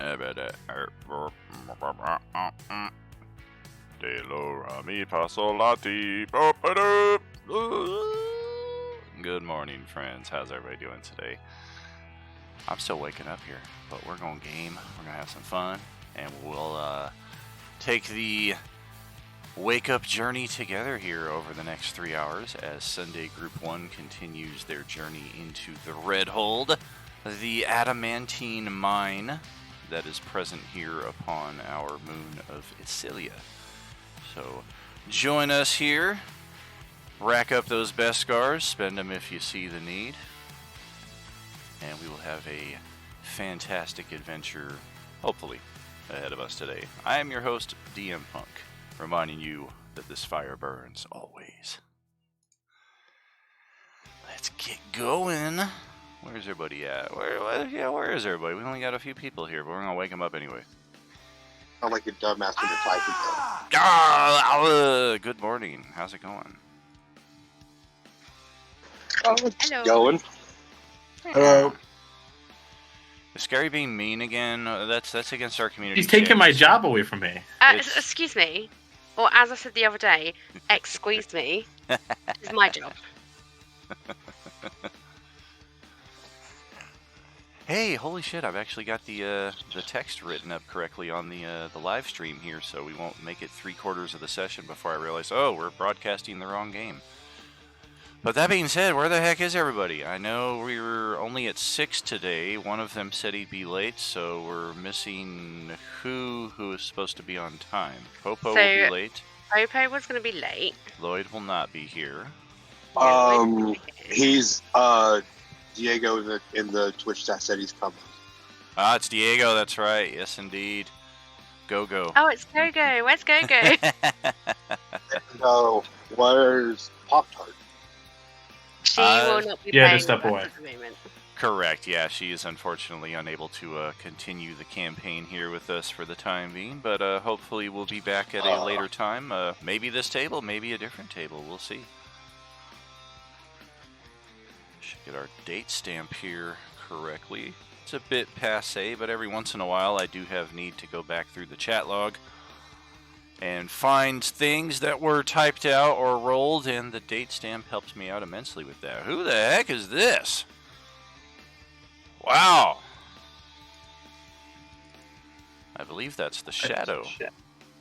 De lo ra mi fa sol la ti. Good morning, friends. How's everybody doing today? I'm still waking up here, but we're going game. We're gonna have some fun, and we'll take the wake-up journey together here over the next 3 hours as Sunday Group 1 continues their journey into the Redhold, the adamantine mine that is present here upon our moon of Isilia. So join us here, rack up those Beskars, spend them if you see the need, and we will have a fantastic adventure, hopefully, ahead of us today. I am your host, DM Punk, reminding you that this fire burns always. Let's get going. Where's everybody at? Where is everybody? We only got a few people here, but we're going to wake them up anyway. I'm like a dumbass when you're typing. Good morning. How's it going? Oh, it's Hello. going. Hello. Is Scary being mean again? That's against our community. He's taking my job away from me. Excuse me, or as I said the other day, excuse me. It's my job. Hey, holy shit! I've actually got the text written up correctly on the live stream here, so we won't make it 3/4 of the session before I realize, oh, we're broadcasting the wrong game. But that being said, where the heck is everybody? I know we were only at 6 today. One of them said he'd be late, so we're missing who is supposed to be on time. Popo will be late. Popo was going to be late. Lloyd will not be here. He's Diego in the Twitch chat said he's coming. Ah, it's Diego. That's right. Yes, indeed. Go. Oh, it's Go-Go. Where's Go-Go? No, where's Pop-Tart? She will not be yeah, playing just step with away. us at the moment. Correct, yeah, she is unfortunately unable to continue the campaign here with us for the time being, but hopefully we'll be back at a later time. Maybe this table, maybe a different table, we'll see. Should get our date stamp here correctly. It's a bit passé, but every once in a while I do have need to go back through the chat log and find things that were typed out or rolled, and the date stamp helps me out immensely with that. Who the heck is this? Wow. I believe that's the shadow.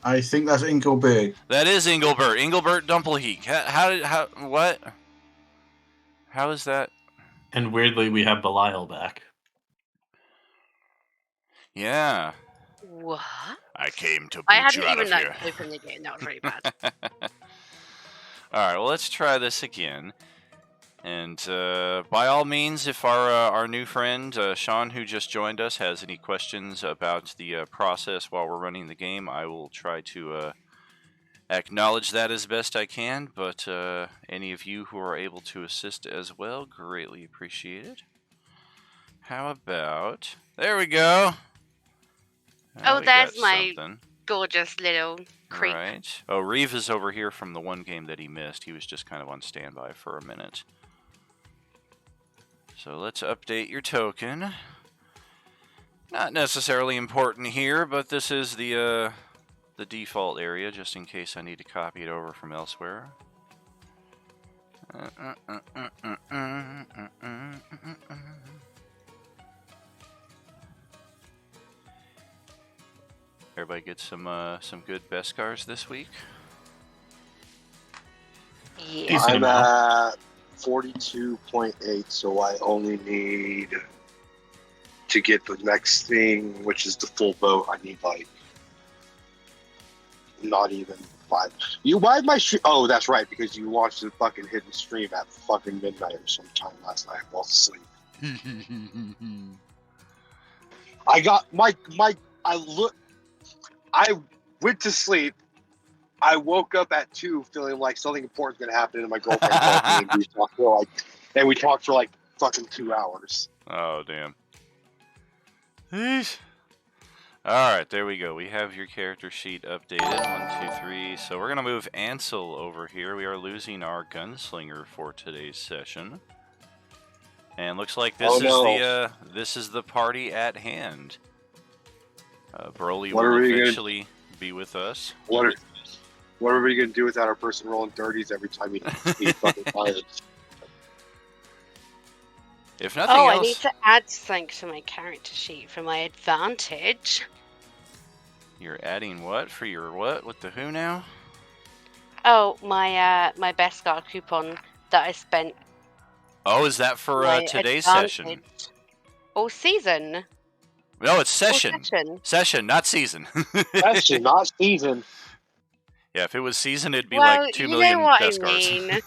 I think that's Ingleby. That is Engelbert. Engelbert Dumpleheek. How is that? And weirdly, we have Belial back. Yeah. What? I came to I boot you hadn't out even of here. opened the game. That was really bad. Alright, well, let's try this again. And by all means, if our new friend, Sean, who just joined us, has any questions about the process while we're running the game, I will try to acknowledge that as best I can. But any of you who are able to assist as well, greatly appreciated. How about... There we go! Oh, We there's got my something. gorgeous little creep. Right. Oh, Reeve is over here from the one game that he missed. He was just kind of on standby for a minute. So let's update your token. Not necessarily important here, but this is the default area, just in case I need to copy it over from elsewhere. Everybody get some good Beskars this week. Yeah. Decent I'm amount. at 42.8, so I only need to get the next thing, which is the full boat. I need like not even 5. Why my stream? Oh, that's right, because you watched the fucking hidden stream at fucking midnight or sometime last night while asleep. I got I went to sleep. I woke up at 2 feeling like something important's gonna happen, and my girlfriend called me, and we talked for like fucking 2 hours. Oh, damn. Eesh. Alright, there we go. We have your character sheet updated. 1, 2, 3. So we're going to move Ansel over here. We are losing our gunslinger for today's session. And looks like this this is the party at hand. Broly What are will we gonna- eventually be with us. What are we gonna do without our person rolling 30s every time he fucking fires? If nothing Oh, else, I need to add something to my character sheet for my advantage. you're adding what for your what with the who now? Oh, my best guard coupon that I spent. Oh, is that for my today's advantage. session? Or season. No, it's Or session. session. Session, not season. Session, not season. Yeah, if it was season, it'd be Well, like 2 you million know what I best guards. mean.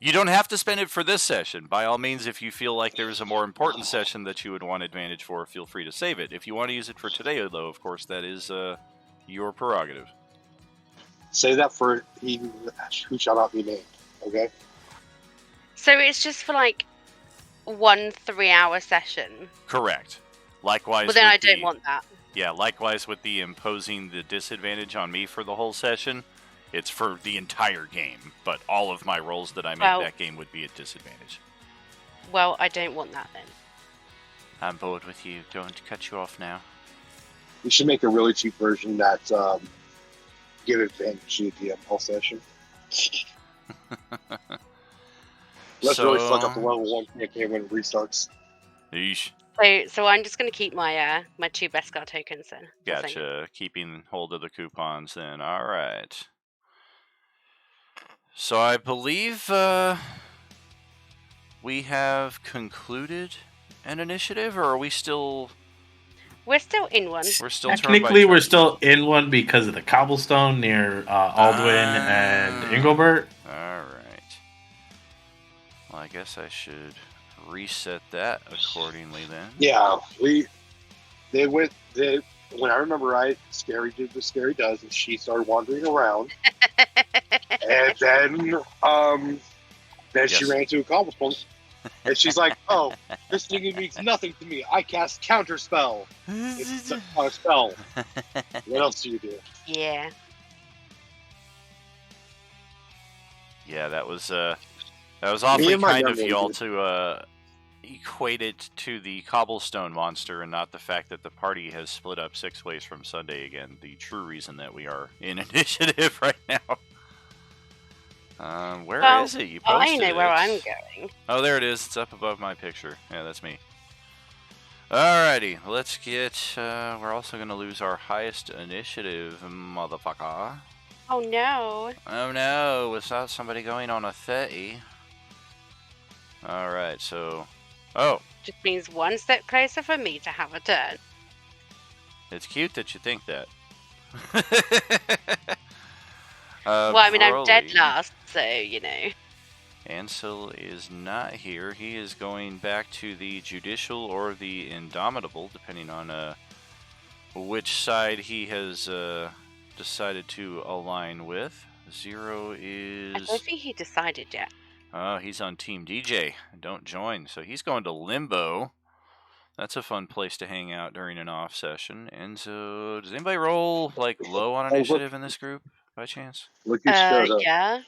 You don't have to spend it for this session. By all means, if you feel like there's a more important session that you would want advantage for, feel free to save it. If you want to use it for today, though, of course, that is your prerogative. Say that for he who shall not be named. Okay. So it's just for like 1 3-hour session. Correct. Likewise. Well, then with I don't want that. Yeah, likewise with the imposing the disadvantage on me for the whole session. It's for the entire game, but all of my rolls that I make that game would be at disadvantage. Well, I don't want that then. I'm bored with you. Don't cut you off now. We should make a really cheap version that give advantage to the whole session. Let's really fuck up the level 1 campaign when it restarts. Yeesh. So I'm just gonna keep my my 2 best guard tokens then. Gotcha. Keeping hold of the coupons then. All right. So I believe we have concluded an initiative, or are we still? We're still in one. We're still Technically, we're still in one because of the cobblestone near Aldwin and Engelbert. All right. Well, I guess I should reset that accordingly then. Yeah, when I remember right, Scary did what Scary does, and she started wandering around. And then she ran into a cobblestone, and she's like, "Oh, this thing means nothing to me. I cast counterspell. It's a spell. What else do you do?" Yeah. Yeah, that was awfully my kind of young y'all lady. to equate it to the cobblestone monster and not the fact that the party has split up 6 ways from Sunday again. The true reason that we are in initiative right now. Where is it? You posted I know where it. I'm going. Oh, there it is. It's up above my picture. Yeah, that's me. Alrighty, let's get... we're also going to lose our highest initiative, motherfucker. Oh no. Oh no, without somebody going on a 30. Alright, so... Oh, Just means one step closer for me to have a turn. it's cute that you think that. Well, I mean, I'm dead Broly. last, so, you know. Ansel is not here. He is going back to the judicial or the indomitable, depending on which side he has decided to align with. Zero is... I don't think he decided yet. Oh, he's on Team DJ. Don't join. So he's going to Limbo. That's a fun place to hang out during an off session. And so, does anybody roll like low on initiative in this group by chance? Look who showed up. Yeah.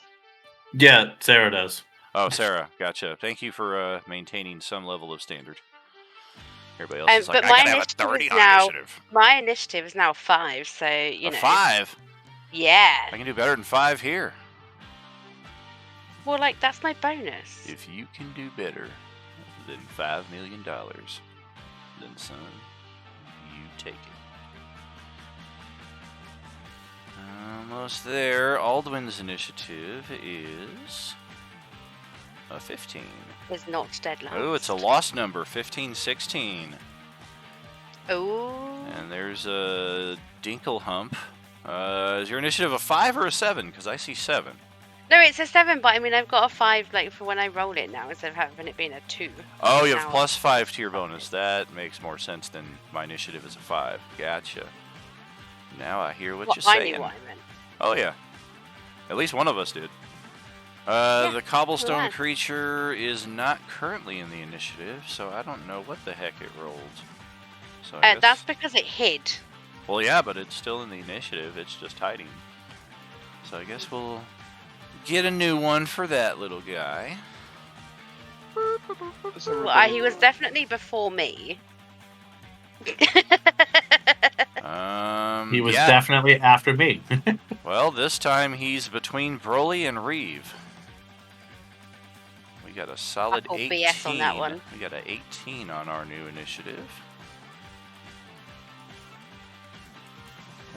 Yeah, Sarah does. Oh, Sarah, gotcha. Thank you for maintaining some level of standard. Everybody else is like, But I my gotta have a initiative 30 is on now- initiative. My initiative is now 5, so, you A know. 5? Yeah. I can do better than 5 here. Well, like, that's my bonus. If you can do better than $5 million, then son, you take it. Almost there. Aldwin's initiative is a 15. Is not dead last. Oh, it's a lost number, 15-16. Oh. And there's a Dinklehump. Is your initiative a 5 or a 7? Because I see 7. No, it's a 7, but I mean, I've got a 5, like, for when I roll it now, instead of having it being a 2. Oh, you have Now- plus 5 to your bonus. That makes more sense than my initiative is a 5. Gotcha. Now I hear what Well, you're I saying. knew what I meant. Oh, yeah. At least one of us did. The cobblestone glad. creature is not currently in the initiative, so I don't know what the heck it rolled. So I guess... That's because it hid. Well, yeah, but it's still in the initiative. It's just hiding. So I guess we'll get a new one for that little guy. Well, he was definitely before me. He was yeah. definitely after me. Well, this time he's between Broly and Reeve. We got a solid Fuck all 18. BS on that one. We got an 18 on our new initiative.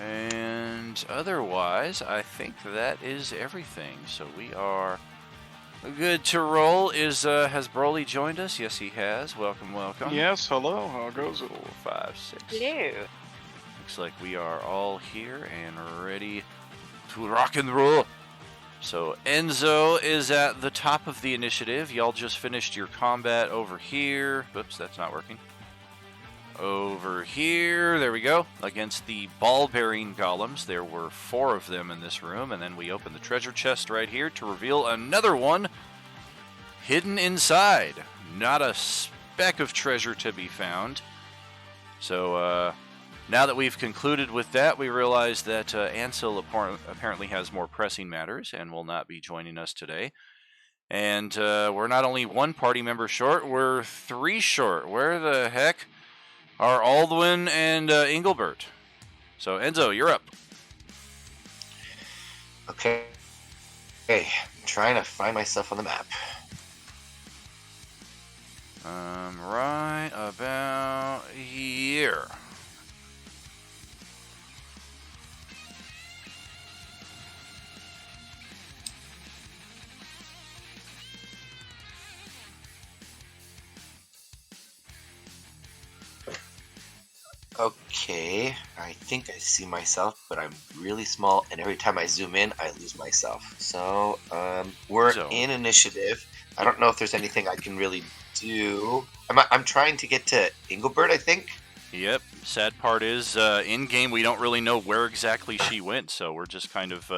And otherwise, I think that is everything. So we are good to roll. Has Broly joined us? Yes, he has. Welcome, welcome. Yes, hello. How goes it? 4, 5, 6. Hello. Looks like we are all here and ready to rock and roll. So Enzo is at the top of the initiative. Y'all just finished your combat over here. Oops, that's not working. Over here, there we go, against the ball-bearing golems. There were 4 of them in this room, and then we opened the treasure chest right here to reveal another one hidden inside. Not a speck of treasure to be found. So, now that we've concluded with that, we realize that Ansel apparently has more pressing matters and will not be joining us today. And we're not only 1 party member short, we're 3 short. Where the heck are Aldwin and Engelbert? So, Enzo, you're up. Okay. Hey, I'm trying to find myself on the map. Right about here. Okay, I think I see myself, but I'm really small, and every time I zoom in, I lose myself. So, we're So- in initiative. I don't know if there's anything I can really do. I'm trying to get to Engelbert, I think. Yep. Sad part is, in-game, we don't really know where exactly she went, so we're just kind of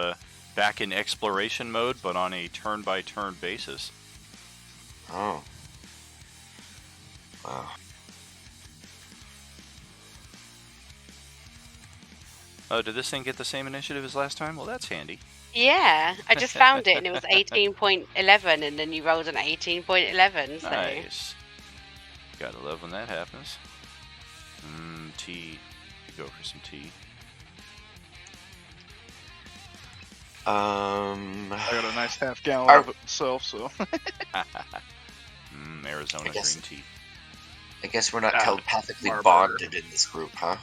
back in exploration mode, but on a turn-by-turn basis. Oh. Wow. Oh, did this thing get the same initiative as last time? Well, that's handy. Yeah, I just found it and it was 18.11 and then you rolled an 18.11, so... Nice. Gotta love when that happens. Tea. Go for some tea. I got a nice half gallon Are- of it myself, so. Arizona I guess- green tea. I guess we're not Ah, telepathically Marburger. bonded in this group, huh?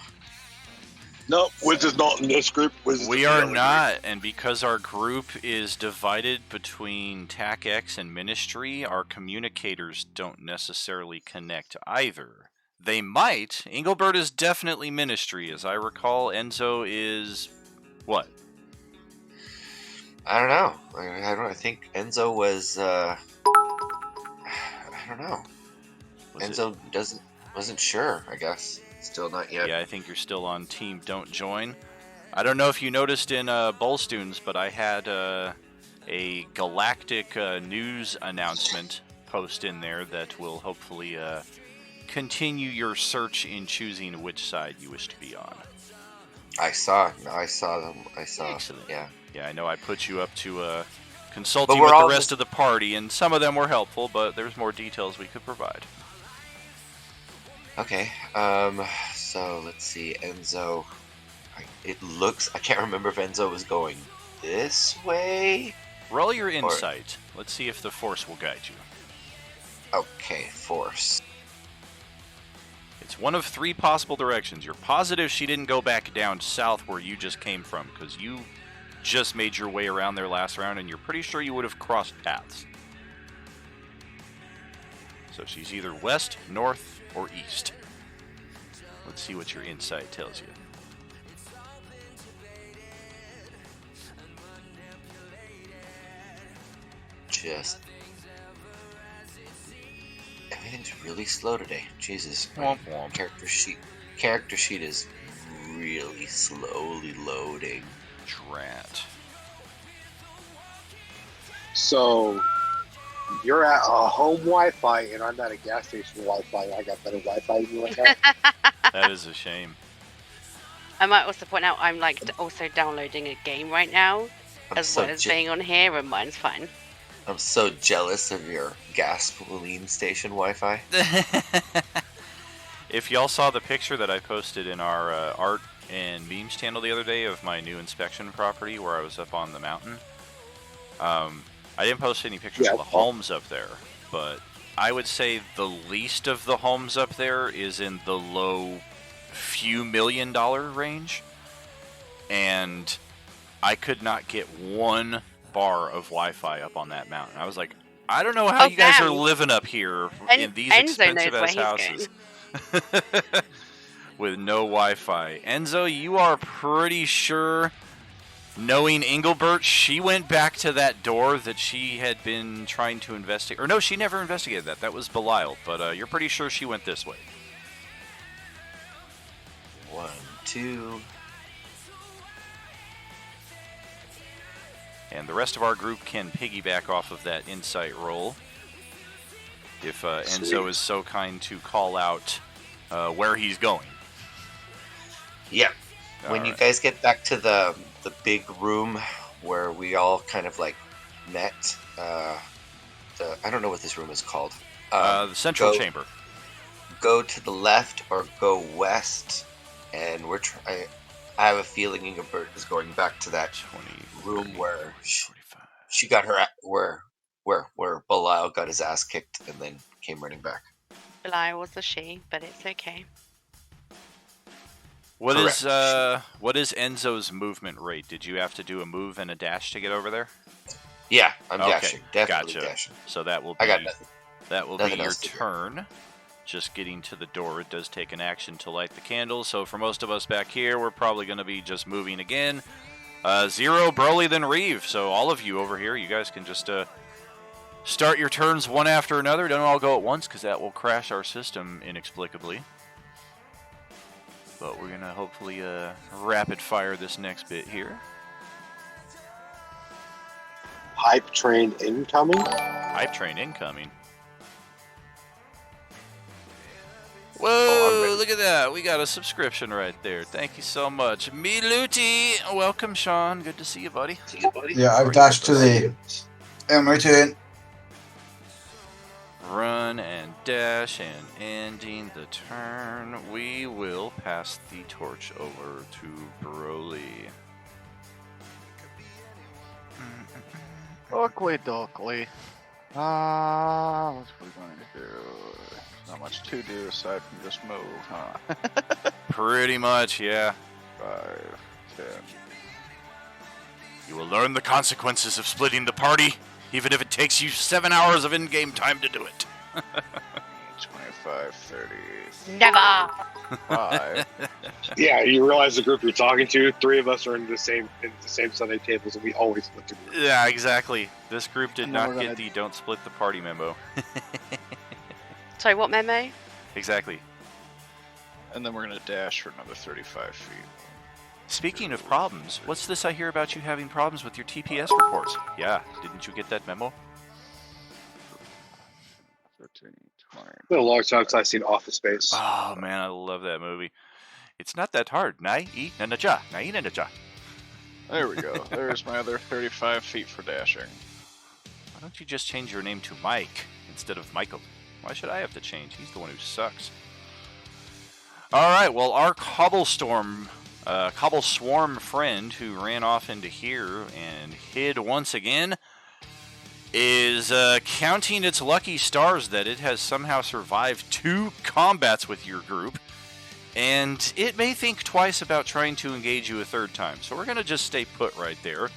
No, Wiz is not in this group. Wiz is We in the are other not, and because our group is divided between TAC-X and Ministry, our communicators don't necessarily connect either. They might. Engelbert is definitely Ministry. As I recall, Enzo is... what? I don't know. I think Enzo was. I don't know. Was it- Enzo wasn't sure. I guess still not yet. Yeah, I think you're still on Team Don't Join. I don't know if you noticed in Bullstoons, but I had a galactic news announcement post in there that will hopefully continue your search in choosing which side you wish to be on. I saw them. I saw. Excellent. Yeah. Yeah, I know I put you up to consulting But we're with the all rest just- of the party, and some of them were helpful, but there's more details we could provide. Okay. So let's see. Enzo. It looks. I can't remember if Enzo was going this way. Roll your insight. Let's see if the Force will guide you. Okay, Force. It's one of 3 possible directions. You're positive she didn't go back down south where you just came from, because you just made your way around there last round, and you're pretty sure you would have crossed paths. So she's either west, north, or east. Let's see what your insight tells you. Just. Everything's really slow today. Jesus. Womp womp. Character sheet is really slowly loading. Drat. So you're at a home Wi-Fi, and I'm at a gas station Wi-Fi. I got better Wi-Fi than you right now. That is a shame. I might also point out I'm like also downloading a game right now, as well as being on here, and mine's fine. I'm so jealous of your gasoline station Wi-Fi. If y'all saw the picture that I posted in our art in Beam's channel the other day of my new inspection property where I was up on the mountain. I didn't post any pictures of the homes up there, but I would say the least of the homes up there is in the low few $1 million range, and I could not get one bar of Wi-Fi up on that mountain. I was like, I don't know how you guys are living up here in these expensive ass houses with no Wi-Fi. Enzo, you are pretty sure, knowing Engelbert, she went back to that door that she had been trying to investigate. Or no, she never investigated that. That was Belial. But you're pretty sure she went this way. 1, 2. And the rest of our group can piggyback off of that insight roll. If Enzo is so kind to call out where he's going. Yep. When you guys get back to the big room where we all kind of like met, I don't know what this room is called. The central chamber. Go to the left or go west, and I have a feeling Engelbert is going back to that 20, room 30, where 45. she got her where Belial got his ass kicked and then came running back. Belial was a she, but it's okay. What is Enzo's movement rate? Did you have to do a move and a dash to get over there? Yeah, I'm dashing. Definitely gotcha. dashing. So that will be I got nothing. That will Nothing be your else to do. turn. Just getting to the door. It does take an action to light the candle. So for most of us back here, we're probably going to be just moving again. Zero, Broly, then Reeve. So all of you over here, you guys can just start your turns one after another. Don't all go at once because that will crash our system inexplicably. But we're going to hopefully rapid fire this next bit here. Hype train incoming? Hype train incoming. Whoa, look at that. We got a subscription right there. Thank you so much. Miluti. Welcome, Sean. Good to see you, buddy. Yeah, I've dashed to the my turn. Run and dash and ending the turn. We will pass the torch over to Broly. Dokly. What's we going to do? Not much to do aside from just move, huh? Pretty much, yeah. 5, 10. You will learn the consequences of splitting the party, even if it takes you 7 hours of in-game time to do it. 25, 30. Never! 5. Yeah, you realize the group you're talking to, 3 of us are in the same Sunday tables, and we always split the group. Yeah, exactly. This group did And then not we're get gonna- the don't split the party memo. Sorry, what memo? Exactly. And then we're going to dash for another 35 feet. Speaking of problems, what's this I hear about you having problems with your TPS reports? Yeah, didn't you get that memo? 13, 20. It's been a long time since I've seen Office Space. Oh man, I love that movie. It's not that hard. Nai-i-nana-ja. Nai-i-nana-ja. There we go. There's my other 35 feet for dashing. Why don't you just change your name to Mike instead of Michael? Why should I have to change? He's the one who sucks. Alright, well, our Cobbleswarm friend who ran off into here and hid once again is counting its lucky stars that it has somehow survived 2 combats with your group, and it may think twice about trying to engage you a 3rd time. So we're going to just stay put right there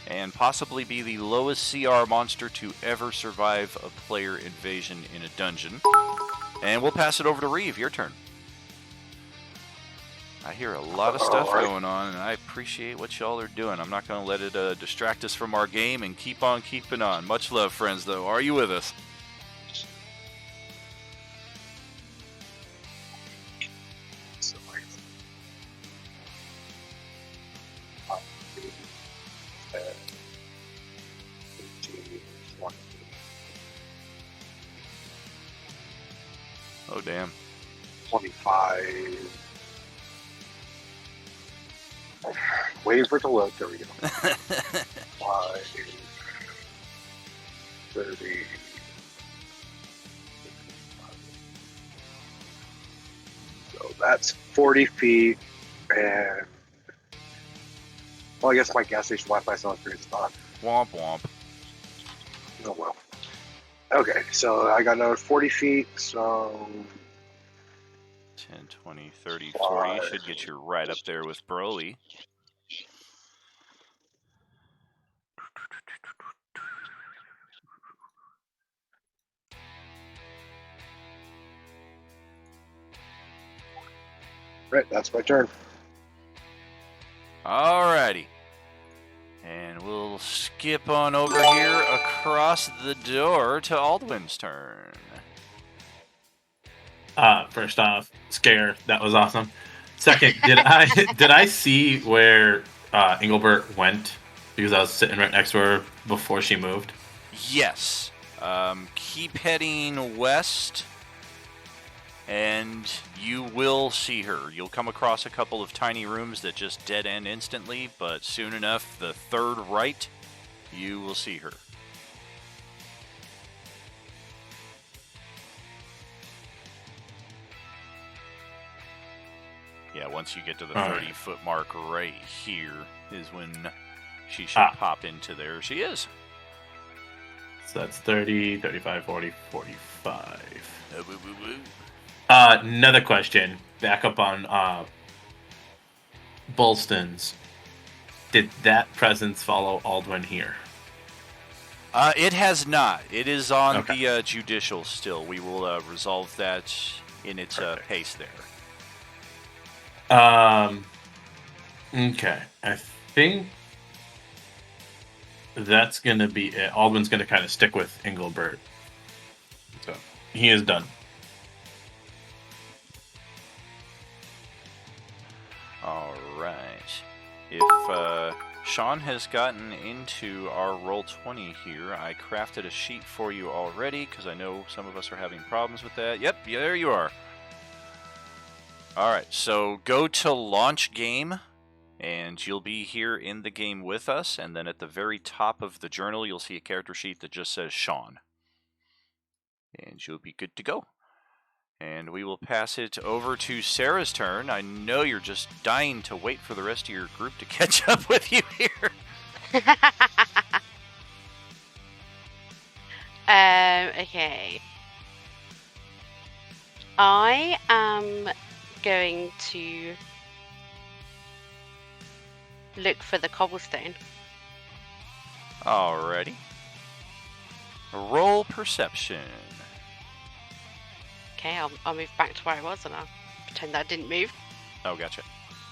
and possibly be the lowest CR monster to ever survive a player invasion in a dungeon. And we'll pass it over to Reeve. Your turn. I hear a lot of stuff going on, and I appreciate what y'all are doing. I'm not going to let it distract us from our game and keep on keeping on. Much love, friends, though. Are you with us? Oh, damn. 25. Waiting for it to load. There we go. 5, 30. So that's 40 feet. And well, I guess my gas station Wi-Fi sounds pretty spot. Womp womp. Oh well. Okay, so I got another 40 feet, so 10, 20, 30, 40. Five. Should get you right up there with Broly. right, that's my turn. Alrighty. And we'll skip on over here across the door to Aldwin's turn. First off, scare. That was awesome. Second, did I see where Engelbert went? Because I was sitting right next to her before she moved. Yes. Keep heading west, and you will see her. You'll come across a couple of tiny rooms that just dead end instantly, but soon enough, the third right, you will see her. Yeah, once you get to the 30-foot mark right here is when she should pop into there. She is. So that's 30, 35, 40, 45. Another question. Back up on Bolston's. Did that presence follow Aldwin here? It has not. It is on the judicial still. We will resolve that in its pace there. Okay. I think that's going to be it. Aldwin's going to kind of stick with Engelbert. So he is done. All right. If Sean has gotten into our Roll20 here, I crafted a sheet for you already because I know some of us are having problems with that. Yep, there you are. All right, so go to launch game, and you'll be here in the game with us, and then at the very top of the journal, you'll see a character sheet that just says Sean. And you'll be good to go. And we will pass it over to Sarah's turn. I know you're just dying to wait for the rest of your group to catch up with you here. Okay. I am going to look for the cobblestone. Alrighty. Roll perception. Okay, I'll move back to where I was and I'll pretend that didn't move. Oh, gotcha.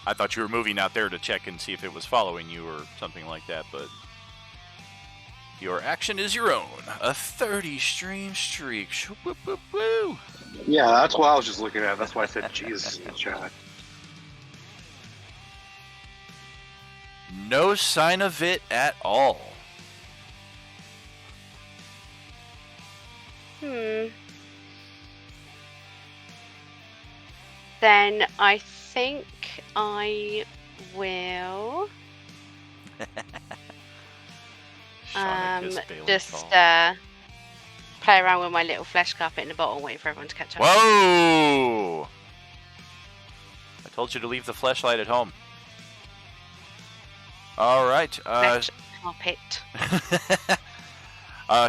I thought you were moving out there to check and see if it was following you or something like that, but your action is your own. A 30-stream streak. Woo. Yeah, that's what I was just looking at. That's why I said Jesus in the chat. No sign of it at all. Then I think I will just play around with my little flesh carpet in the bottle and wait for everyone to catch up. Whoa! I told you to leave the fleshlight at home. All right. Flesh carpet.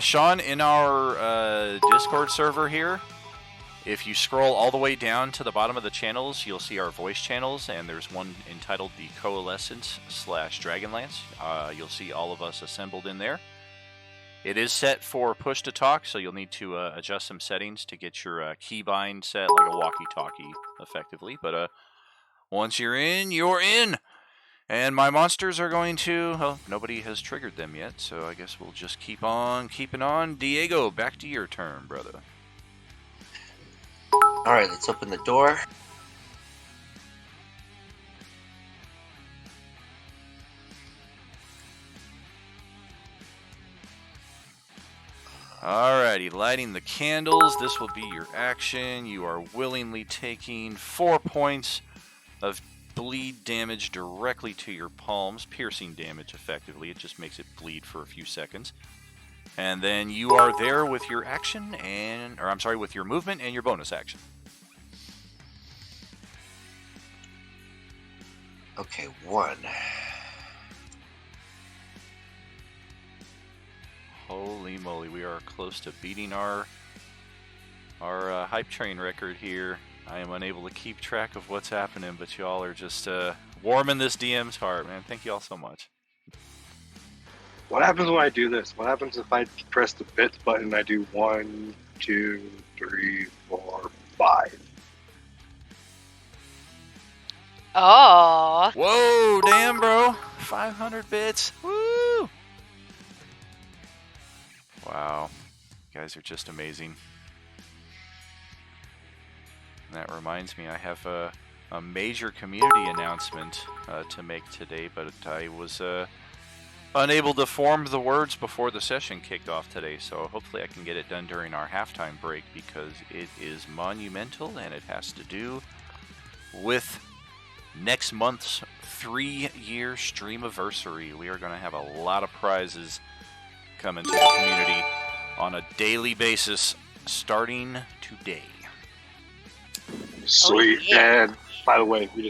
Sean, in our Discord server here, if you scroll all the way down to the bottom of the channels, you'll see our voice channels, and there's one entitled The Coalescence / Dragonlance. You'll see all of us assembled in there. It is set for push to talk, so you'll need to adjust some settings to get your keybind set like a walkie-talkie, effectively. But once you're in, you're in! And my monsters are going to... Well, nobody has triggered them yet, so I guess we'll just keep on keeping on. Diego, back to your turn, brother. Alright, let's open the door. Alrighty, lighting the candles. This will be your action. You are willingly taking 4 points of bleed damage directly to your palms. Piercing damage, effectively. It just makes it bleed for a few seconds. And then you are there with your action and... Or, I'm sorry, with your movement and your bonus action. Okay, 1. Holy moly, we are close to beating our hype train record here. I am unable to keep track of what's happening, but y'all are just warming this DM's heart, man. Thank you all so much. What happens when I do this? What happens if I press the bits button and I do 1, 2, 3, 4, 5? Oh. Whoa, damn, bro. 500 bits. Woo! Wow. You guys are just amazing. And that reminds me, I have a major community announcement to make today, but I was unable to form the words before the session kicked off today, so hopefully I can get it done during our halftime break because it is monumental and it has to do with next month's 3-year streamiversary. We are going to have a lot of prizes coming to the community on a daily basis starting today. Sweet. Oh, yeah. And by the way, we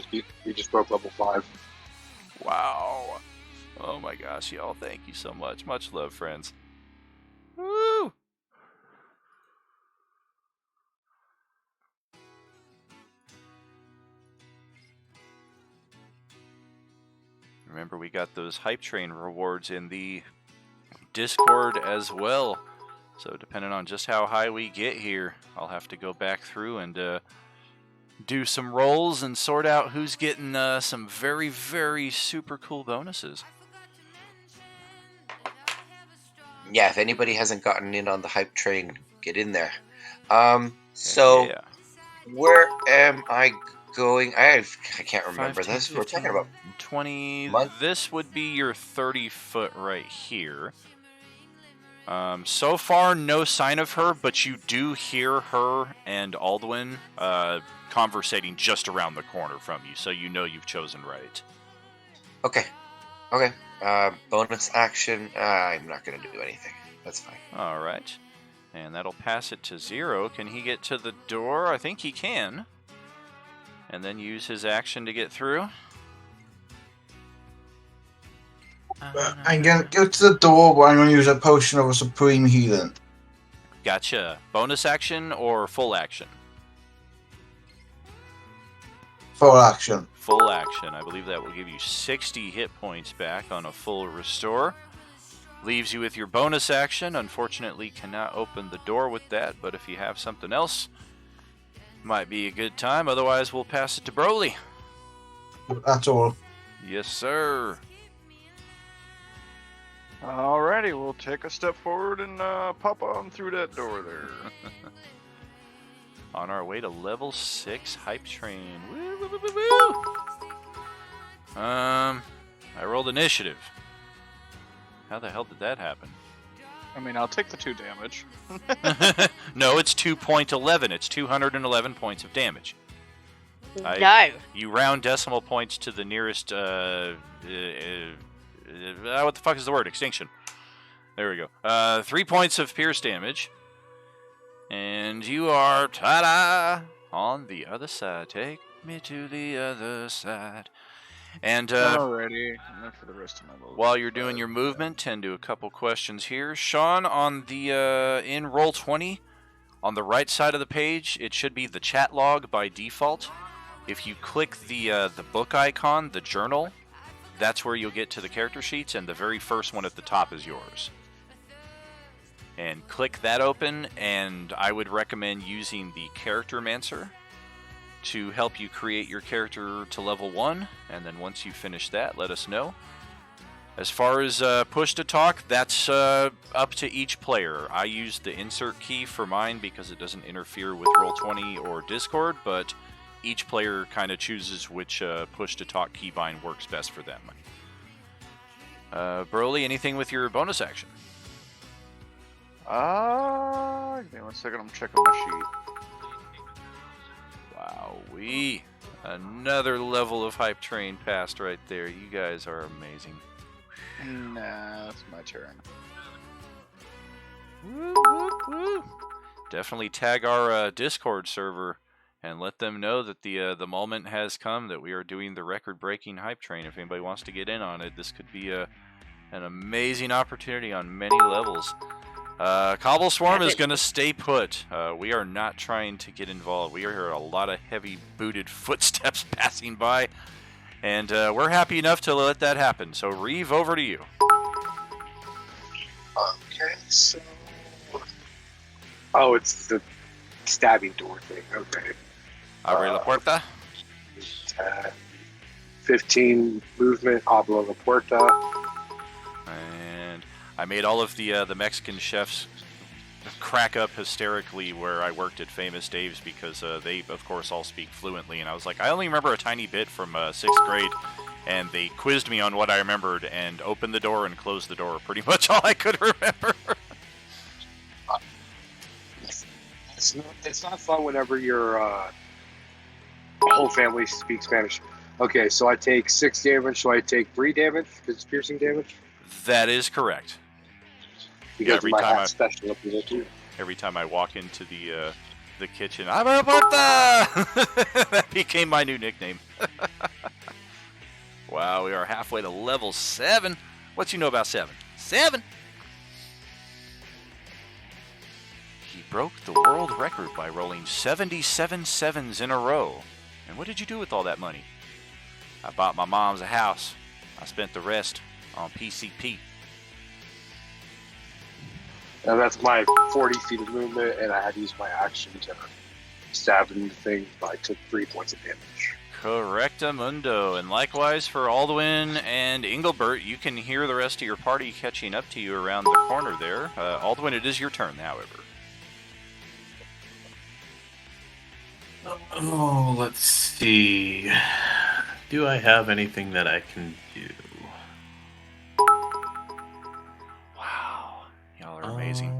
just broke level 5. Wow. Oh my gosh, y'all, thank you so much. Much love, friends. Woo! Remember, we got those hype train rewards in the Discord as well. So depending on just how high we get here, I'll have to go back through and do some rolls and sort out who's getting some very, very super cool bonuses. Yeah, if anybody hasn't gotten in on the hype train, get in there. Yeah. Where am I going? I can't remember 5, 10, this. We're talking about 20. month? This would be your 30-foot right here. So far, no sign of her, but you do hear her and Aldwin conversating just around the corner from you, so you know you've chosen right. Okay. Bonus action. I'm not going to do anything. That's fine. All right. And that'll pass it to 0. Can he get to the door? I think he can. And then use his action to get through. I'm going to go to the door, but I'm going to use a potion of a supreme healing. Gotcha. Bonus action or full action? Full action. Full action. I believe that will give you 60 hit points back on a full restore. Leaves you with your bonus action. Unfortunately, cannot open the door with that, but if you have something else, might be a good time. Otherwise, we'll pass it to Broly. That's all. Yes, sir. Alrighty, we'll take a step forward and pop on through that door there. On our way to level 6 hype train. Woo, woo, woo, woo, woo. I rolled initiative. How the hell did that happen? I mean, I'll take the 2 damage. No, it's 2.11. It's 211 points of damage. No. You round decimal points to the nearest, what the fuck is the word? Extinction. There we go. 3 points of pierce damage. And you are, ta-da, on the other side. Take me to the other side. And Alrighty, and then for the rest of my level. while you're doing your movement, tend to a couple questions here. Sean, on the in Roll20, on the right side of the page, it should be the chat log by default. If you click the book icon, the journal, that's where you'll get to the character sheets, and the very first one at the top is yours. And click that open, and I would recommend using the Character Mancer to help you create your character to level 1, and then once you finish that, let us know. As far as push to talk, that's up to each player. I use the insert key for mine because it doesn't interfere with Roll20 or Discord, but each player kind of chooses which push to talk keybind works best for them. Broly, anything with your bonus action? Give me 1 second, I'm checking my sheet. Wowee. Another level of hype train passed right there. You guys are amazing. Nah, that's my turn. Woo, woo, woo. Definitely tag our Discord server and let them know that the moment has come that we are doing the record-breaking hype train. If anybody wants to get in on it, this could be an amazing opportunity on many levels. Cobble Swarm is going to stay put. We are not trying to get involved. We hear a lot of heavy-booted footsteps passing by, and we're happy enough to let that happen. So, Reeve, over to you. Okay, so... Oh, it's the stabbing door thing. Okay. Abre la puerta. 15 movement, hablo la puerta. And I made all of the Mexican chefs crack up hysterically where I worked at Famous Dave's because they, of course, all speak fluently. And I was like, I only remember a tiny bit from 6th grade. And they quizzed me on what I remembered and opened the door and closed the door. Pretty much all I could remember. It's not fun whenever your whole family speaks Spanish. Okay, so I take 6 damage, so I take 3 damage because it's piercing damage? That is correct. Because every my time hat special ability. Every time I walk into the kitchen, Abre la puerta! That became my new nickname. Wow, we are halfway to level 7. What you know about 7? 7! He broke the world record by rolling 77 sevens in a row. And what did you do with all that money? I bought my mom's a house. I spent the rest on PCP. And that's my 40 feet of movement, and I had to use my action to stab into the thing, but I took 3 points of damage. Correctamundo. And likewise for Aldwin and Engelbert, you can hear the rest of your party catching up to you around the corner there. Aldwin, it is your turn, however. Oh, let's see. Do I have anything that I can do? Wow. Y'all are amazing.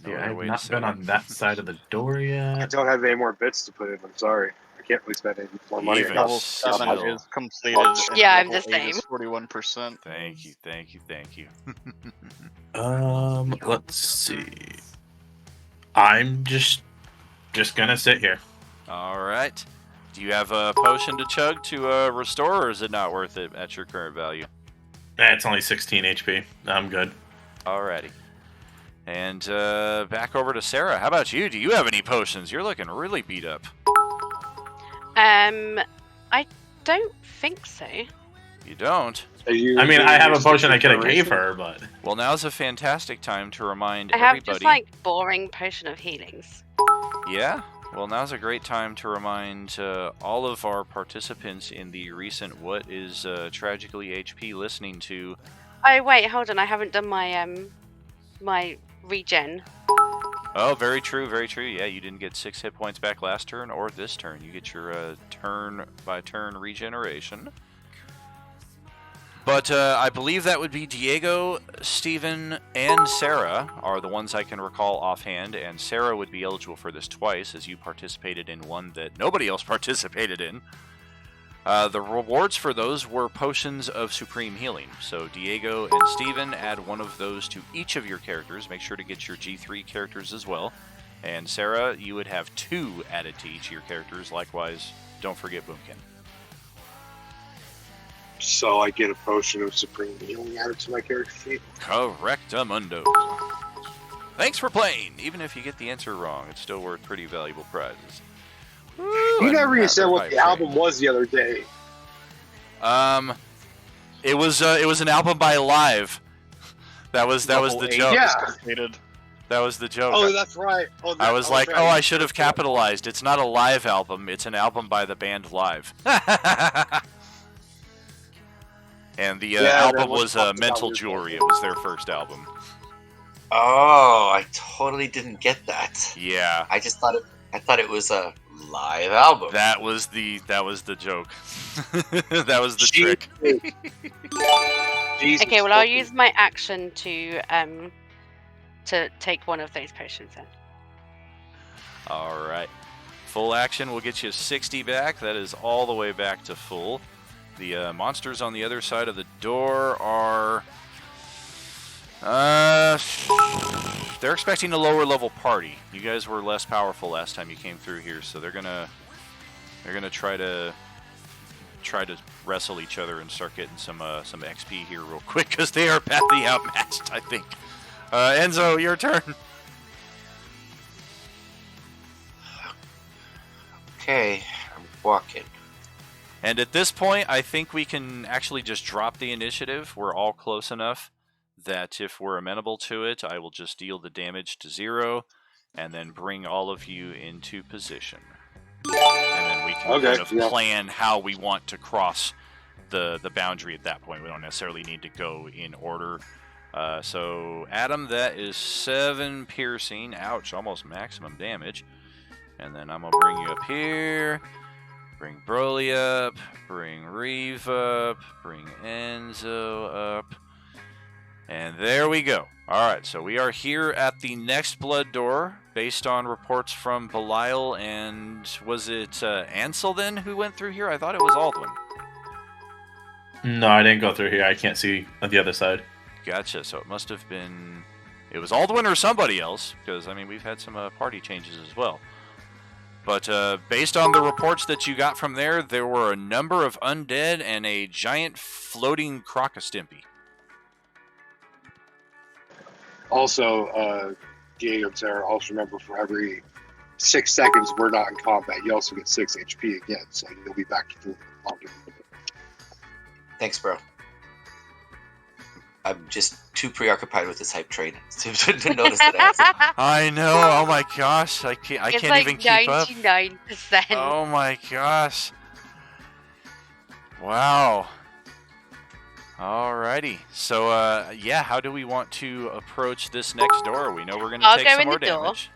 Yeah, I have not been on that side of the door I yet. don't have any more bits to put in, I'm sorry. I can't really spend any more money. Even Level still. 7 is completed. And Yeah, I'm level the 8 is same. 41%. Thank you, thank you, thank you. Let's see. I'm just gonna sit here. All right. Do you have a potion to chug to restore, or is it not worth it at your current value? It's only 16 HP. I'm good. Alrighty. And back over to Sarah. How about you? Do you have any potions? You're looking really beat up. I don't think so. You don't? I mean, I have a potion I could have gave her, but... Well, now's a fantastic time to remind I have everybody... just like boring potion of healings. Yeah? Well, now's a great time to remind all of our participants in the recent What is Tragically HP listening to... Oh, wait, hold on. I haven't done my, my regen. Oh, very true, very true. Yeah, you didn't get 6 hit points back last turn or this turn. You get your turn-by-turn regeneration. But I believe that would be Diego, Steven, and Sarah are the ones I can recall offhand, and Sarah would be eligible for this twice, as you participated in one that nobody else participated in. The rewards for those were potions of supreme healing. So Diego and Steven, add one of those to each of your characters. Make sure to get your G3 characters as well. And Sarah, you would have 2 added to each of your characters. Likewise, don't forget Boomkin. So I get a potion of supreme healing added to my character sheet? Correctamundo. Thanks for playing. Even if you get the answer wrong, it's still worth pretty valuable prizes. You never even said what the album was the other day. It was an album by Live. That was the joke. Yeah. That was the joke. Oh, that's right. Oh, I was like, I should have capitalized. It's not a live album. It's an album by the band Live. And the album was Mental Jewelry. It was their first album. Oh, I totally didn't get that. Yeah. I thought it was a live album. That was the joke. That was the trick. Jesus Okay, well I'll use my action to take one of those potions then. All right. Full action will get you 60 back. That is all the way back to full. The monsters on the other side of the door are they're expecting a lower level party. You guys were less powerful last time you came through here, so they're gonna try to wrestle each other and start getting some XP here real quick because they are badly outmatched, I think. Enzo, your turn. Okay, I'm walking. And at this point, I think we can actually just drop the initiative. We're all close enough that if we're amenable to it, I will just deal the damage to 0 and then bring all of you into position. And then we can kind of plan how we want to cross the boundary at that point. We don't necessarily need to go in order. So, Adam, that is 7 piercing. Ouch, almost maximum damage. And then I'm going to bring you up here. Bring Broly up. Bring Reeve up. Bring Enzo up. And there we go. Alright, so we are here at the next blood door, based on reports from Belial and... was it Ansel then who went through here? I thought it was Aldwin. No, I didn't go through here. I can't see on the other side. Gotcha, so it must have been... it was Aldwin or somebody else, because, I mean, we've had some party changes as well. But based on the reports that you got from there, there were a number of undead and a giant floating Crocostimpy. Also, Diego and Sarah, also remember for every 6 seconds we're not in combat, you also get 6 HP again, so you'll be back to full. Thanks, bro. I'm just too preoccupied with this hype train to notice that. I know. Oh my gosh, I can't like even keep up. 99%. Oh my gosh. Wow. Alrighty. So, yeah, how do we want to approach this next door? We know we're going to take some more damage.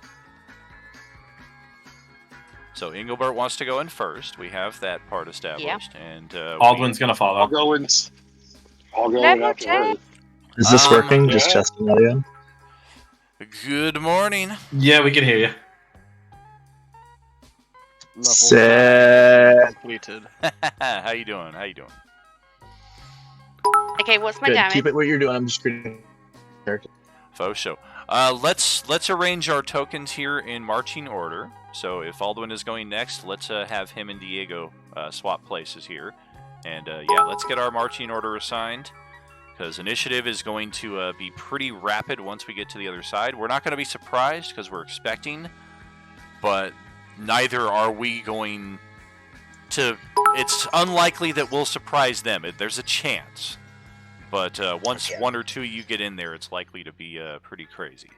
So, Engelbert wants to go in first. We have that part established. Yeah. And Aldwin's going to follow. I'll go in after her. Is this working? Just testing audio. Good morning. Yeah, we can hear you. Set. Completed. How you doing? Okay, what's my Good. damage? Keep it what you're doing. I'm just creating character. Faux show. Let's arrange our tokens here in marching order. So if Aldwin is going next, let's have him and Diego swap places here. And yeah, let's get our marching order assigned. Because initiative is going to be pretty rapid once we get to the other side. We're not going to be surprised because we're expecting, but neither are we going to... it's unlikely that we'll surprise them. There's a chance. But once one or two of you get in there, it's likely to be pretty crazy.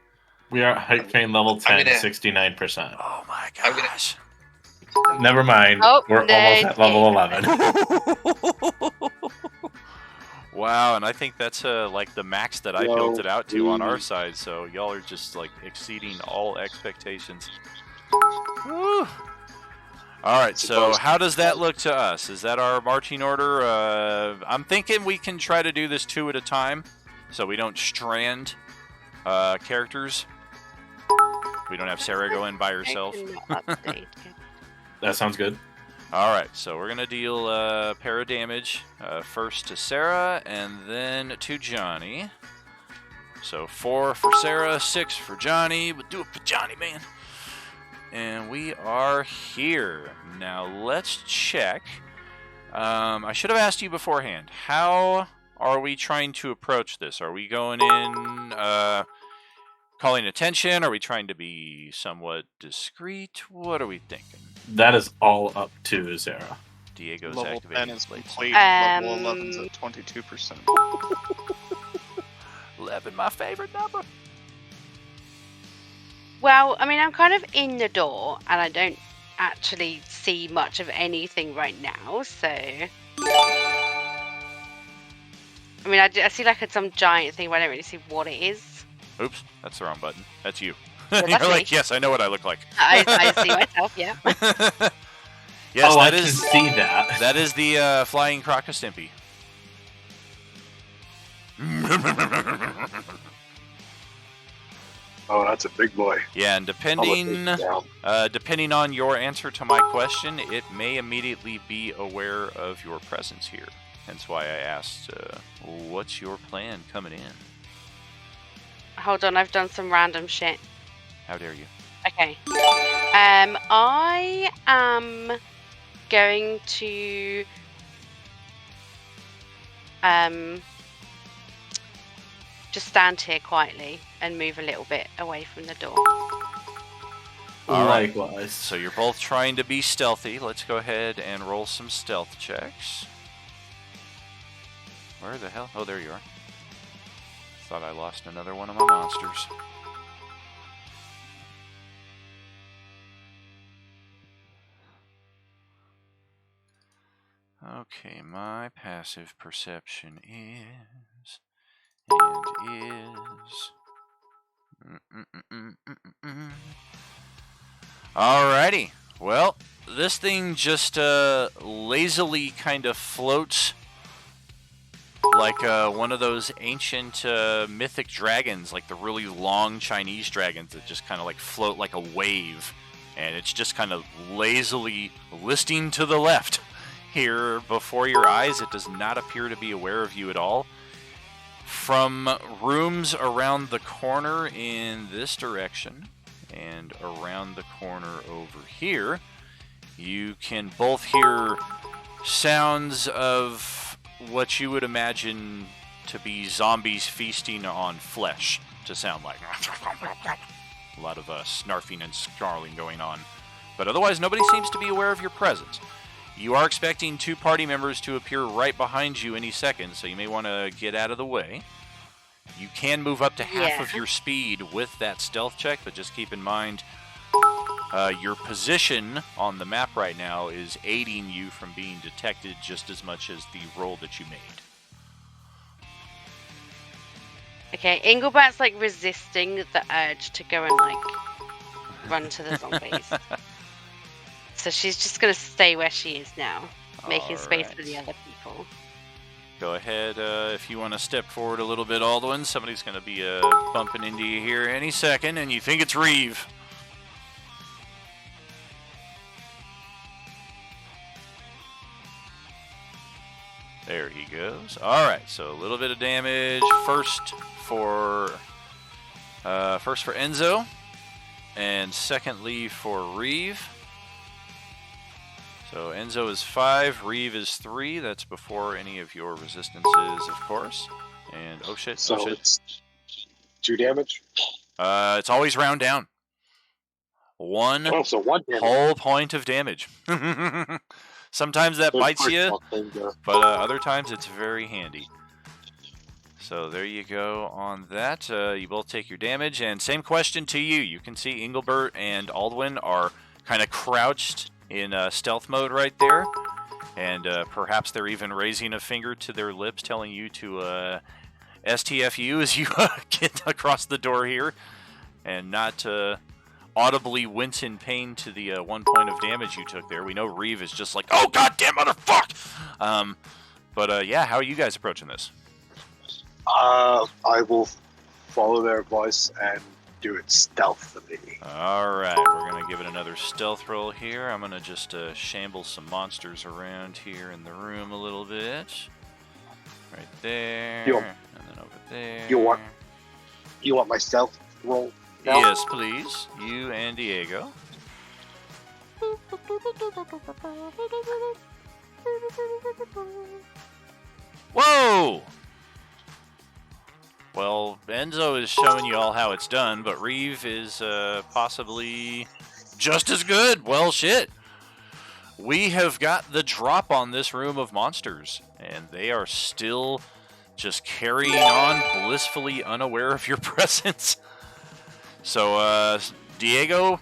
We are at hype train level 10, 69%. Oh my gosh. Never mind. We're almost at level 11. Wow, and I think that's like the max that I built it out to on our side, so y'all are just like exceeding all expectations. Woo. Alright, so how does that look to us? Is that our marching order? I'm thinking we can try to do this 2 at a time, so we don't strand characters. We don't have Sarah go in by herself. That sounds good. Alright, so we're going to deal a pair of damage. First to Sarah, and then to Johnny. So 4 for Sarah, 6 for Johnny. We'll do it for Johnny, man. And we are here. Now, let's check. I should have asked you beforehand. How are we trying to approach this? Are we going in, calling attention? Are we trying to be somewhat discreet? What are we thinking? That is all up to Zara. Diego's level activating. 10 is complete. Level 11's at 22%. 11, my favorite number. Well, I mean, I'm kind of in the door, and I don't actually see much of anything right now, so... I mean, I see like some giant thing, but I don't really see what it is. Oops, that's the wrong button. That's you. Yeah, You're that's like, me. yes, I know what I look like. I see myself, yeah. Yes, I that can is see that. that is the flying Crocostimpy. Oh, that's a big boy. Yeah, and depending on your answer to my question, it may immediately be aware of your presence here. Hence why I asked, what's your plan coming in? Hold on, I've done some random shit. How dare you? Okay. I am going to just stand here quietly and move a little bit away from the door. All right. Likewise. So you're both trying to be stealthy. Let's go ahead and roll some stealth checks. Where the hell? Oh, there you are. Thought I lost another one of my monsters. Okay, my passive perception is... Alrighty. Well, this thing just lazily kind of floats like one of those ancient mythic dragons, like the really long Chinese dragons that just kind of like float like a wave. And it's just kind of lazily listing to the left here before your eyes. It does not appear to be aware of you at all. From rooms around the corner in this direction and around the corner over here, you can both hear sounds of what you would imagine to be zombies feasting on flesh to sound like. A lot of snarfing and snarling going on. But otherwise, nobody seems to be aware of your presence. You are expecting 2 party members to appear right behind you any second, so you may want to get out of the way. You can move up to half of your speed with that stealth check, but just keep in mind your position on the map right now is aiding you from being detected just as much as the roll that you made. Okay, Engelbert's like resisting the urge to go and like run to the zombies. So she's just going to stay where she is now, making space for the other people. Go ahead, if you want to step forward a little bit, Aldwin. Somebody's going to be bumping into you here any second, and you think it's Reeve. There he goes. All right, so a little bit of damage. First for Enzo, and secondly for Reeve. So Enzo is 5, Reeve is 3. That's before any of your resistances, of course. And oh shit! So oh shit! It's 2 damage. It's always round down. One whole point of damage. Sometimes that bites you, but other times it's very handy. So there you go on that. You both take your damage, and same question to you. You can see Engelbert and Aldwin are kind of crouched in stealth mode right there, and perhaps they're even raising a finger to their lips telling you to STFU as you get across the door here, and not audibly wince in pain to the 1 point of damage you took there. We know Reeve is just like, oh goddamn motherfuck! Yeah, how are you guys approaching this? I will follow their advice and do it stealthily. Alright, we're going to give it another stealth roll here. I'm going to just shamble some monsters around here in the room a little bit. Right there, and then over there. You want my stealth roll now? Yes, please. You and Diego. Whoa! Well, Enzo is showing you all how it's done, but Reeve is possibly just as good. Well, shit. We have got the drop on this room of monsters, and they are still just carrying on, blissfully unaware of your presence. So, Diego,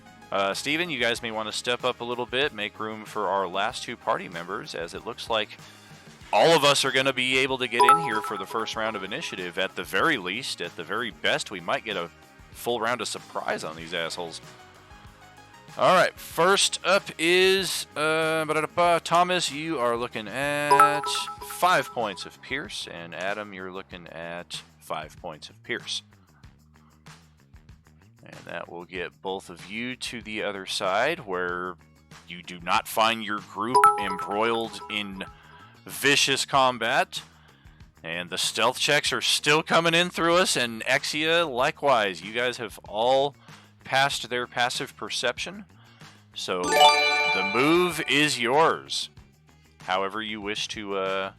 Steven, you guys may want to step up a little bit, make room for our last 2 party members, as it looks like all of us are going to be able to get in here for the first round of initiative. At the very least, at the very best, we might get a full round of surprise on these assholes. All right, first up is Thomas. You are looking at 5 points of Pierce, and Adam, you're looking at 5 points of Pierce. And that will get both of you to the other side, where you do not find your group embroiled in vicious combat, And the stealth checks are still coming in through us, and Exia, likewise. You guys have all passed their passive perception. So the move is yours. However you wish to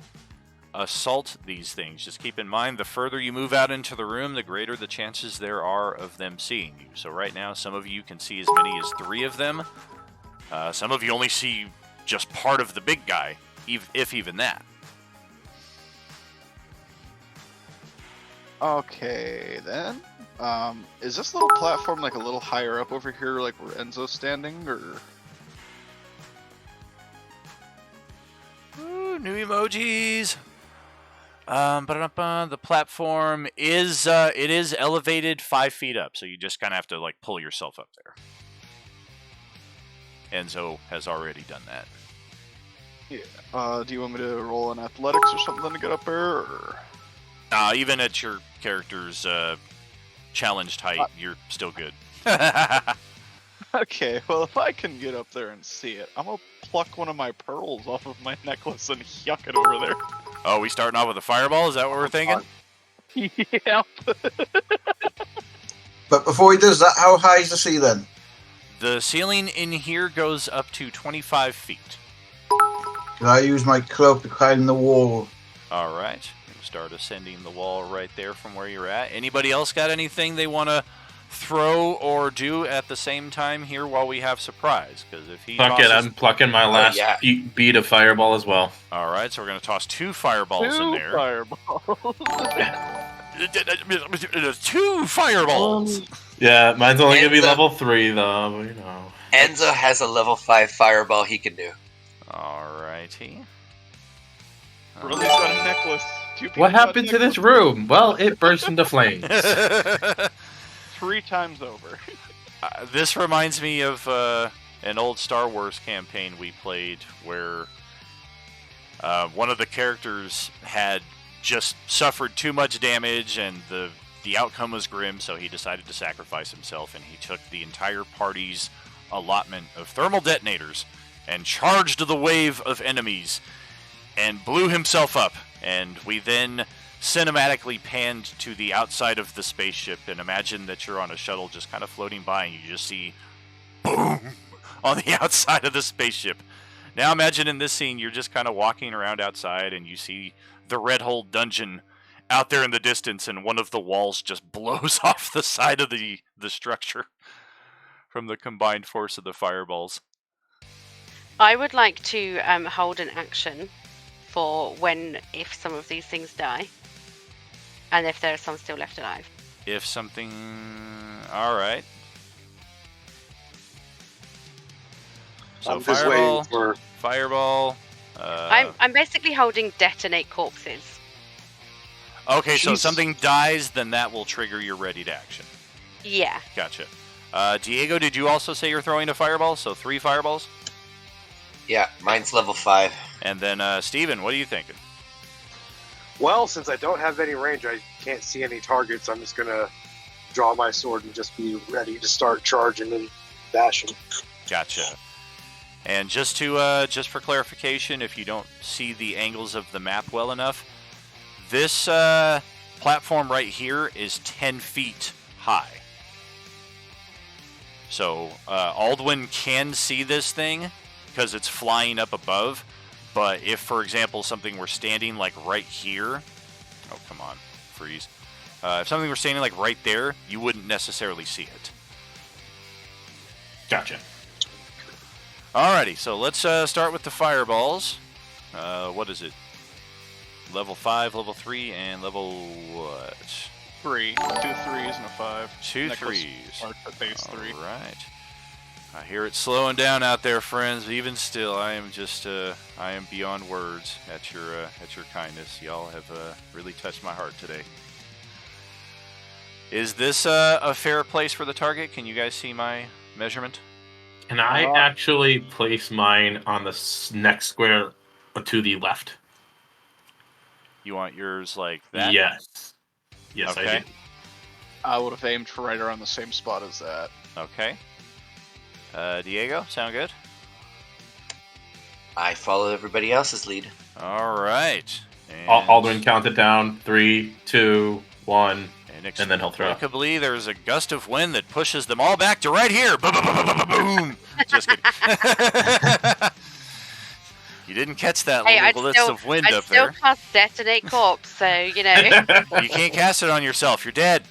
assault these things. Just keep in mind, the further you move out into the room, the greater the chances there are of them seeing you. So right now, some of you can see as many as 3 of them. Some of you only see just part of the big guy, if even that. Okay, then. Is this little platform like a little higher up over here, like where Enzo's standing, or? Ooh, new emojis. The platform is it is elevated 5 feet up, so you just kind of have to like pull yourself up there. Enzo has already done that. Yeah. Do you want me to roll an athletics or something to get up there? Or? Even at your character's challenged height, you're still good. Okay, well, if I can get up there and see it, I'm gonna pluck one of my pearls off of my necklace and yuck it over there. Oh, we starting off with a fireball? Is that what we're thinking? Yep. But before he does that, how high is the ceiling? The ceiling in here goes up to 25 feet. Can I use my cloak to climb the wall? All right. We'll start ascending the wall right there from where you're at. Anybody else got anything they want to throw or do at the same time here while we have surprise? Because if he Fuck it, I'm plucking my last beat of fireball as well. All right, so we're going to toss 2 fireballs in there. 2 fireballs. Yeah, mine's only going to be level 3, though. But, you know. Enzo has a level 5 fireball he can do. All righty. Broly's got a necklace. What happened to this room? Well, it burst into flames. 3 times over. This reminds me of an old Star Wars campaign we played where one of the characters had just suffered too much damage and the outcome was grim, so he decided to sacrifice himself, and he took the entire party's allotment of thermal detonators and charged the wave of enemies and blew himself up. And we then cinematically panned to the outside of the spaceship, and imagine that you're on a shuttle just kind of floating by and you just see boom on the outside of the spaceship. Now imagine in this scene you're just kind of walking around outside and you see the Redhold dungeon out there in the distance, and one of the walls just blows off the side of the structure from the combined force of the fireballs. I would like to hold an action for if some of these things die, and if there are some still left alive. If something... Alright. So I'm just waiting for... Fireball. I'm basically holding detonate corpses. Okay, so if something dies, then that will trigger your ready to action. Yeah. Gotcha. Diego, did you also say you're throwing a fireball? So 3 fireballs? Yeah, mine's level 5. And then, Steven, what are you thinking? Well, since I don't have any range, I can't see any targets. I'm just going to draw my sword and just be ready to start charging and bashing. Gotcha. And just for clarification, if you don't see the angles of the map well enough, this platform right here is 10 feet high. So Aldwin can see this thing because it's flying up above. But if, for example, something were standing like right here, oh come on, freeze. If something were standing like right there, you wouldn't necessarily see it. Gotcha. Alrighty, so let's start with the fireballs. What is it? Level 5, level 3, and level what? 3. 2 3s and a 5. 2 Necklace 3s. marked at base 3. Alright. I hear it slowing down out there, friends. But even still, I am just I am beyond words at your kindness. Y'all have really touched my heart today. Is this a fair place for the target? Can you guys see my measurement? Can I actually place mine on the next square to the left? You want yours like that? Yes. Yes, okay. I do. I would have aimed for right around the same spot as that. Okay. Diego, sound good? I follow everybody else's lead. All right. And, Aldrin count it down. 3, 2, 1, and then he'll throw. Inexplicably, there's a gust of wind that pushes them all back to right here. Boom, boom, boom, boom, boom, boom. Just kidding. You didn't catch that little blitz of wind up there. I'd still cast Detonate Corpse, so, you know. You can't cast it on yourself. You're dead.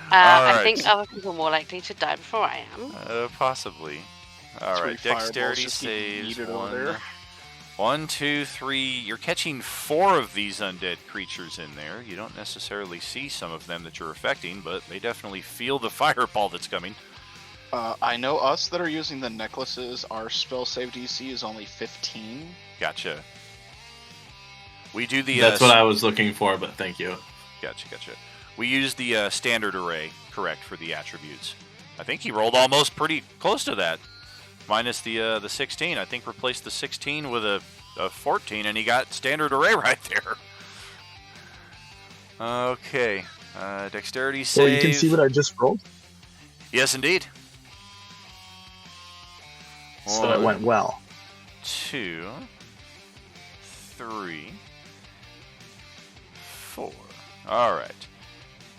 I think other people are more likely to die before I am. Possibly. All right, dexterity saves. 1, 2, 3. You're catching 4 of these undead creatures in there. You don't necessarily see some of them that you're affecting, but they definitely feel the fireball that's coming. I know us that are using the necklaces, our spell save DC is only 15. Gotcha. We do the... That's what I was looking for, but thank you. Gotcha. We use the standard array, correct, for the attributes. I think he rolled almost pretty close to that. Minus the 16. I think replaced the 16 with a 14, and he got standard array right there. Okay. Dexterity save. Well, you can see what I just rolled? Yes, indeed. So it went well. 2, 3, 4. All right.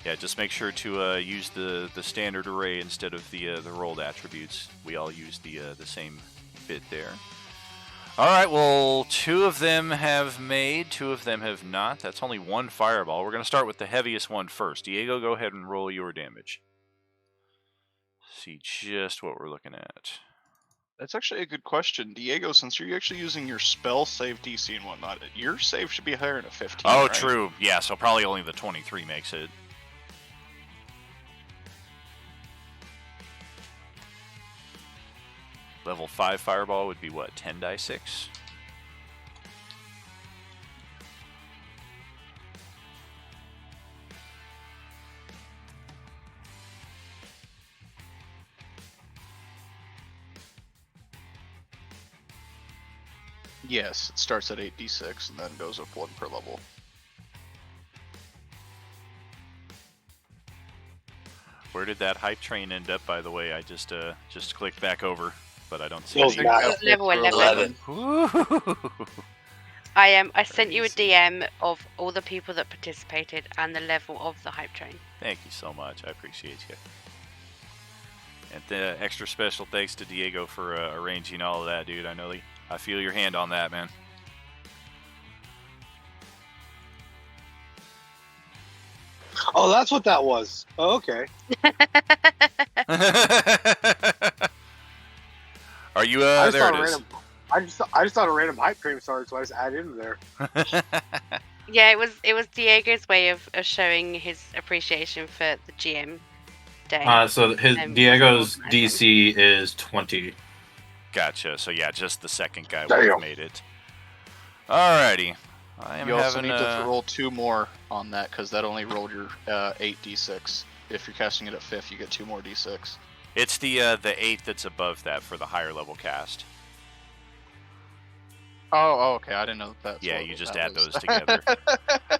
Yeah, just make sure to use the standard array instead of the rolled attributes. We all use the same bit there. All right, well, 2 of them have made, 2 of them have not. That's only 1 fireball. We're going to start with the heaviest one first. Diego, go ahead and roll your damage. See just what we're looking at. That's actually a good question. Diego, since you're actually using your spell save DC and whatnot, your save should be higher than a 15, Oh, right? true. Yeah, so probably only the 23 makes it. Level 5 fireball would be what, 10 die 6? Yes, it starts at 8d6 and then goes up 1 per level. Where did that hype train end up, by the way? I just clicked back over, but I don't see Well, it. Level 11. I sent you a DM of all the people that participated and the level of the hype train. Thank you so much. I appreciate you. And the extra special thanks to Diego for arranging all of that, dude. I feel your hand on that, man. Oh, that's what that was. Oh, okay. Are you I there it is. I just thought a random hype train started, so I just added in there. Yeah, it was Diego's way of showing his appreciation for the GM day. So Diego's DC is 20. Gotcha. So yeah, just the second guy There would you have go. made it. Alrighty. I am You also having need to roll 2 more on that, because that only rolled your 8d6. If you're casting it at 5th, you get 2 more d6. It's the 8 that's above that for the higher level cast. Oh, okay. I didn't know that. Yeah, you just add those together.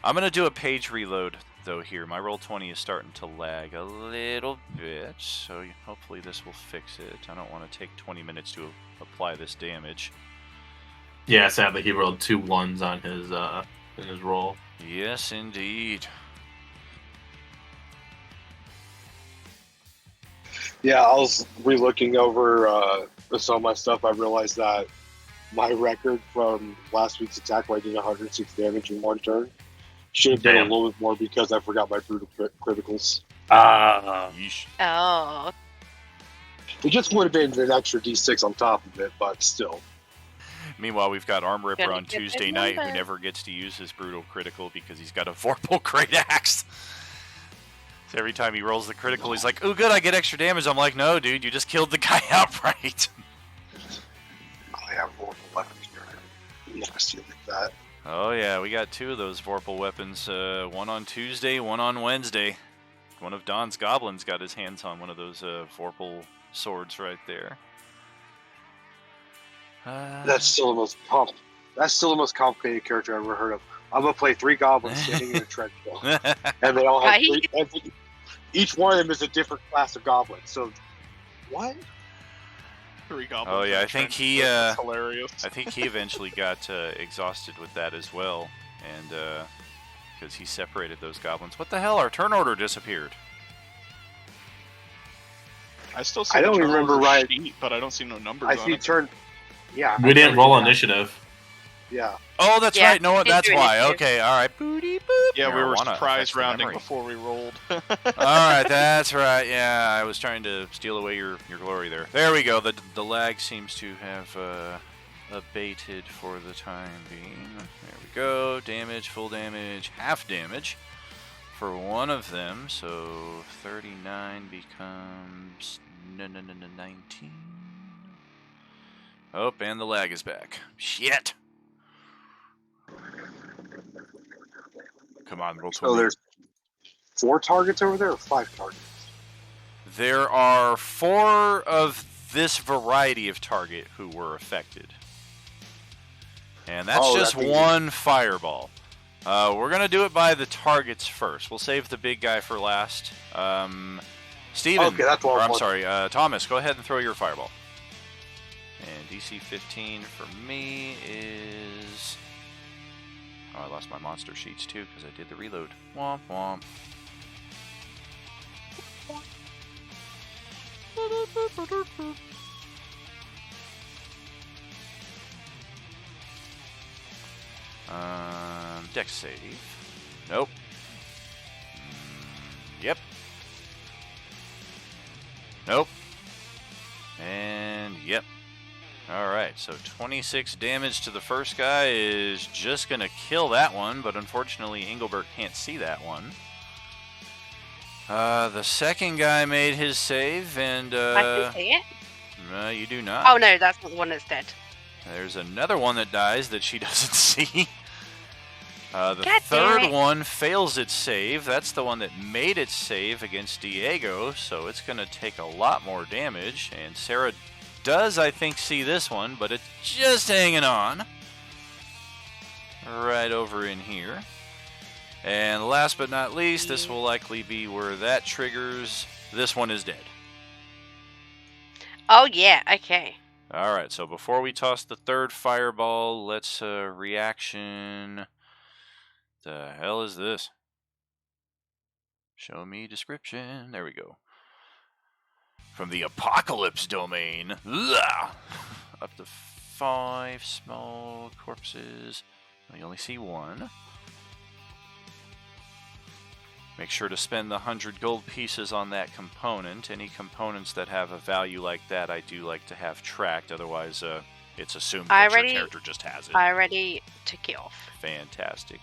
I'm going to do a page reload, though, here. My Roll20 is starting to lag a little bit, so hopefully this will fix it. I don't want to take 20 minutes to apply this damage. Yeah, sadly he rolled 2 1s on his in his roll. Yes, indeed. Yeah, I was re-looking over some of my stuff. I realized that my record from last week's attack, where I did 106 damage in 1 turn, should have been a little bit more because I forgot my brutal criticals. Yeesh. Oh. It just would have been an extra d6 on top of it, but still. Meanwhile, we've got Arm Ripper Gonna on get Tuesday his night who number. never gets to use his brutal critical because he's got a Vorpal Great Axe. So every time he rolls the critical, he's like, "Oh, good, I get extra damage." I'm like, "No, dude, you just killed the guy outright." I have more weapons here. Nasty like that. Oh yeah, we got 2 of those Vorpal weapons. One on Tuesday, one on Wednesday. One of Don's goblins got his hands on one of those Vorpal swords right there. That's still the most complicated character I've ever heard of. I'm gonna play 3 goblins standing in a trench coat, and they all have Right? each one of them is a different class of goblin. So, what? 3 goblins. Oh yeah, I in think trench he. foot. That's hilarious. I think he eventually got exhausted with that as well, and because he separated those goblins. What the hell? Our turn order disappeared. I still see I the don't turn remember order right. sheet, but I don't see no numbers I on see it. turn. Yeah. We didn't roll initiative. Yeah. Oh, that's Yeah, right. No, did that's do why. initiative. Okay, all right. Booty boop. Yeah, we were Marijuana surprise affects the rounding memory. before we rolled. All right, that's right. Yeah, I was trying to steal away your glory there. There we go. The lag seems to have abated for the time being. There we go. Damage, full damage, half damage for one of them. So 39 becomes 19. Oh, and the lag is back. Shit. Come on, roll 20. So there's 4 targets over there, or 5 targets? There are 4 of this variety of target who were affected. And that's just one fireball. We're going to do it by the targets first. We'll save the big guy for last. Steven, Okay, that's what I'm sorry, Thomas, go ahead and throw your fireball. And DC 15 for me is... Oh, I lost my monster sheets too because I did the reload. Womp womp. Dex save. Nope. Yep. Nope. And yep. Alright, so 26 damage to the first guy is just going to kill that one, but unfortunately Engelbert can't see that one. The second guy made his save, and I can see it. You do not. Oh no, that's not the one that's dead. There's another one that dies that she doesn't see. The God third damn it. one fails its save. That's the one that made its save against Diego, so it's going to take a lot more damage. And Sarah does, I think, see this one, but it's just hanging on. Right over in here. And last but not least, this will likely be where that triggers. This one is dead. Oh yeah, okay. Alright, so before we toss the third fireball, let's reaction. The hell is this? Show me description. There we go. From the Apocalypse domain. Ugh! Up to 5 small corpses. We only see one. Make sure to spend the 100 gold pieces on that component. Any components that have a value like that, I do like to have tracked. Otherwise, it's assumed that your character just has it. I already took it off. Fantastic.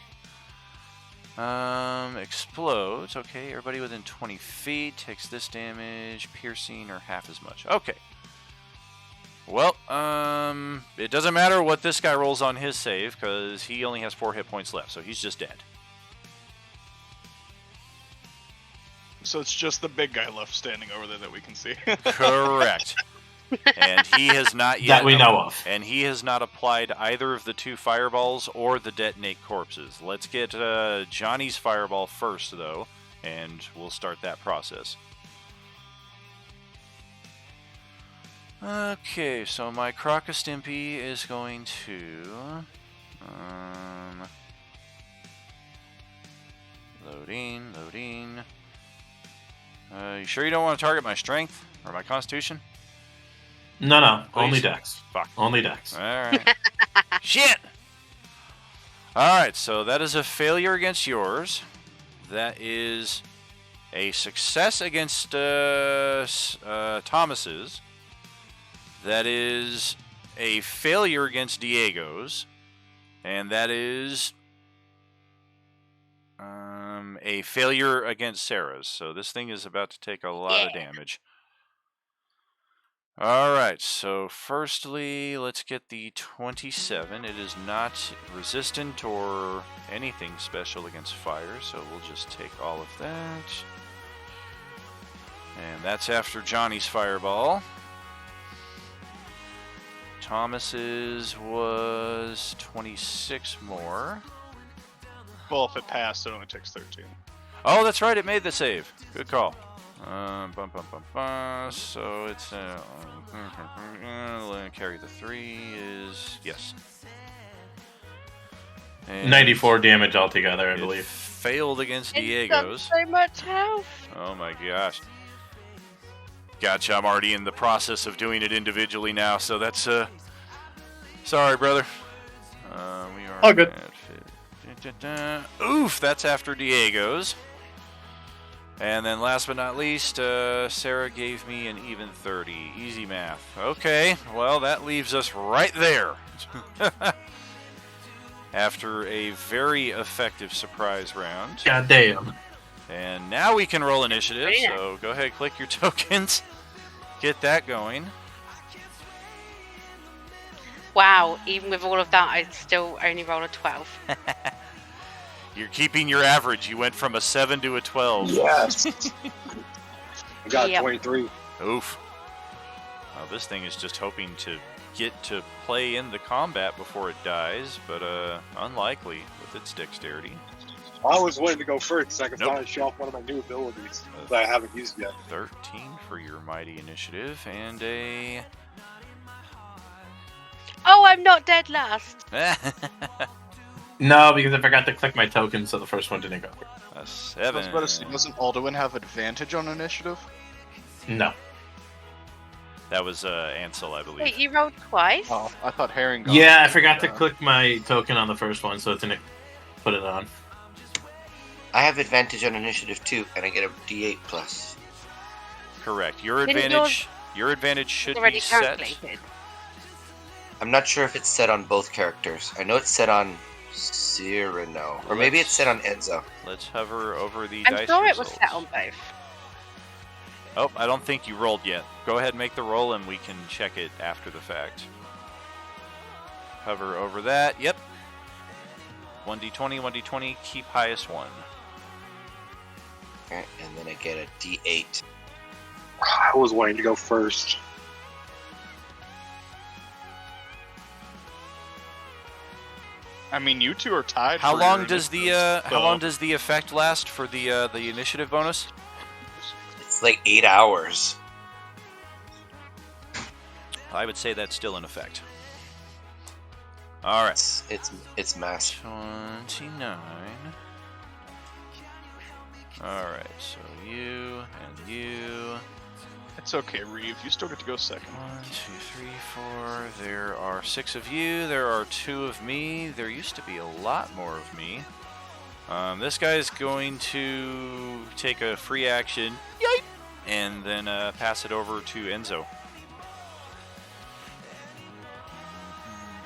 Explodes. Okay, everybody within 20 feet takes this damage, piercing, or half as much. Okay. Well, it doesn't matter what this guy rolls on his save, because he only has 4 hit points left, so he's just dead. So it's just the big guy left standing over there that we can see. Correct. And he has not yet... That we know of. And he has not applied either of the 2 fireballs or the detonate corpses. Let's get Johnny's fireball first, though, and we'll start that process. Okay, so my Crocostimpy is going to... Loading. You sure you don't want to target my strength or my constitution? No, Please? only Dex. Fuck. Only Dex. Alright. Shit! Alright, so that is a failure against yours. That is a success against Thomas's. That is a failure against Diego's. And that is a failure against Sarah's. So this thing is about to take a lot of damage. Alright, so firstly, let's get the 27. It is not resistant or anything special against fire, so we'll just take all of that. And that's after Johnny's fireball. Thomas's was 26 more. Well, if it passed, it only takes 13. Oh, that's right, it made the save. Good call. So it's carry the 3 is yes. And 94 damage altogether, I it believe. failed against It's done Diego's. so much health. Oh my gosh. Gotcha. I'm already in the process of doing it individually now, so that's sorry, brother. We are all good. Oof, that's after Diego's. And then last but not least, Sarah gave me an even 30. Easy math. Okay, well, that leaves us right there. After a very effective surprise round. God damn. And now we can roll initiative, so go ahead, click your tokens. Get that going. Wow, even with all of that, I'd still only roll a 12. You're keeping your average. You went from a 7 to a 12. Yes. I got Yep. 23. Oof. Well, this thing is just hoping to get to play in the combat before it dies, but unlikely with its dexterity. I was waiting to go first so I could Nope. finally show off one of my new abilities that I haven't used yet. 13 for your mighty initiative, and a... Oh, I'm not dead last. No, because I forgot to click my token, so the first one didn't go. A I was 7. about to say, doesn't Alduin have advantage on initiative? No. That was Ansel, I believe. Wait, you rolled twice? Oh, I thought Herring. Yeah, I forgot to click my token on the first one, so it didn't put it on. I have advantage on initiative too, and I get a D8 plus. Correct. Your Didn't advantage should It's already be set. calculated. I'm not sure if it's set on both characters. I know it's set on Cyrano, or maybe it's set on Enzo. Let's hover over the I'm dice sure it results. was set on both. Oh, I don't think you rolled yet. Go ahead and make the roll and we can check it after the fact. Hover over that. Yep. 1d20, 1d20, keep highest 1. Okay, and then I get a D8. I was waiting to go first. I mean, you two are tied. How for long your does the initiatives, how so- long does the effect last for the initiative bonus? It's like 8 hours. I would say that's still in effect. All right. It's massive. 29. All right. So you and you. It's okay, Reeve. You still get to go second. 1, 2, 3, 4. There are 6 of you. There are 2 of me. There used to be a lot more of me. This guy is going to take a free action, yipe, and then pass it over to Enzo.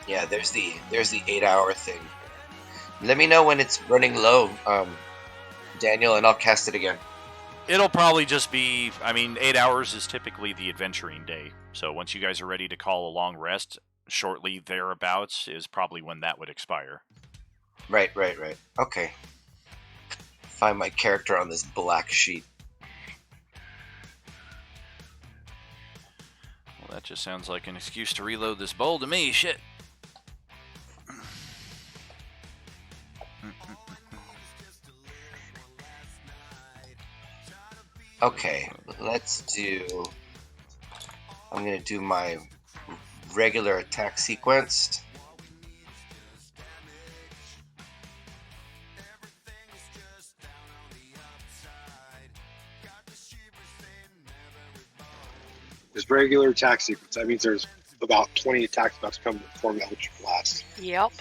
Yeah, there's the 8-hour thing. Let me know when it's running low, Daniel, and I'll cast it again. It'll probably just be, 8 hours is typically the adventuring day. So once you guys are ready to call a long rest, shortly thereabouts is probably when that would expire. Right. Okay. Find my character on this black sheet. Well, that just sounds like an excuse to reload this bowl to me. Shit. Okay, I'm gonna do my regular attack sequence. This regular attack sequence. That means there's about 20 attacks about to come before me, which blast. Yep.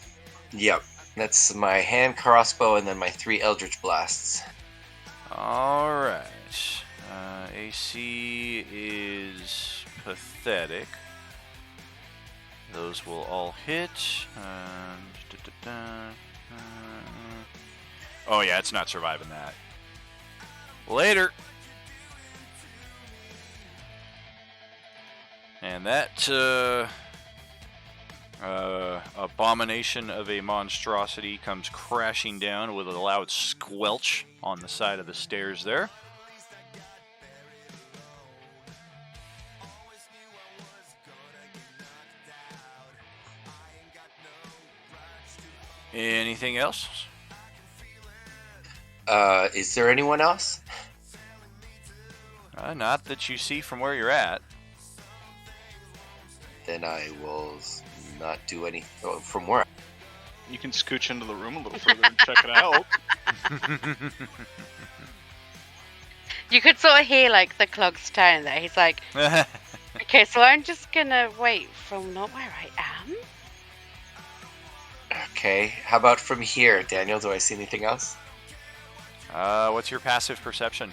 Yep, that's my hand crossbow and then my 3 Eldritch Blasts. Alright. AC is pathetic. Those will all hit. Oh yeah, it's not surviving that. Later. And that abomination of a monstrosity comes crashing down with a loud squelch on the side of the stairs there. Anything else? Is there anyone else? Not that you see from where you're at. Then I will not do any. Oh, from where? You can scooch into the room a little further and check it out. You could sort of hear like the clog's tone there. He's like, okay, so I'm just gonna wait from not where I am. Okay, how about from here, Daniel? Do I see anything else? What's your passive perception?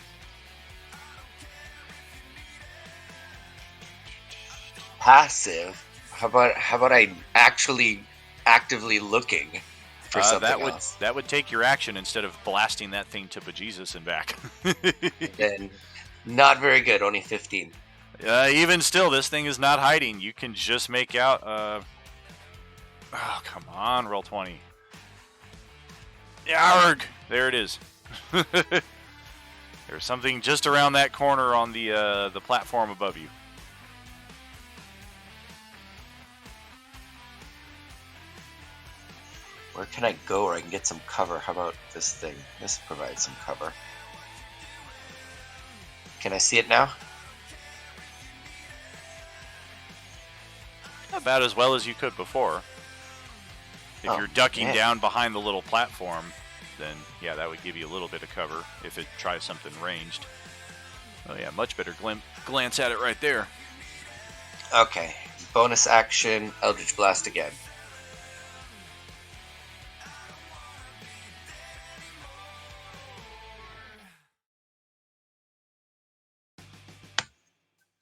Passive? How about I'm actually actively looking for something else? That would take your action instead of blasting that thing to bejesus and back. Then, not very good. Only 15. Even still, this thing is not hiding. You can just make out. Oh, come on, roll 20. Yarg! There it is. There's something just around that corner on the platform above you. Where can I go where I can get some cover? How about this thing? This provides some cover. Can I see it now? About as well as you could before. If you're ducking down behind the little platform, then yeah, that would give you a little bit of cover if it tries something ranged. Oh yeah, much better glance at it right there. Okay. Bonus action, Eldritch Blast again.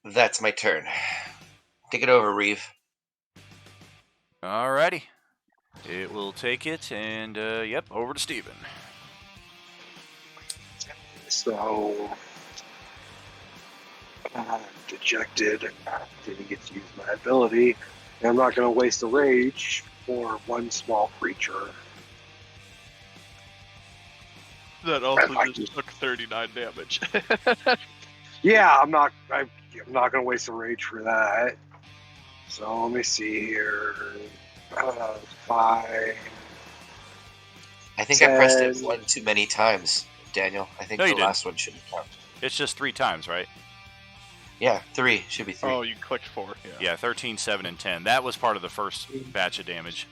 That's my turn. Take it over, Reeve. Alrighty. It will take it, and yep, over to Steven. So, I'm dejected. Didn't get to use my ability. And I'm not going to waste a rage for one small creature. That also just took 39 damage. Yeah, I'm not going to waste a rage for that. So let me see here. 5. I think 10. I pressed it one too many times, Daniel. I think No, you the last one shouldn't count. It's just 3 times, right? Yeah, 3. Should be 3. Oh, you clicked 4. Yeah, 13, 7, and 10. That was part of the first batch of damage.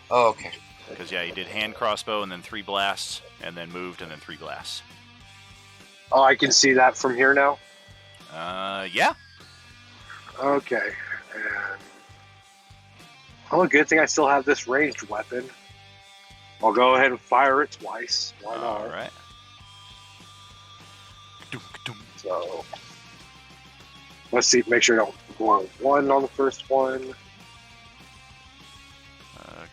Oh, okay. Because, yeah, you did hand crossbow and then 3 blasts, and then moved and then 3 blasts. Oh, I can see that from here now? Yeah. Okay. And, well, good thing I still have this ranged weapon. I'll go ahead and fire it twice. Why not? All right. So, let's see. Make sure I don't roll 1 on the first one.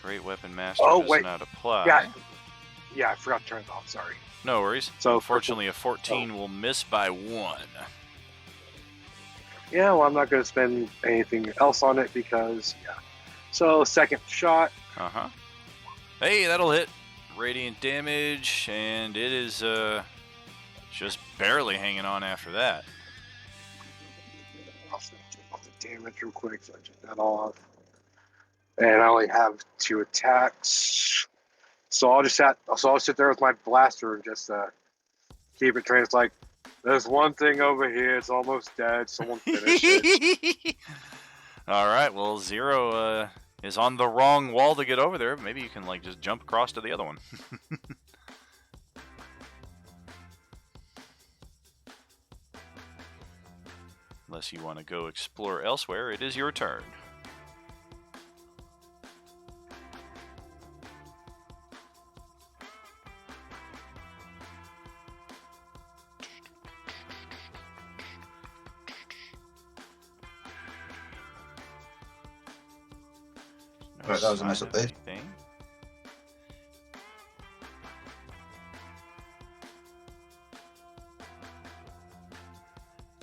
Great Weapon Master does not apply. Yeah, I forgot to turn it off. Sorry. No worries. So, unfortunately, a 14 will miss by 1. Yeah, well, I'm not going to spend anything else on it because, yeah. So, second shot. Uh-huh. Hey, that'll hit. Radiant damage, and it is just barely hanging on after that. I'll take off the damage real quick, so I took that off. And I only have 2 attacks. So I'll sit there with my blaster and just keep it trained. It's like, there's one thing over here. It's almost dead. Someone finish it. All right. Well, Zero is on the wrong wall to get over there. Maybe you can just jump across to the other one. Unless you want to go explore elsewhere, it is your turn. Right, that was a nice update.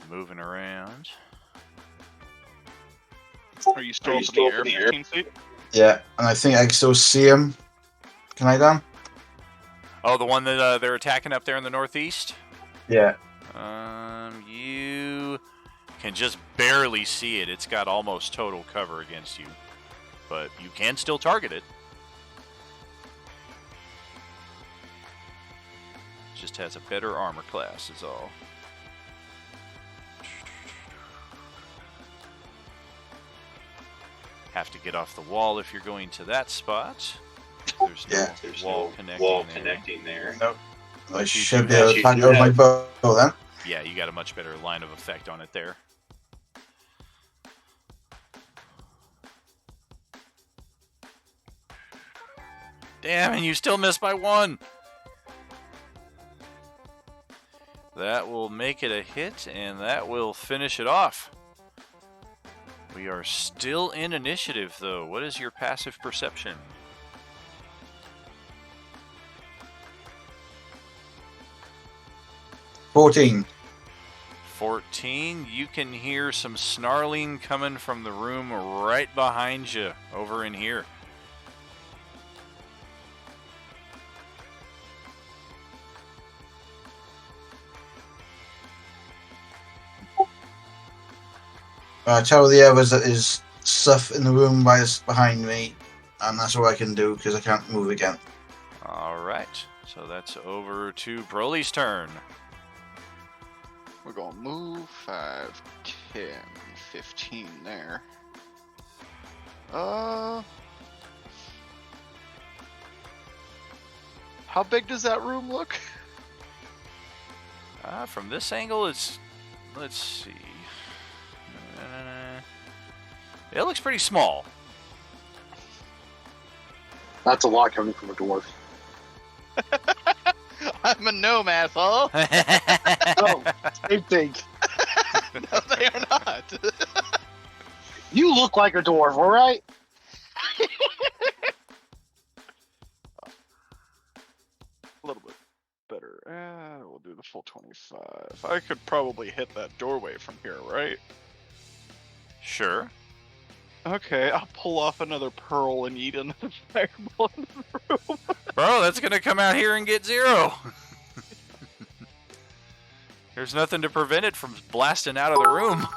Moving around. Are you still up in the air, 15 feet? Yeah, and I think I can still see him. Can I, Dan? Oh, the one that they're attacking up there in the northeast? Yeah. You can just barely see it. It's got almost total cover against you. But you can still target it. Just has a better armor class is all. have to get off the wall if you're going to that spot. There's no wall connecting there. Nope. I But you should do be able have- to tank over my bow then. Yeah, you got a much better line of effect on it there. Damn, and you still missed by 1. That will make it a hit, and that will finish it off. We are still in initiative, though. What is your passive perception? $14. 14. You can hear some snarling coming from the room right behind you, over in here. Tell the others that there's stuff in the room behind me, and that's all I can do because I can't move again. Alright, so that's over to Broly's turn. We're going to move 5, 10, 15 there. How big does that room look? From this angle, it's... Let's see... It looks pretty small. That's a lot coming from a dwarf. I'm a gnome, asshole. Oh, same thing. No, they are not. You look like a dwarf, all right? A little bit better. We'll do the full 25. I could probably hit that doorway from here, right? Sure. Okay, I'll pull off another pearl and eat another fireball in the room. Bro, that's gonna come out here and get 0. There's nothing to prevent it from blasting out of the room.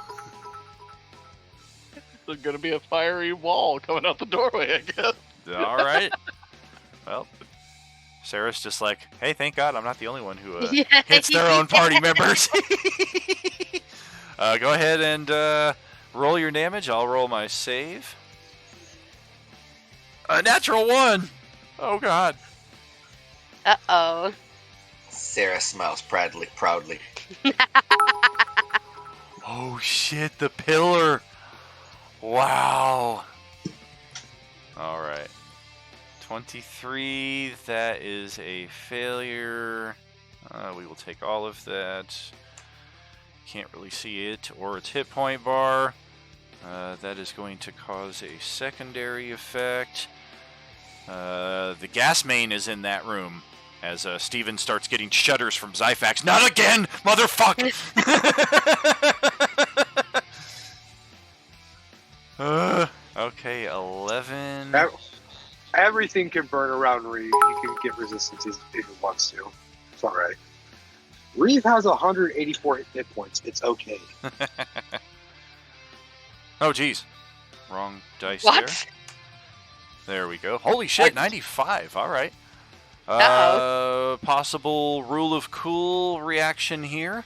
There's gonna be a fiery wall coming out the doorway, I guess. Alright. Well, Sarah's just like, hey, thank God I'm not the only one who hits their own party members. Go ahead and roll your damage. I'll roll my save. A natural 1! Oh, God. Uh-oh. Sarah smiles proudly. Oh, shit, the pillar. Wow. All right. 23, that is a failure. We will take all of that. Can't really see it or its hit point bar. That is going to cause a secondary effect. The gas main is in that room as Steven starts getting shudders from Zyfax. Not again, motherfucker! Okay, 11. Everything can burn around Reeve. He can get resistance if he wants to. It's alright. Reeve has 184 hit points. It's okay. Oh, geez. Wrong dice What? there. There we go. Holy shit, What? 95. All right. Uh-oh. Possible rule of cool reaction here.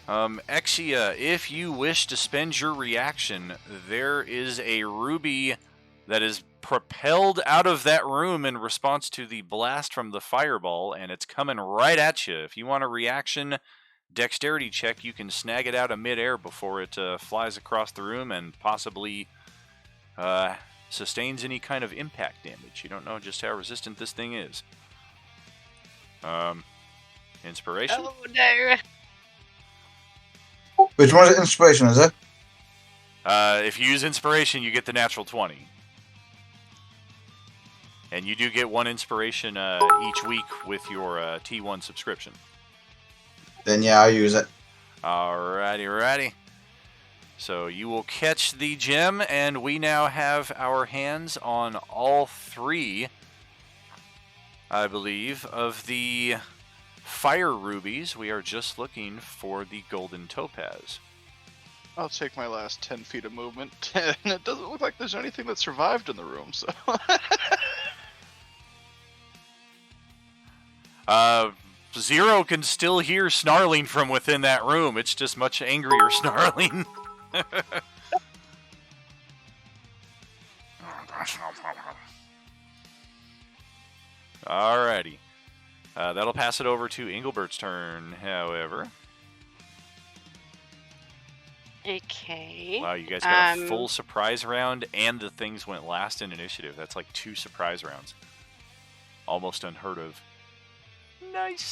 Exia, if you wish to spend your reaction, there is a ruby that is propelled out of that room in response to the blast from the fireball, and it's coming right at you. If you want a reaction dexterity check, you can snag it out of midair before it flies across the room and possibly sustains any kind of impact damage. You don't know just how resistant this thing is. Inspiration? Oh no. Which one is it? Inspiration, is it? If you use inspiration, you get the natural 20. And you do get 1 inspiration each week with your T1 subscription. Then yeah, I'll use it. Alrighty. So you will catch the gem, and we now have our hands on all 3, I believe, of the fire rubies. We are just looking for the golden topaz. I'll take my last 10 feet of movement, and it doesn't look like there's anything that survived in the room, so... Zero can still hear snarling from within that room. It's just much angrier snarling. Alrighty. That'll pass it over to Engelbert's turn, however. Okay. Wow, you guys got a full surprise round, and the things went last in initiative. That's like 2 surprise rounds. Almost unheard of. Nice.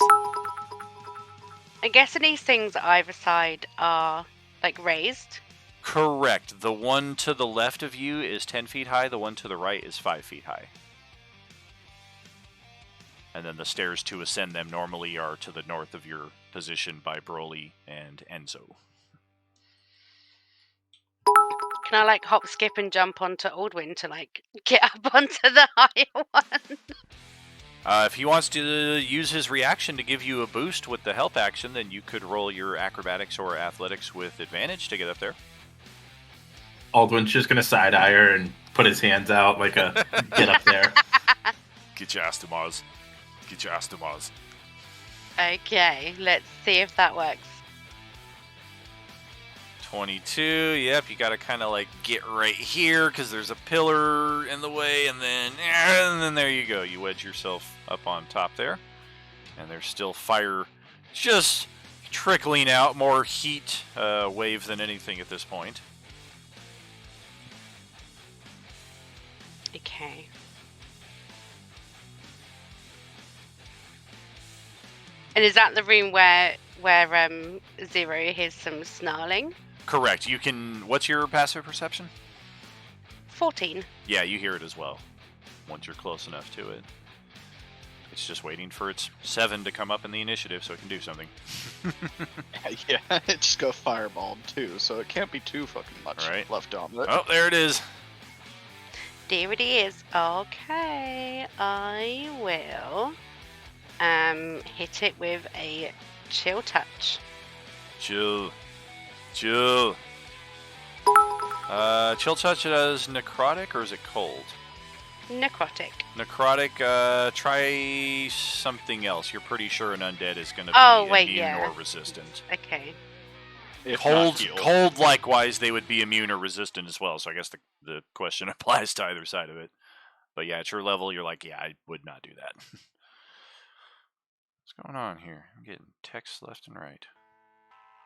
I'm guessing these things either side are, like, raised. Correct. The one to the left of you is 10 feet high. The one to the right is 5 feet high. And then the stairs to ascend them normally are to the north of your position by Broly and Enzo. Can I, like, hop, skip, and jump onto Aldwin to, like, get up onto the higher one? If he wants to use his reaction to give you a boost with the help action, then you could roll your acrobatics or athletics with advantage to get up there. Aldwin's just going to side-eye her and put his hands out like a get up there. Get your ass to Mars. Get your ass to Mars. Okay, let's see if that works. 22. Yep, you got to kind of like get right here because there's a pillar in the way, and then there you go. You wedge yourself up on top there, and there's still fire just trickling out, more heat wave than anything at this point. Okay. And is that the room where Zero hears some snarling? Correct. You can. What's your passive perception? 14. Yeah, you hear it as well. Once you're close enough to it, it's just waiting for its 7 to come up in the initiative so it can do something. Yeah, it just got fireballed too, so it can't be too fucking much left on it. Oh, there it is. There it is. Okay, I will hit it with a chill touch. Chill. Chill touch does necrotic, or is it cold? Necrotic. Necrotic, try something else. You're pretty sure an undead is going to be immune or resistant. Okay. Cold, likewise, they would be immune or resistant as well, so I guess the question applies to either side of it. But yeah, at your level, you're like, yeah, I would not do that. What's going on here? I'm getting text left and right.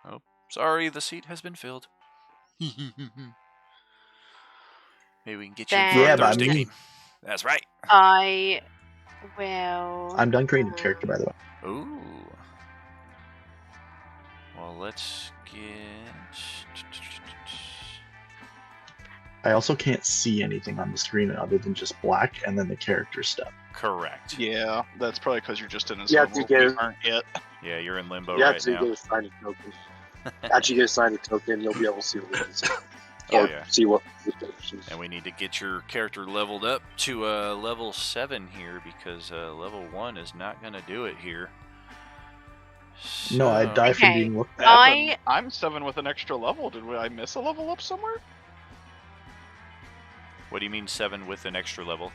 Oh, sorry, the seat has been filled. Maybe we can get you Then- further, Sticky. That's right. I will. I'm done creating a character, by the way. Ooh. Well, let's get... I also can't see anything on the screen other than just black and then the character stuff. Correct. Yeah, that's probably because you're just in a You have zone to where we get- aren't yet. Yeah, you're in limbo You have right to now. get a signed token. After you get a signed token, you'll be able to see what it is. Oh, Or yeah. see what And we need to get your character leveled up to level 7 here, because level 1 is not going to do it here. No, I So- die from Okay. being looked at. I'm 7 with an extra level. Did I miss a level up somewhere? What do you mean 7 with an extra level?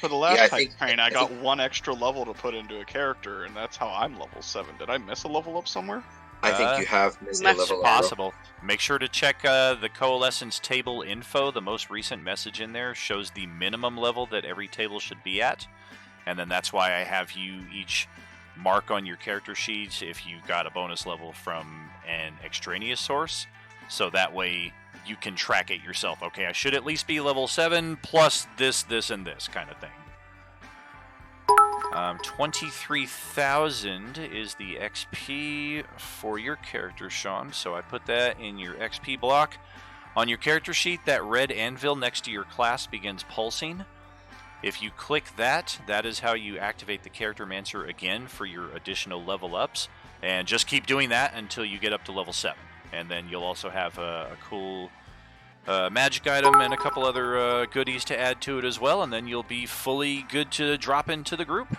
For the last Yeah, I type think- train, I I got think- 1 extra level to put into a character, and that's how I'm level 7. Did I miss a level up somewhere? I think you have missed a Must level up. Possible. Make sure to check the Coalescence table info. The most recent message in there shows the minimum level that every table should be at. And then that's why I have you each mark on your character sheets if you got a bonus level from an extraneous source. So that way you can track it yourself. Okay, I should at least be level 7 plus this, this, and this kind of thing. 23,000 is the XP for your character, Sean. So I put that in your XP block. On your character sheet, that red anvil next to your class begins pulsing. If you click that, that is how you activate the Character Mancer again for your additional level ups. And just keep doing that until you get up to level 7. And then you'll also have a cool magic item and a couple other goodies to add to it as well. And then you'll be fully good to drop into the group.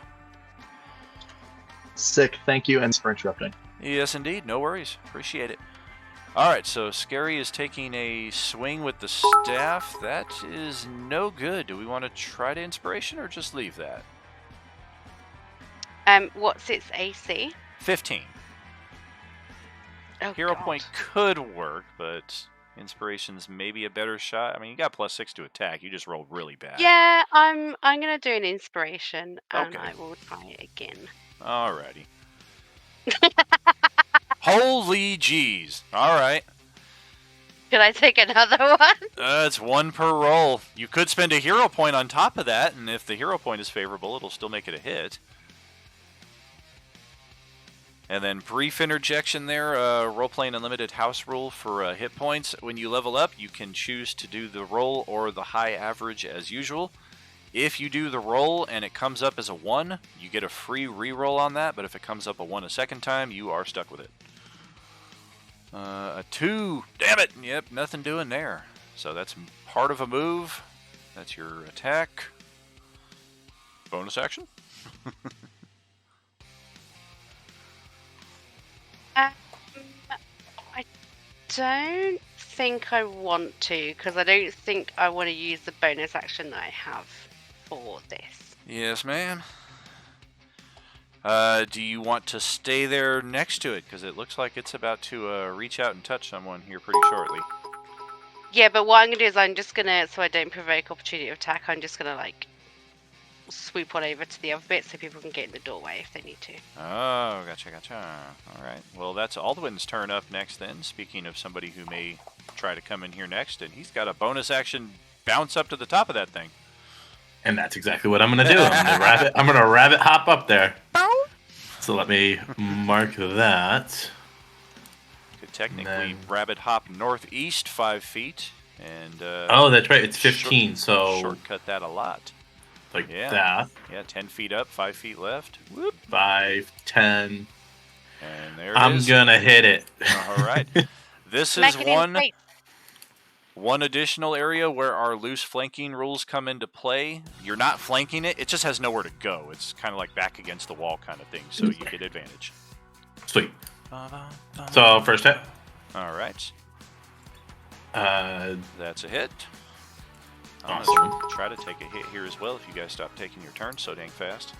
Sick, thank you, and for interrupting. Yes, indeed. No worries. Appreciate it. All right, so Scary is taking a swing with the staff. That is no good. Do we want to try to Inspiration or just leave that? What's its AC? 15. Oh, Hero God. Point could work, but Inspiration's maybe a better shot. I mean, you got +6 to attack. You just rolled really bad. Yeah, I'm gonna do an inspiration, and Okay. I will try it again. Alrighty. Holy jeez. Alright. Could I take another one? It's 1 per roll. You could spend a hero point on top of that, and if the hero point is favorable, it'll still make it a hit. And then brief interjection there, role-playing unlimited house rule for hit points. When you level up, you can choose to do the roll or the high average as usual. If you do the roll and it comes up as a 1, you get a free reroll on that, but if it comes up a 1 a second time, you are stuck with it. A 2, damn it! Yep, nothing doing there. So that's part of a move. That's your attack. Bonus action? I don't think I want to, because I don't think I want to use the bonus action that I have for this. Yes, ma'am. Do you want to stay there next to it? Because it looks like it's about to reach out and touch someone here pretty shortly. Yeah, but what I'm going to do is I'm just going to, so I don't provoke opportunity of attack, I'm just going to, like, swoop on over to the other bit so people can get in the doorway if they need to. Oh, gotcha. Alright, well, that's Aldwin's turn up next then. Speaking of somebody who may try to come in here next, and he's got a bonus action bounce up to the top of that thing. And that's exactly what I'm going to do. I'm going to rabbit hop up there. So let me mark that. Could technically rabbit hop northeast 5 feet. And oh, that's right. It's 15, so... Shortcut that a lot. Like that. Yeah, 10 feet up, 5 feet left. Whoop. 5, 10. And there it I'm is. going to hit it. All right. This is one additional area where our loose flanking rules come into play. You're not flanking it. It just has nowhere to go. It's kind of like back against the wall kind of thing, so you get advantage. Sweet. So, first hit. All right. That's a hit. I'm going to try to take a hit here as well if you guys stop taking your turn so dang fast.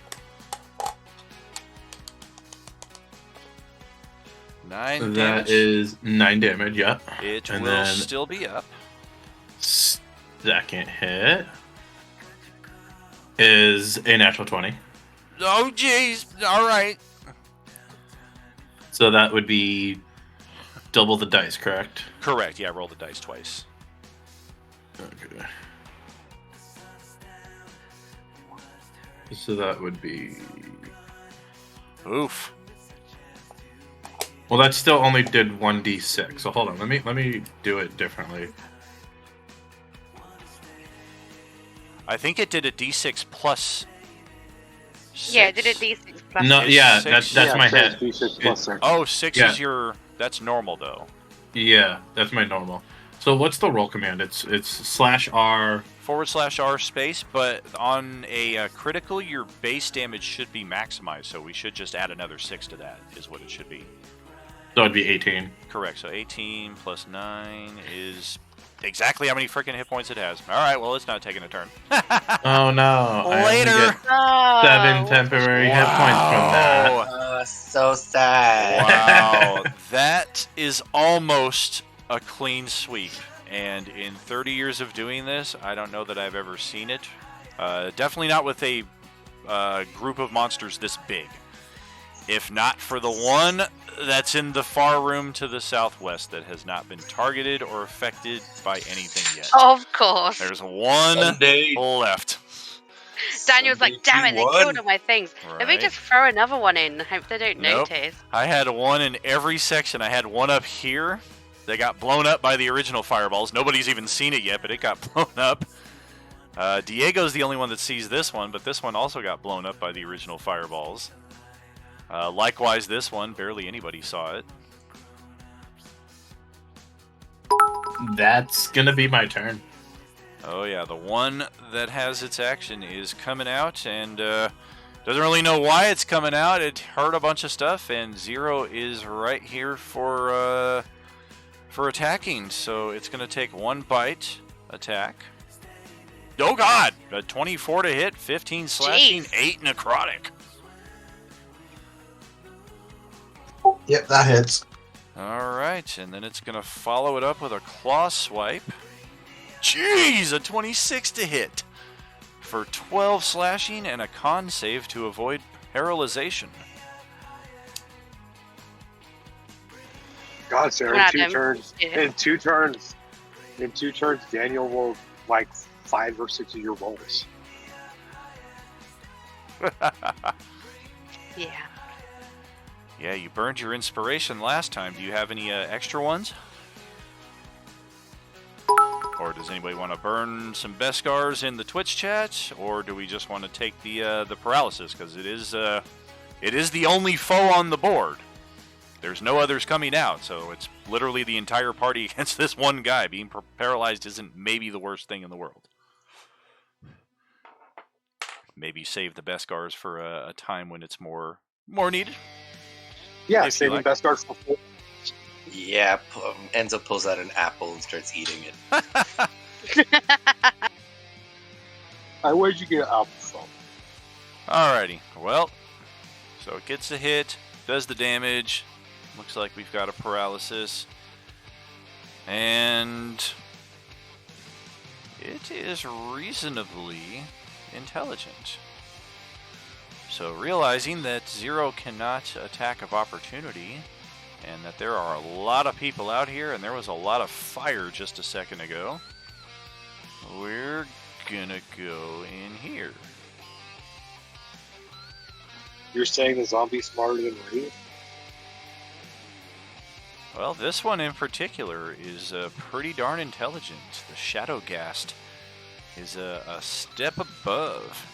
9 damage. That is 9 damage, yeah. It will still be up. Second hit is a natural 20. Oh, jeez. All right. So that would be double the dice, correct? Correct. Yeah, roll the dice twice. Okay. So that would be... Oof. Well, that still only did 1d6. So hold on, let me do it differently. I think it did a d6 plus 6. Yeah, it did a d6 plus No, 6. yeah, that's my hit. D6 plus 6. Oh, 6 is your... That's normal, though. Yeah, that's my normal. So what's the roll command? It's /R... /R space, but on a critical, your base damage should be maximized, so we should just add another 6 to that, is what it should be. So it'd be 18. Correct, so 18 plus 9 is exactly how many freaking hit points it has. Alright, well, it's not taking a turn. Oh no. Later! I only get 7 temporary hit points from that. So sad. Wow, that is almost a clean sweep. And in 30 years of doing this, I don't know that I've ever seen it. Definitely not with a group of monsters this big. If not for the one that's in the far room to the southwest that has not been targeted or affected by anything yet. Of course. There's one left. Daniel's like, damn it, they killed all my things. Let me Right. just throw another one in. Hope they don't Nope. notice. I had one in every section. I had one up here. They got blown up by the original fireballs. Nobody's even seen it yet, but it got blown up. Diego's the only one that sees this one, but this one also got blown up by the original fireballs. Likewise, this one, barely anybody saw it. That's gonna be my turn. Oh yeah, the one that has its action is coming out, and doesn't really know why it's coming out. It hurt a bunch of stuff, and 0 is right here for attacking. So it's going to take 1 bite attack. Oh god! A 24 to hit, 15 slashing, 8 necrotic. Yep, that hits. Alright, and then it's going to follow it up with a claw swipe. Jeez, a 26 to hit for 12 slashing and a con save to avoid paralyzation. God, Sarah, Come on, in Adam. two turns, Daniel will like 5 or 6 of your rolls. Yeah. Yeah, you burned your inspiration last time. Do you have any extra ones? Or does anybody want to burn some Beskars in the Twitch chat? Or do we just want to take the paralysis? Because it is the only foe on the board. There's no others coming out, so it's literally the entire party against this one guy. Being paralyzed isn't maybe the worst thing in the world. Maybe save the Beskars for a time when it's more needed. Yeah, If saving like. best cards for 4. Yeah, Enzo pulls out an apple and starts eating it. Where'd you get apple from? Alrighty, well, so it gets a hit, does the damage. Looks like we've got a paralysis. And it is reasonably intelligent. So realizing that Zero cannot attack of opportunity, and that there are a lot of people out here, and there was a lot of fire just a second ago, we're gonna go in here. You're saying the zombie's smarter than Reeve? Well, this one in particular is pretty darn intelligent. The Shadow Ghast is a step above.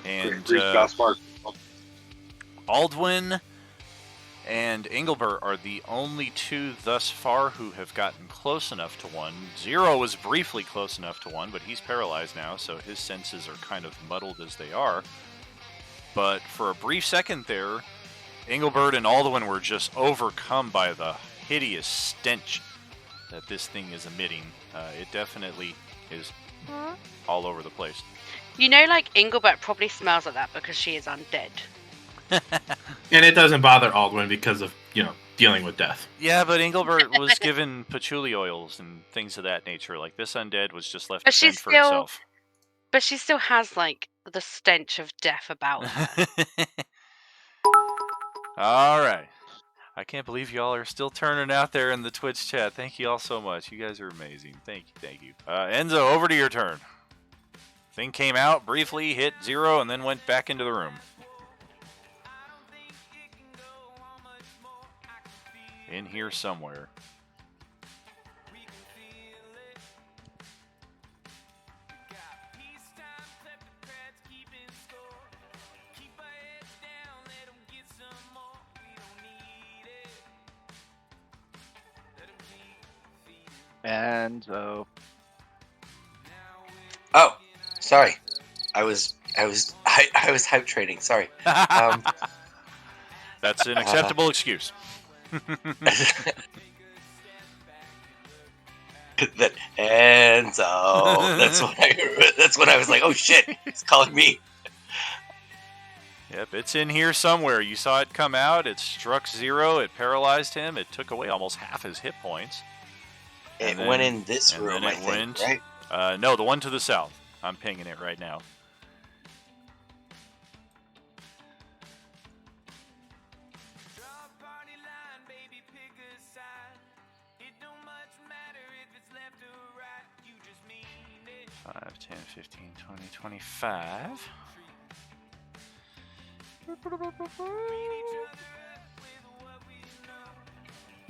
And Aldwin and Engelbert are the only two thus far who have gotten close enough to one. Zero was briefly close enough to one, but he's paralyzed now, so his senses are kind of muddled as they are. But for a brief second there, Engelbert and Aldwin were just overcome by the hideous stench that this thing is emitting. It definitely is all over the place. You know, like, Engelbert probably smells like that because she is undead. And it doesn't bother Aldwin because of, dealing with death. Yeah, but Engelbert was given patchouli oils and things of that nature. Like, this undead was just left to fend for itself. But she still has, like, the stench of death about her. All right. I can't believe y'all are still turning out there in the Twitch chat. Thank you all so much. You guys are amazing. Thank you. Enzo, over to your turn. Thing came out briefly, hit Zero, and then went back into the room. In here somewhere. And oh, sorry, I was hype trading. Sorry. That's an acceptable excuse. That's when I was like, oh shit, it's calling me. Yep, it's in here somewhere. You saw it come out. It struck Zero. It paralyzed him. It took away almost half his hit points. It went in this room, I think, right? No, the one to the south. I'm pinging it right now. Five, 10, 15, 20, 25.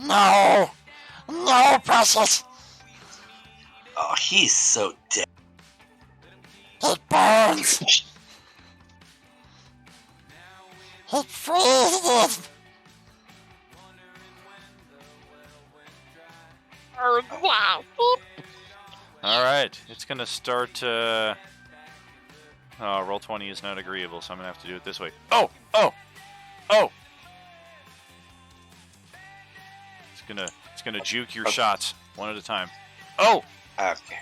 No! No, Precious! Oh, he's so dead. It burns! It freezes! Alright, it's gonna start, Oh, roll 20 is not agreeable, so I'm gonna have to do it this way. Oh! It's gonna juke your shots, one at a time. Oh! Okay.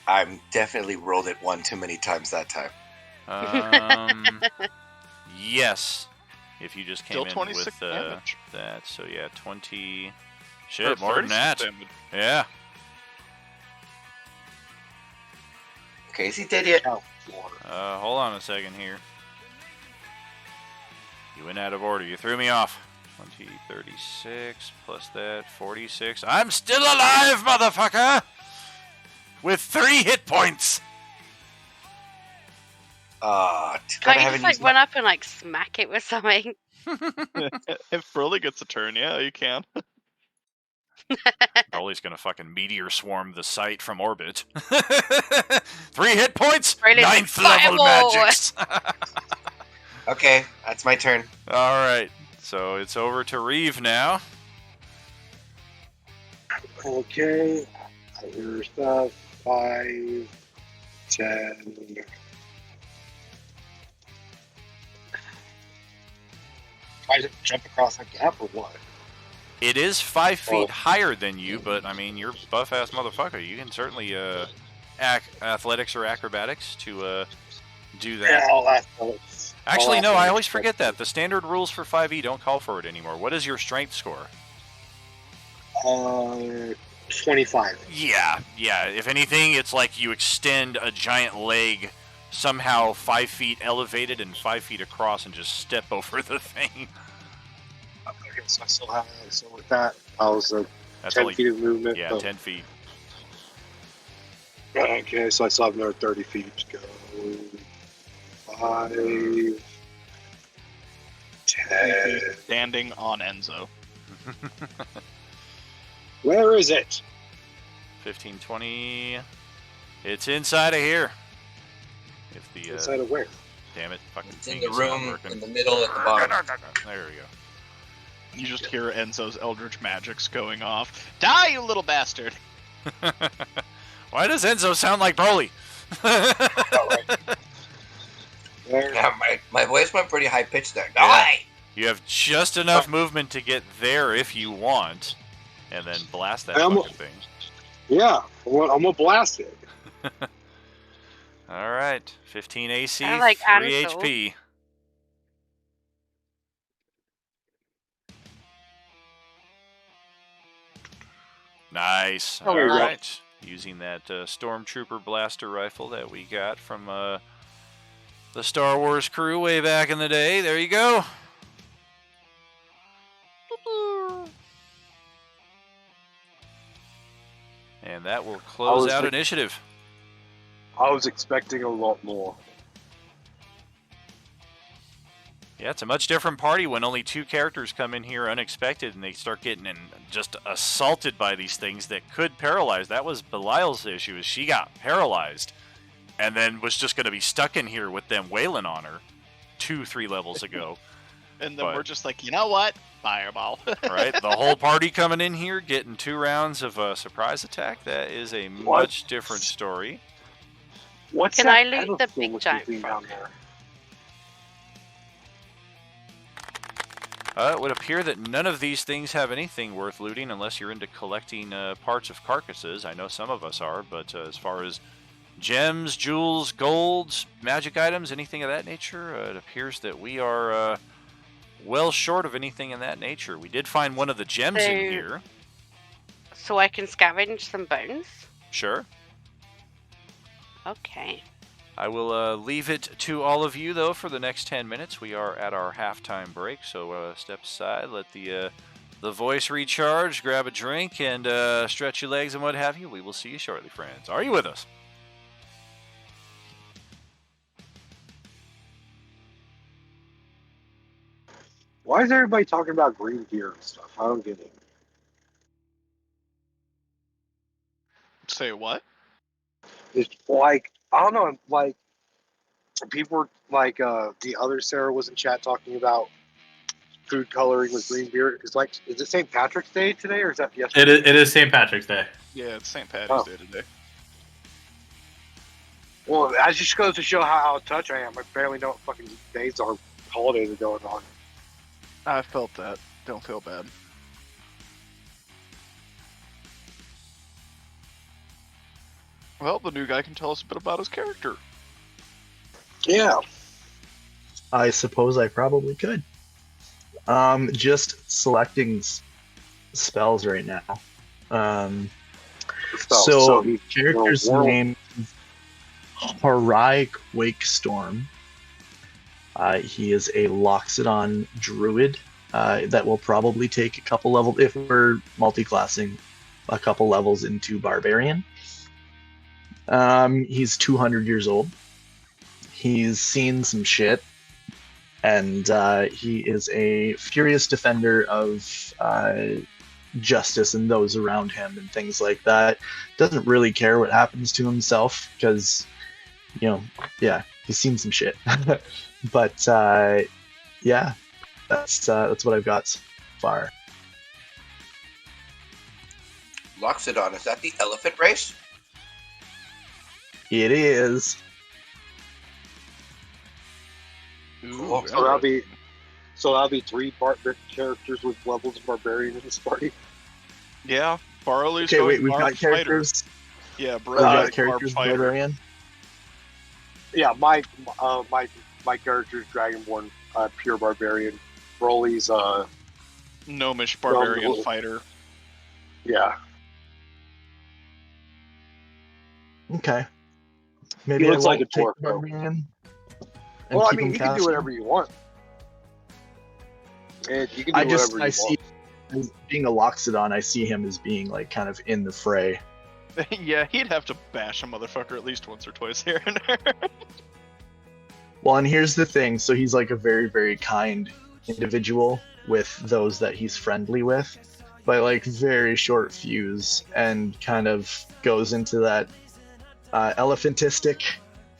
I'm definitely rolled it one too many times that time. Yes. If you just came Still in 26 with damage. that, so yeah, 20. Or Shit, more than 36 that. damage. Yeah. Okay, is he dead yet? Oh, Hold on a second here. You went out of order. You threw me off. 20, 36 plus that 46. I'm still alive, motherfucker! With 3 hit points. Can't you just like run up and like smack it with something? If Broly gets a turn, yeah, you can. Broly's gonna fucking meteor swarm the site from orbit. 3 hit points. Broly's 9th level fireball. magics. Okay, that's my turn. All right, so it's over to Reeve now. Okay. Here's stuff. 5, 10. Try to jump across that gap or what? It is 5 feet higher than you, but I mean, you're buff ass motherfucker. You can certainly athletics or acrobatics to do that. Yeah, all athletics. Actually, no, I always forget that. The standard rules for 5e don't call for it anymore. What is your strength score? 25. Yeah. If anything, it's like you extend a giant leg somehow 5 feet elevated and 5 feet across and just step over the thing. Okay, so I still have. So with that, I was That's 10 only, feet of movement. yeah, 10 feet. Okay, so I still have another 30 feet to go. 5, 10. Standing on Enzo. Where is it? 15, 20. It's inside of here. If the Inside of where? damn it, fucking It's in thing the is not room working. in the middle at the bottom. There we go. You just hear Enzo's Eldritch Magics going off. Die, you little bastard! Why does Enzo sound like Broly? Yeah, my voice went pretty high pitched there. Yeah. Die! You have just enough movement to get there if you want, and then blast that I'm- fucking thing. Yeah, I'm gonna blast it. All right, 15 AC, Sound like 3 Ansel. HP. Nice. Oh, All there you go. right, using that Stormtrooper blaster rifle that we got from the Star Wars crew way back in the day. There you go. And that will close out initiative. I was expecting a lot more. Yeah, it's a much different party when only 2 characters come in here unexpected and they start getting just assaulted by these things that could paralyze. That was Belial's issue, is she got paralyzed and then was just going to be stuck in here with them wailing on her 2-3 levels ago. And then we're just like, you know what? Fireball. Right? The whole party coming in here, getting 2 rounds of a surprise attack. That is a much different story. What's Can that I loot the pedestal big with giant thing frog? down there? It would appear that none of these things have anything worth looting unless you're into collecting parts of carcasses. I know some of us are, but as far as gems, jewels, golds, magic items, anything of that nature, it appears that we are well short of anything in that nature. We did find one of the gems in here. So I can scavenge some bones? Sure. Okay. I will leave it to all of you, though, for the next 10 minutes. We are at our halftime break, so step aside, let the voice recharge, grab a drink, and stretch your legs and what have you. We will see you shortly, friends. Are you with us? Why is everybody talking about green gear and stuff? I don't get it. Say what? It's like, I don't know, like, people were like, the other Sarah was in chat talking about food coloring with green beer. It's like, is it St. Patrick's Day today or is that yesterday? It is St. Patrick's Day. Yeah, it's St. Patty's Day today. Well, that just goes to show how out of touch I am. I barely know what fucking days or holidays are going on. I felt that. Don't feel bad. Well, the new guy can tell us a bit about his character. Yeah. I suppose I probably could. Just selecting spells right now. So So he character's world. name is Harai Quakestorm. He is a Loxodon druid that will probably take a couple levels if we're multi-classing, a couple levels into barbarian. He's 200 years old. He's seen some shit, and he is a furious defender of justice and those around him and things like that. Doesn't really care what happens to himself because, yeah, he's seen some shit. But yeah, that's what I've got so far. Loxodon, is that the elephant race? It is. Cool. So that'll be 3 characters with levels of barbarian in this party. Yeah, Barley's Okay, going wait, we've got barbed fighter. characters. Yeah, We've Barley's got going characters barbed fighter. barbarian. Yeah, my character's Dragonborn, pure barbarian. Broly's Gnomish barbarian little- fighter. yeah. Okay. Maybe He looks I like won't a take dwarf, the though. barbarian. And Well, I keep mean, him you can do casting. whatever you want. And you can do I whatever you see, as being a Loxodon, I see him as being like kind of in the fray. Yeah, he'd have to bash a motherfucker at least once or twice here and there. Well, and here's the thing. So he's like a very, very kind individual with those that he's friendly with, but like very short fuse and kind of goes into that elephantistic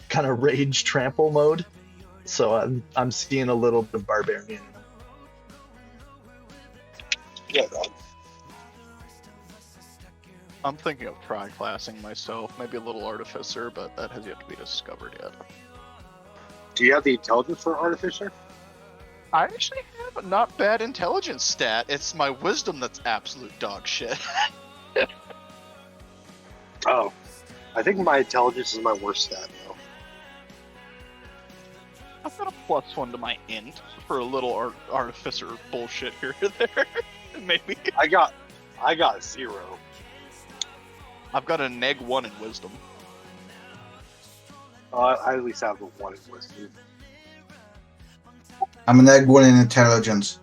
kind of rage trample mode. So I'm seeing a little bit of barbarian. Yeah, dog. I'm thinking of tri-classing myself, maybe a little artificer, but that has yet to be discovered yet. Do you have the intelligence for artificer? I actually have a not bad intelligence stat. It's my wisdom that's absolute dog shit. Oh, I think my intelligence is my worst stat though. I've got a +1 to my int for a little artificer bullshit here or there. Maybe. I got 0. I've got a -1 in wisdom. I at least have a 1 in wisdom. I'm an egg 1 in intelligence.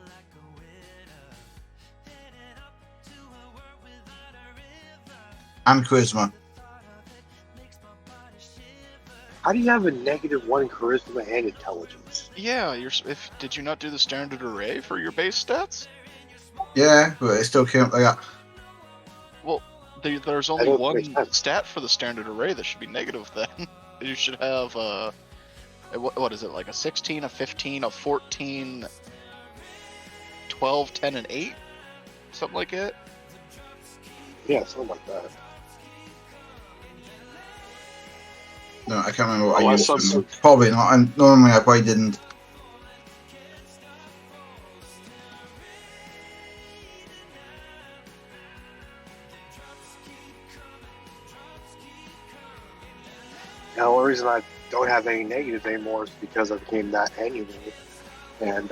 And charisma. How do you have a -1 in charisma and intelligence? Yeah, did you not do the standard array for your base stats? Yeah, but it still came up like that. Well, there's I only don't one make sense. stat for the standard array that should be negative then. You should have, what is it, like a 16, a 15, a 14, 12, 10, and 8? Something like that? Yeah, something like that. No, I can't remember what Oh, I I used. saw some- Probably not. And normally I probably didn't. The only reason I don't have any negatives anymore is because I became that annual, and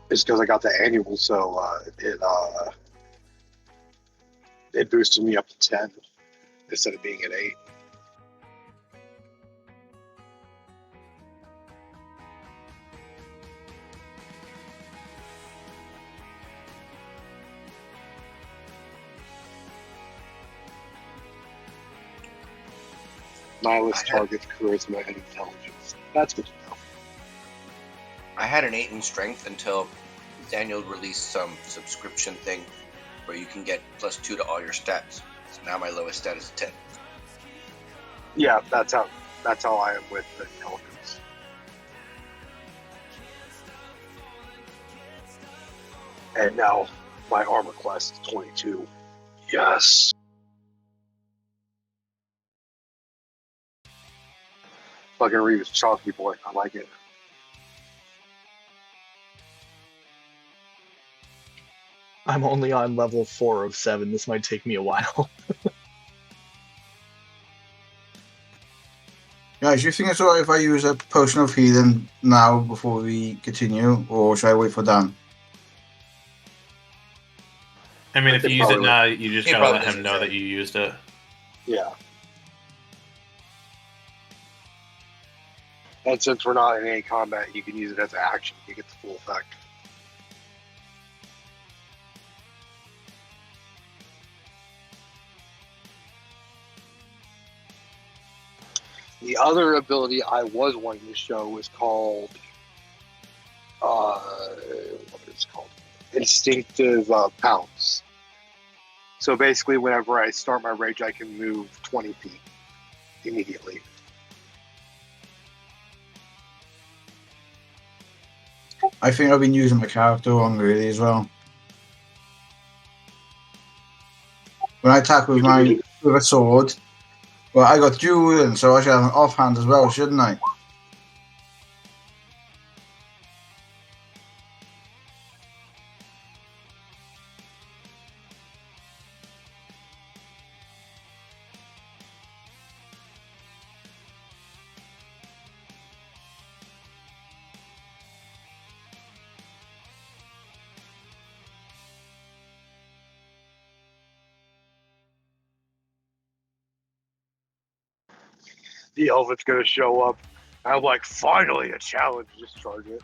it's because I got the annual, so it boosted me up to 10 instead of being at 8. Nihilist targets charisma and intelligence. That's good to know. I had an 8 in strength until Daniel released some subscription thing where you can get +2 to all your stats. So now my lowest stat is 10. Yeah, that's how I am with the intelligence. And now my armor class is 22. Yes. Fucking Reeves, chalky boy. I like it. I'm only on level 4 of 7. This might take me a while. Guys, do you think it's alright if I use a potion of healing now before we continue, or should I wait for Dan? I mean, I if could you use it probably- now, you just He gotta probably let him doesn't know care. that you used it. Yeah. And since we're not in any combat, you can use it as an action to get the full effect. The other ability I was wanting to show was called, what is it called? Instinctive Pounce. So basically, whenever I start my rage, I can move 20 feet immediately. I think I've been using my character wrong really as well. When I attack with a sword, well, I got dueling, so I should have an offhand as well, shouldn't I? The elephant's going to show up. I'm like, finally a challenge. Just charge it.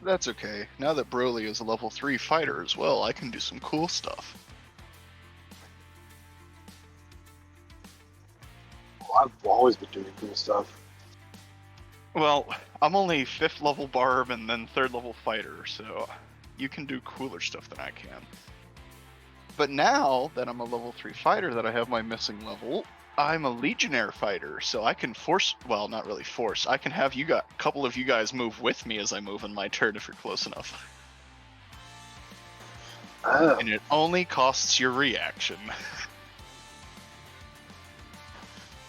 That's okay. Now that Broly is a level 3 fighter as well, I can do some cool stuff. Well, I've always been doing cool stuff. Well, I'm only 5th level Barb and then 3rd level fighter, so you can do cooler stuff than I can. But now that I'm a level 3 fighter that I have my missing level, I'm a Legionnaire fighter, so I can force, well, not really force, I can have a couple of you guys move with me as I move in my turn if you're close enough. Oh. And it only costs your reaction.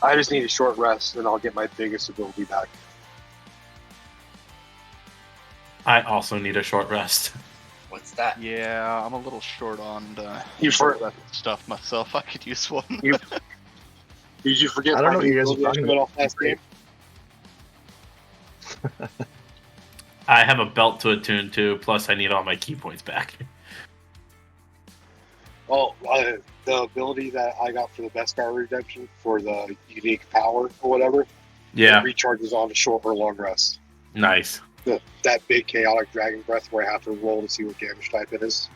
I just need a short rest, and I'll get my biggest ability back. I also need a short rest. What's that? Yeah, I'm a little short on that stuff myself. I could use one. Did you forget I don't my know what you guys are ability I talking showed about. off last game? I have a belt to attune to, plus I need all my key points back. Oh, the ability that I got for the Beskar redemption for the unique power or whatever, Yeah, it recharges on a short or long rest. nice. That big chaotic dragon breath where I have to roll to see what damage type it is.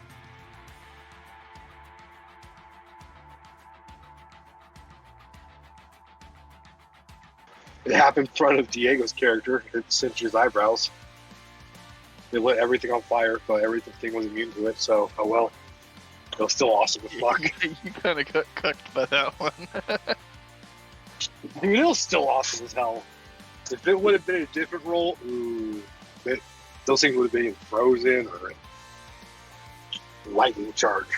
It happened in front of Diego's character. It singed his eyebrows. It lit everything on fire, but everything was immune to it, so, oh well. It was still awesome as fuck. You kind of got cucked by that one. Dude, it was still awesome as hell. If it would have been a different roll, ooh, those things would have been frozen or lightning charged.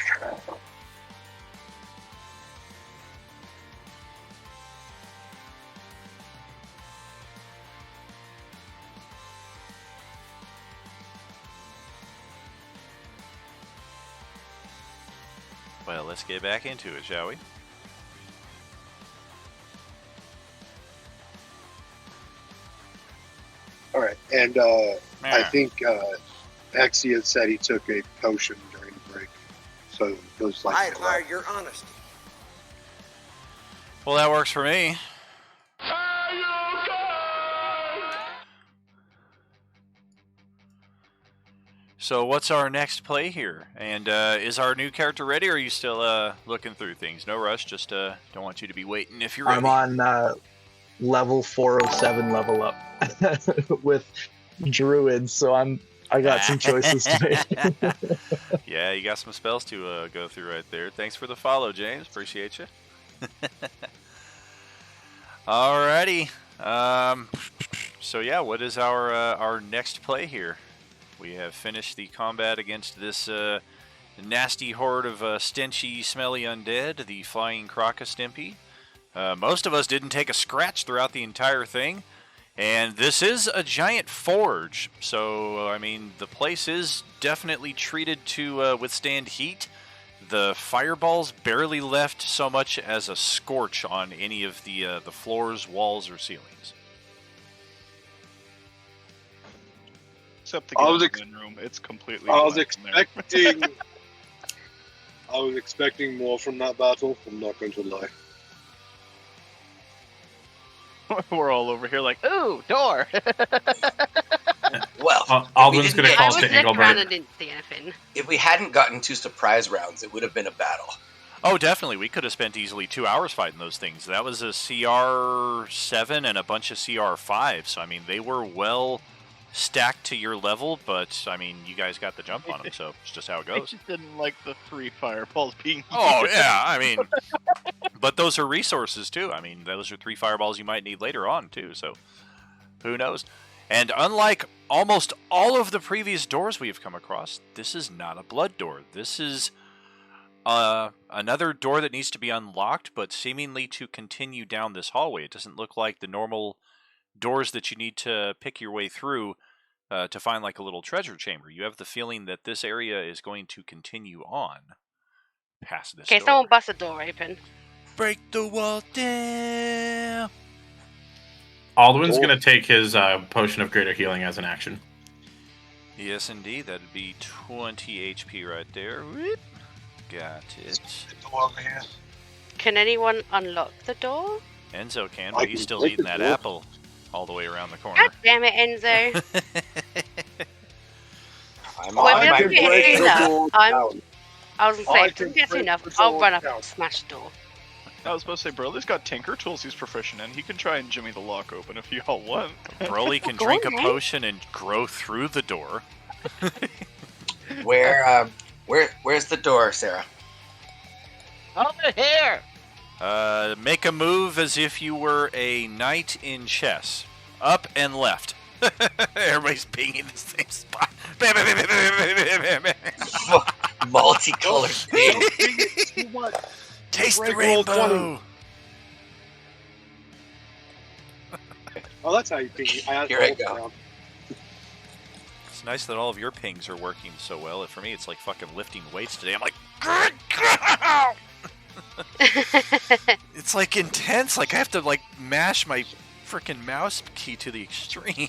Well, let's get back into it, shall we? All right, and I think Exy had said he took a potion during the break, so it was like. I admire your honesty. Well, that works for me. So what's our next play here? And is our new character ready, or are you still looking through things? No rush, just don't want you to be waiting if you're ready. I'm on level 407 level up with druids, so I got some choices to make. Yeah, you got some spells to go through right there. Thanks for the follow, James. Appreciate you. Alrighty. So yeah, what is our next play here? We have finished the combat against this nasty horde of stenchy, smelly undead, the flying Crocostimpy. Most of us didn't take a scratch throughout the entire thing, and this is a giant forge, so I mean the place is definitely treated to withstand heat. The fireballs barely left so much as a scorch on any of the floors, walls, or ceilings. Except the admin room, it's completely. I was blank in there. expecting. I was expecting more from that battle. I'm not going to lie. We're all over here like, ooh, door. Well, Aldwin's going to I call was to looking around Engelbert. and didn't see anything. if we hadn't gotten 2 surprise rounds, it would have been a battle. Oh, definitely. We could have spent easily 2 hours fighting those things. That was a CR7 and a bunch of CR5, so I mean, they were well stacked to your level, but I mean, you guys got the jump on them, so it's just how it I goes. just didn't like the 3 fireballs being. Oh, used. yeah, I mean, but those are resources, too. I mean, those are 3 fireballs you might need later on, too, so who knows? And unlike almost all of the previous doors we have come across, this is not a blood door. This is another door that needs to be unlocked, but seemingly to continue down this hallway. It doesn't look like the normal doors that you need to pick your way through to find like a little treasure chamber. You have the feeling that this area is going to continue on past this Okay, door. someone bust a door open. Break the wall down. Aldwin's going to take his potion of greater healing as an action. Yes, indeed. That'd be 20 HP right there. Whoop. Got it. Over here. Can anyone unlock the door? Enzo can, I but he's can still break eating the that door. apple all the way around the corner. God damn it, Enzo. I'm Well, on if my it doesn't get way. too enough, I was going to say, I if it doesn't can get too break enough, the I'll door run up down. and smash the door. I was supposed to say, Broly's got tinker tools he's proficient in. He can try and jimmy the lock open if y'all want. Broly can Go drink a on, mate. potion and grow through the door. Where's the door, Sarah? Over here. Make a move as if you were a knight in chess. Up and left. Everybody's pinging the same spot. Multicolored paint. Taste the Break roll rainbow. Oh, that's how you ping. Here I go. Around. It's nice that all of your pings are working so well. For me, it's like fucking lifting weights today. I'm like, it's like intense. Like I have to like mash my freaking mouse key to the extreme.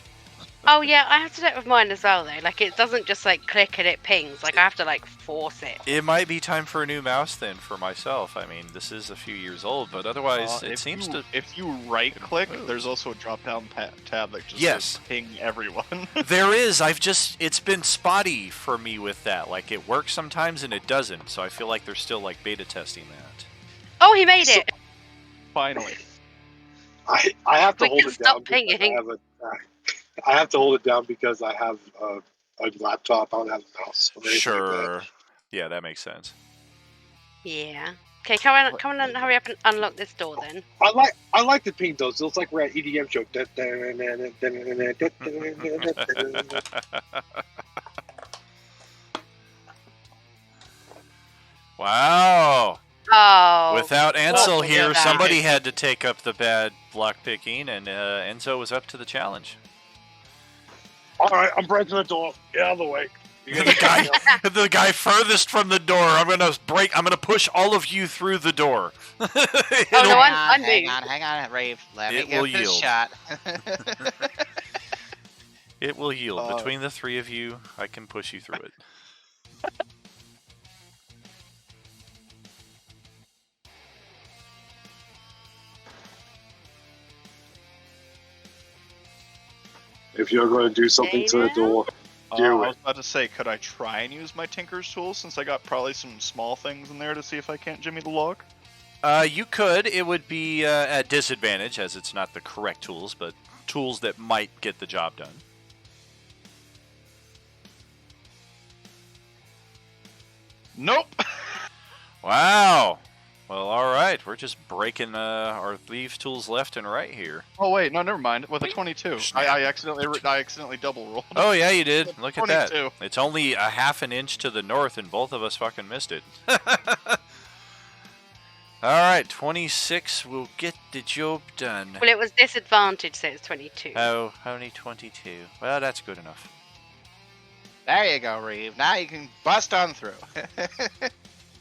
Oh yeah, I have to do it with mine as well though. Like it doesn't just like click and it pings. Like I have to like force it. It might be time for a new mouse then for myself. I mean, this is a few years old, but otherwise it seems to. If you right click, move. there's also a drop down tab that just Yes. says ping everyone. There is. It's been spotty for me with that. Like it works sometimes and it doesn't. So I feel like they're still like beta testing that. Oh, he made it. Finally. I have to We hold can it stop down. Because pinging. I have to hold it down because I have a laptop. I don't have a mouse. or anything like Sure. Yeah, that makes sense. Yeah. Okay, come on, and hurry up and unlock this door then. that. I like the ping though. So it's like we're at EDM show. Wow. Oh. Without Ansel look at here, that. somebody had to take up the bad block picking, and Enzo was up to the challenge. All right, I'm breaking the door. Get out of the way. The guy furthest from the door. I'm gonna push all of you through the door. Oh, It'll- no, I'm hang moved. hang on, Rave. Let me It get will this yield. shot. It will yield. Between the three of you, I can push you through it. If you're going to do something to the door, I do was it. about to say, could I try and use my Tinker's tool since I got probably some small things in there to see if I can't jimmy the lock? You could. It would be at disadvantage, as it's not the correct tools, but tools that might get the job done. Nope. Wow. Well, all right. We're just breaking our thieves' tools left and right here. Oh wait, no, never mind. With a 22, I accidentally double rolled. Oh yeah, you did. Look at that. 22. It's only a half an inch to the north, and both of us fucking missed it. All right, 26 will get the job done. Well, it was disadvantage, so it's 22. Oh, only 22. Well, that's good enough. There you go, Reeve. Now you can bust on through.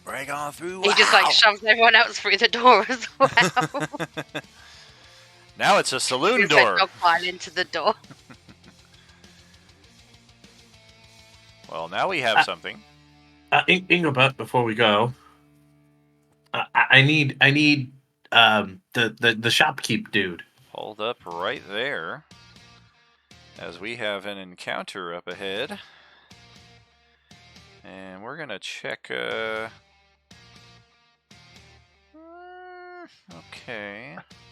Break on through. He just like shoves everyone else through the door as well. Now it's a saloon He's like door. dogpile into the door. Well, now we have something. Ingobert, before we go, I need the shopkeep dude. Hold up right there, as we have an encounter up ahead. And we're gonna check, okay.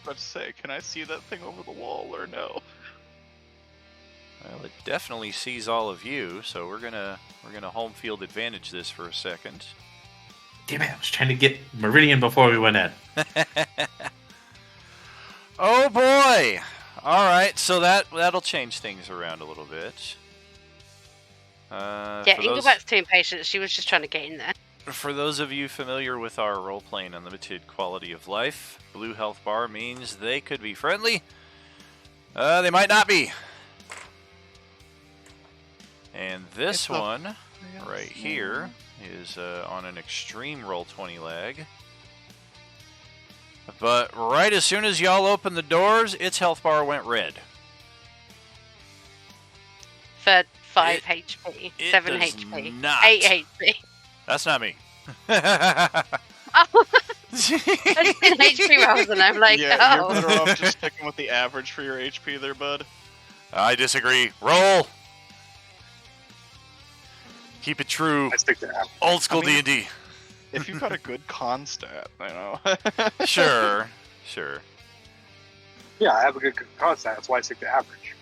Let's say, can I see that thing over the wall or no? Well, it definitely sees all of you, so we're gonna home field advantage this for a second. Damn it, I was trying to get Meridian before we went in. Oh boy! Alright, so that'll change things around a little bit. Yeah, Ingelbert's too impatient. She was just trying to get in there. For those of you familiar with our role-playing unlimited quality of life, blue health bar means they could be friendly. They might not be. And this one right here is on an extreme roll 20 lag. But right as soon as y'all open the doors, its health bar went red. For 5 HP, 7 HP, not. 8 HP. That's not me. Oh, I did HP rolls and I'm like, Yeah, you're oh. better off just sticking with the average for your HP there, bud. I disagree. Roll. Keep it true. I stick to average. Old school I mean- D&D. If you've got a good con stat, you know. Sure. Yeah, I have a good concept. That's why I stick to average.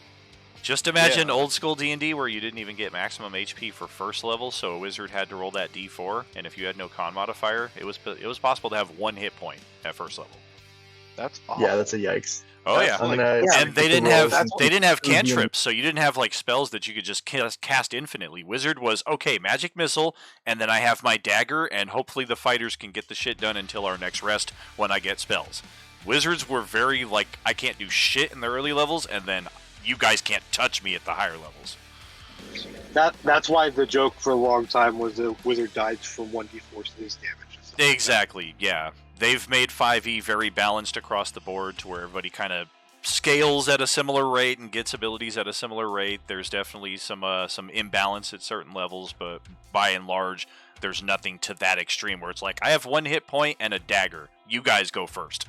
Just imagine Yeah. old school D&D where you didn't even get maximum HP for first level, so a wizard had to roll that D4, and if you had no con modifier, it was possible to have 1 hit point at first level. That's awful. Yeah, that's a yikes. Oh yeah. I'm gonna And they put the didn't rolls have in- they didn't have review. cantrips, so you didn't have like spells that you could just cast infinitely. Wizard was okay, magic missile, and then I have my dagger, and hopefully the fighters can get the shit done until our next rest when I get spells. Wizards were very like I can't do shit in the early levels, and then you guys can't touch me at the higher levels. That's why the joke for a long time was the wizard died from 1d4 sneeze damage. Exactly, yeah. They've made 5e very balanced across the board to where everybody kind of scales at a similar rate and gets abilities at a similar rate. There's definitely some imbalance at certain levels, but by and large, there's nothing to that extreme where it's like, I have 1 hit point and a dagger. You guys go first.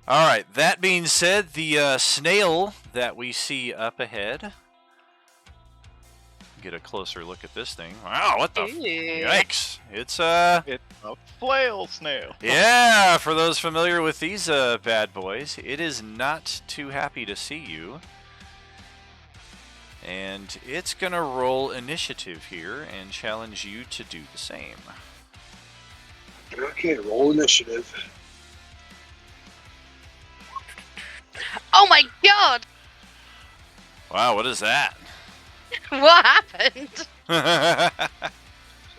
Alright, that being said, the snail that we see up ahead. Get a closer look at this thing. Wow, what the yikes. It's It's a flail snail. yeah, for those familiar with these bad boys, it is not too happy to see you. And it's gonna roll initiative here and challenge you to do the same. Okay, roll initiative. Oh my god! Wow, what is that? What happened? Wow.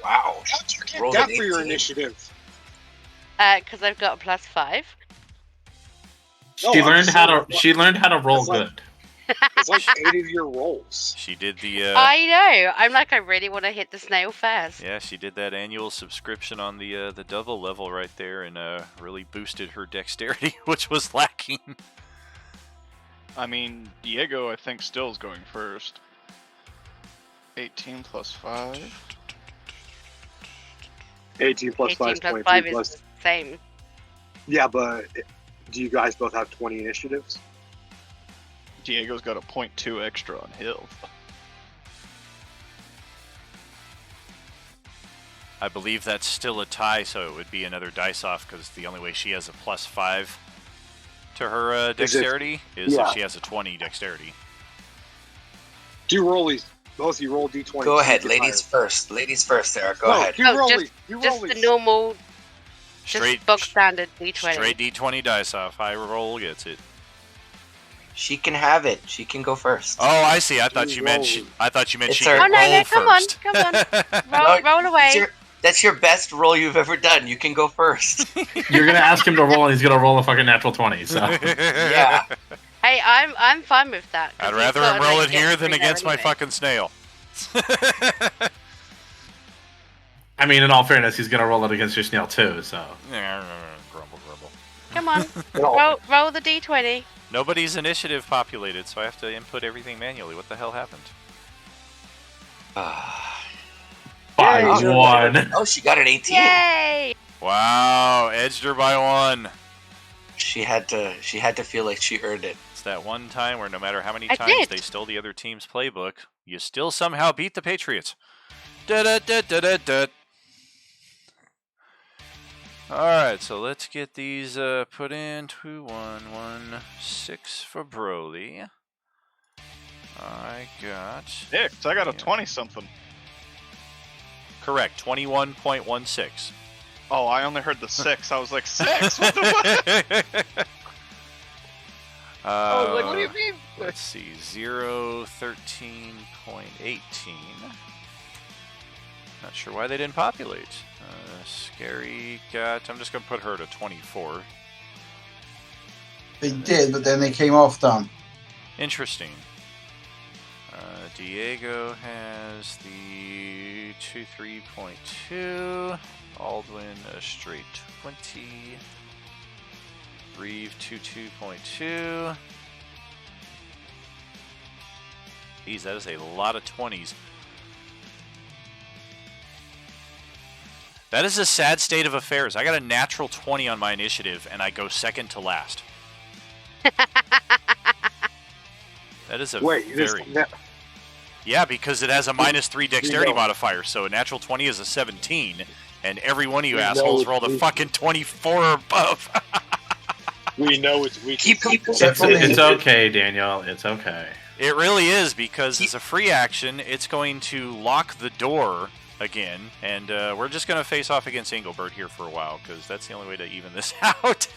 How'd you get Roll that an for your 18. initiative? Because I've got a +5. She I'm learned just how saying, to. She learned how to roll It's like- good. It's like 8 of your rolls. She did the I know. I'm like, I really want to hit the snail first. yeah, she did that annual subscription on the double level right there and really boosted her dexterity, which was lacking. I mean, Diego, I think, still is going first. 18 plus 5. 18 plus 5 18 is plus 23 5 is plus. the same. Yeah, but do you guys both have 20 initiatives? Diego's got a 0.2 extra on health. I believe that's still a tie, so it would be another dice off because the only way she has a +5 to her dexterity is yeah. if she has a 20 dexterity. Do rollies. Both you roll d20. Go so ahead, you get ladies higher. first. Ladies first, Sarah. Go No, ahead. You roll these. You just roll the these. normal, Straight just bog standard D20. Straight D20 dice off. High roll gets it. She can have it. She can go first. Oh, I see. I thought You you meant roll. she. I thought you meant It's she her- could Oh, no, roll no, come on, first. come on. No, Roll away. That's your best roll you've ever done. You can go first. You're gonna ask him to roll, and he's gonna roll a fucking natural 20. So Yeah. Hey, I'm fine with that. 'cause I'd he's rather got him to, roll like, it get here through than there against my anyway. fucking snail. I mean, in all fairness, he's gonna roll it against your snail too. So Grumble, grumble. Come on, No. roll the D20. Nobody's initiative populated, so I have to input everything manually. What the hell happened? 5-1. Oh, she got an 18. Yay! Wow, edged her by 1. She had to feel like she earned it. It's that one time where no matter how many I times did. they stole the other team's playbook, you still somehow beat the Patriots. Da-da-da-da-da-da. Alright, so let's get these put in. 2116 for Broly. I got... 6. I got a 20-something. Correct, 21.16. Oh, I only heard the 6. I was like, 6? What the fuck? I was like, what do you mean? Let's see, 013.18. Not sure why they didn't populate. Scary got... I'm just going to put her at a 24. They did, but then they came off, Tom. Interesting. Diego has the 23.2. Aldwin a straight 20. Reeve 22.2. Geez, that is a lot of 20s. That is a sad state of affairs. I got a natural 20 on my initiative, and I go second to last. That is a very... Yeah, because it has a -3 dexterity modifier, so a natural 20 is a 17, and every one of you assholes rolled a fucking 24 or above. We know it's weak. It's okay, Daniel. It's okay. It really is, because as a free action, it's going to lock the door again, and we're just going to face off against Engelbert here for a while, because that's the only way to even this out.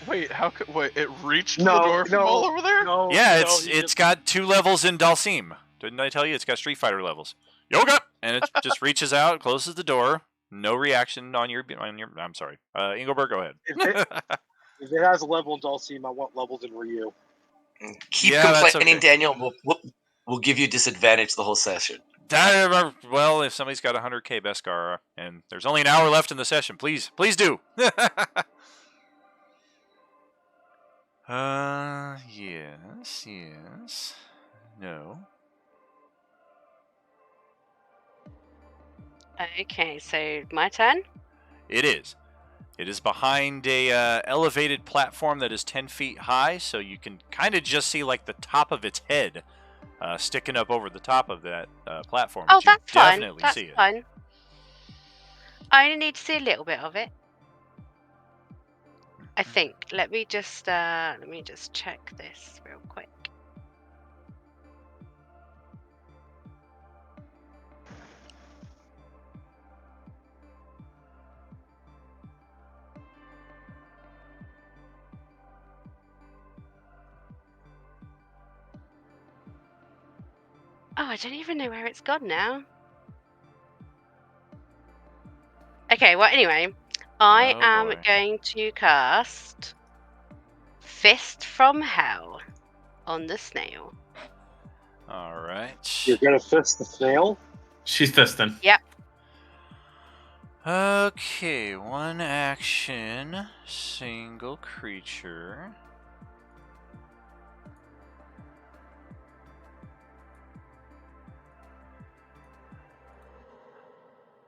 Wait, it reached the door from all over there? No, Yeah, it's got 2 levels in Dalsim. Didn't I tell you? It's got Street Fighter levels. Yoga! And it just reaches out, closes the door. No reaction on your... I'm sorry. Engelbert, go ahead. If it has a level in Dulcim, I want levels in Ryu. Keep Yeah, that's complaining, okay. Daniel. We'll give you disadvantage the whole session. Well, if somebody's got 100k Beskar, and there's only an hour left in the session, please do. Yes. No. Okay, so my turn. It is. It is behind a elevated platform that is 10 feet high, so you can kind of just see like the top of its head sticking up over the top of that platform. Oh, but you that's fine. definitely That's see it. fine. I only need to see a little bit of it. I think. Let me just check this real quick. Oh, I don't even know where it's gone now. Okay, well, anyway, I am boy. going to cast Fist from Hell on the snail. All right. You're gonna fist the snail? She's fisting. Yep. Okay, 1 action, single creature.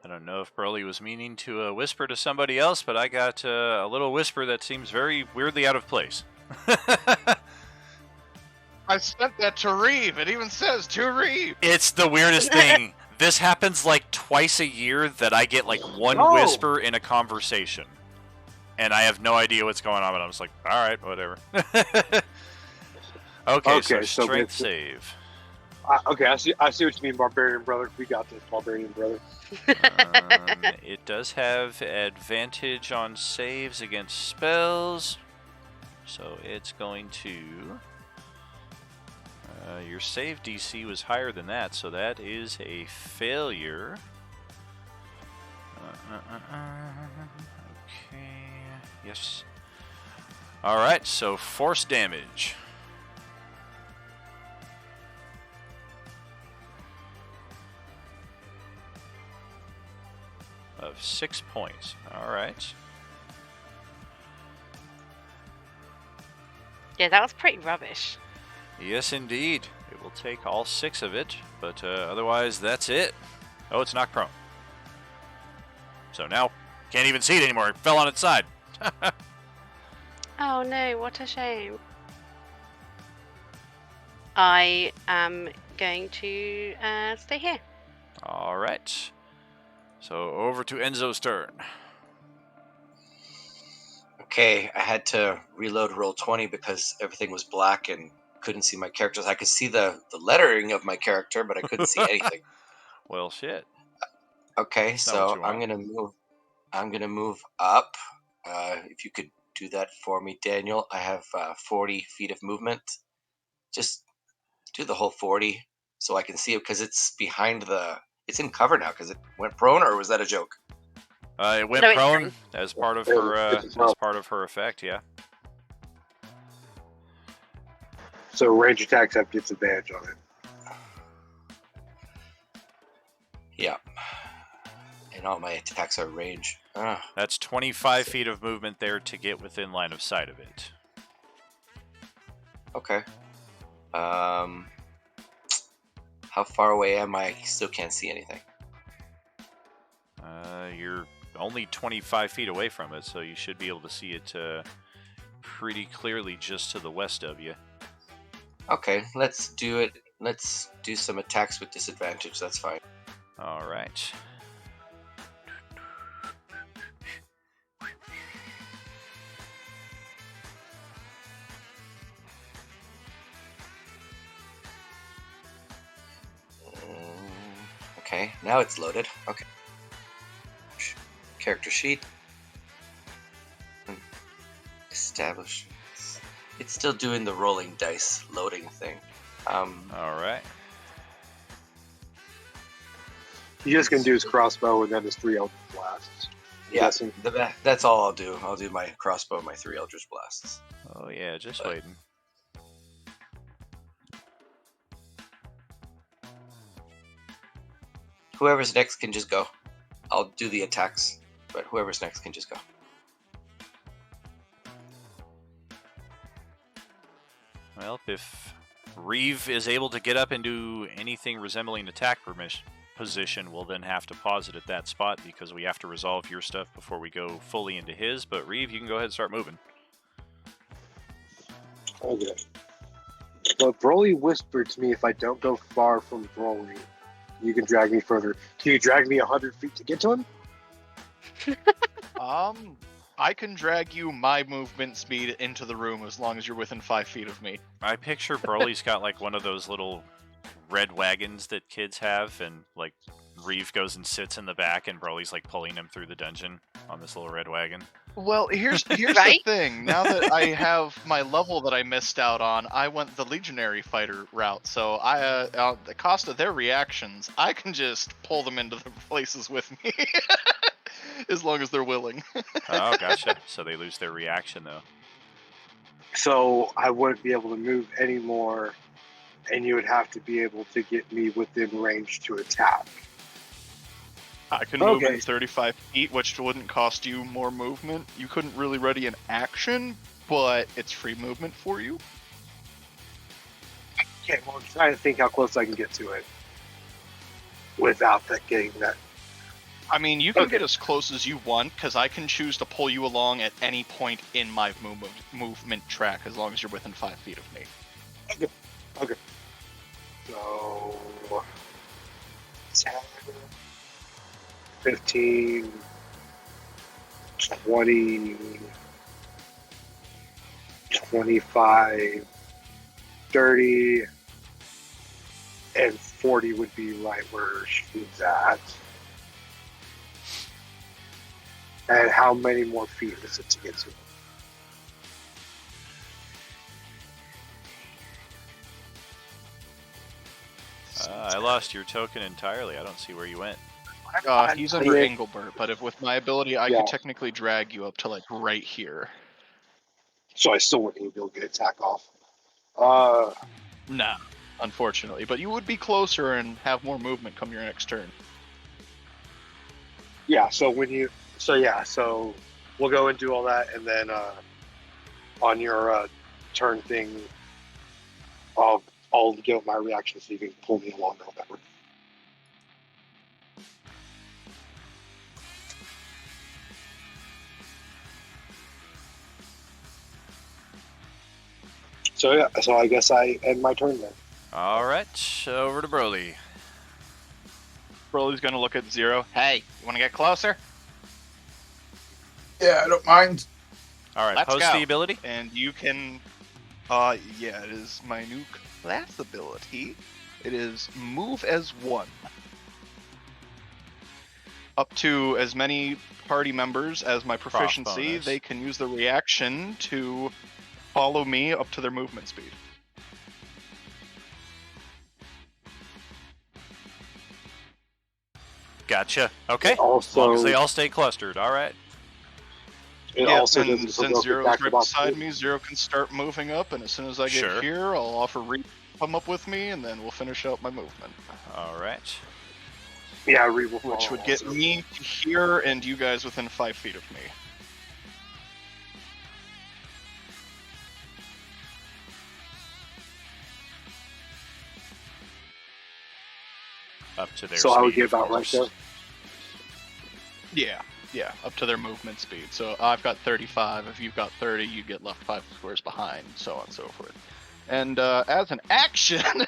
I don't know if Broly was meaning to whisper to somebody else, but I got a little whisper that seems very weirdly out of place. I sent that to Reeve. It even says to Reeve. It's the weirdest thing. This happens like twice a year that I get like one whisper in a conversation. And I have no idea what's going on, but I'm just like, alright, whatever. Okay, so strength save. Okay, I see what you mean, Barbarian Brother. We got this, Barbarian Brother. It does have advantage on saves against spells, so it's going to... your save DC was higher than that, so that is a failure. Okay, yes. Alright, so force damage. Of 6 points. Alright. Yeah, that was pretty rubbish. Yes, indeed. It will take all 6 of it, but otherwise, that's it. Oh, it's knocked prone. So now, can't even see it anymore. It fell on its side. Oh no, what a shame. I am going to stay here. Alright. So over to Enzo's turn. Okay, I had to reload roll 20 because everything was black and couldn't see my characters. I could see the lettering of my character, but I couldn't see anything. Well, shit. Okay, That's not what so you I'm want. gonna move up. If you could do that for me, Daniel. I have 40 feet of movement. Just do the whole 40 so I can see it because it's behind the. It's in cover now because it went prone, or was that a joke? It went No, it's prone prone. as part of It's her part of her effect. Yeah. So range attacks have disadvantage on it. Yeah. And all my attacks are range. That's 25 feet of movement there to get within line of sight of it. Okay. How far away am I? I still can't see anything. You're only 25 feet away from it, so you should be able to see it pretty clearly just to the west of you. Okay, let's do it. Let's do some attacks with disadvantage. That's fine. All right. Okay, now it's loaded. Okay. Character sheet. Establish. It's still doing the rolling dice loading thing. All right. He just gonna do his crossbow and then his 3 Eldritch Blasts. I'm Yeah, guessing. that's all I'll do. I'll do my crossbow, my 3 Eldritch Blasts. Oh yeah, just waiting. Whoever's next can just go. I'll do the attacks, but whoever's next can just go. Well, if Reeve is able to get up and do anything resembling attack position, we'll then have to pause it at that spot because we have to resolve your stuff before we go fully into his. But Reeve, you can go ahead and start moving. Okay. But Broly whispered to me if I don't go far from Broly, you can drag me further. Can you drag me 100 feet to get to him? I can drag you my movement speed into the room as long as you're within 5 feet of me. I picture Broly's got like one of those little red wagons that kids have, and like Reeve goes and sits in the back, and Broly's like pulling him through the dungeon on this little red wagon. Well, here's Right? the thing. Now that I have my level that I missed out on, I went the legionary fighter route. So at the cost of their reactions, I can just pull them into the places with me, as long as they're willing. Oh, gotcha. So they lose their reaction though. So I wouldn't be able to move anymore, and you would have to be able to get me within range to attack. I can move Okay. in 35 feet, which wouldn't cost you more movement. You couldn't really ready an action, but it's free movement for you. Okay, well, I'm trying to think how close I can get to it without that getting that. I mean, you can Okay. get as close as you want, because I can choose to pull you along at any point in my movement track, as long as you're within 5 feet of me. Okay. So 10, 15, 20, 25, 30, and 40 would be right where she's at. And how many more feet is it to get to? I lost your token entirely. I don't see where you went. He's under Engelbert, but if with my ability, I Yeah. could technically drag you up to like right here. So I still wouldn't be able to get attack off. Nah, unfortunately, but you would be closer and have more movement come your next turn. Yeah. So so we'll go and do all that, and then on your turn thing, I'll give my reaction so you can pull me along or whatever. So yeah, so I guess I end my turn then. All right, over to Broly. Broly's gonna look at Zero. Hey, you want to get closer? Yeah, I don't mind. All right, Let's post go. the ability. And you can, yeah, it is my new class ability. It is move as one. Up to as many party members as my proficiency, bonus. they can use the reaction to follow me up to their movement speed. Gotcha. Okay. Also, As long as they all stay clustered. All right. it Yeah, also and doesn't since provoke Zero's attack right of beside opportunity. me, Zero can start moving up, and as soon as I get Sure. here, I'll offer Reap come up with me, and then we'll finish out my movement. All right. Yeah, Reed will Which follow would get also. me to here and you guys within 5 feet of me. Up to their So speed, I would get of about right course. there. Yeah, up to their movement speed. So I've got 35. If you've got 30, you get left 5 squares behind, so on and so forth. And as an action, I'm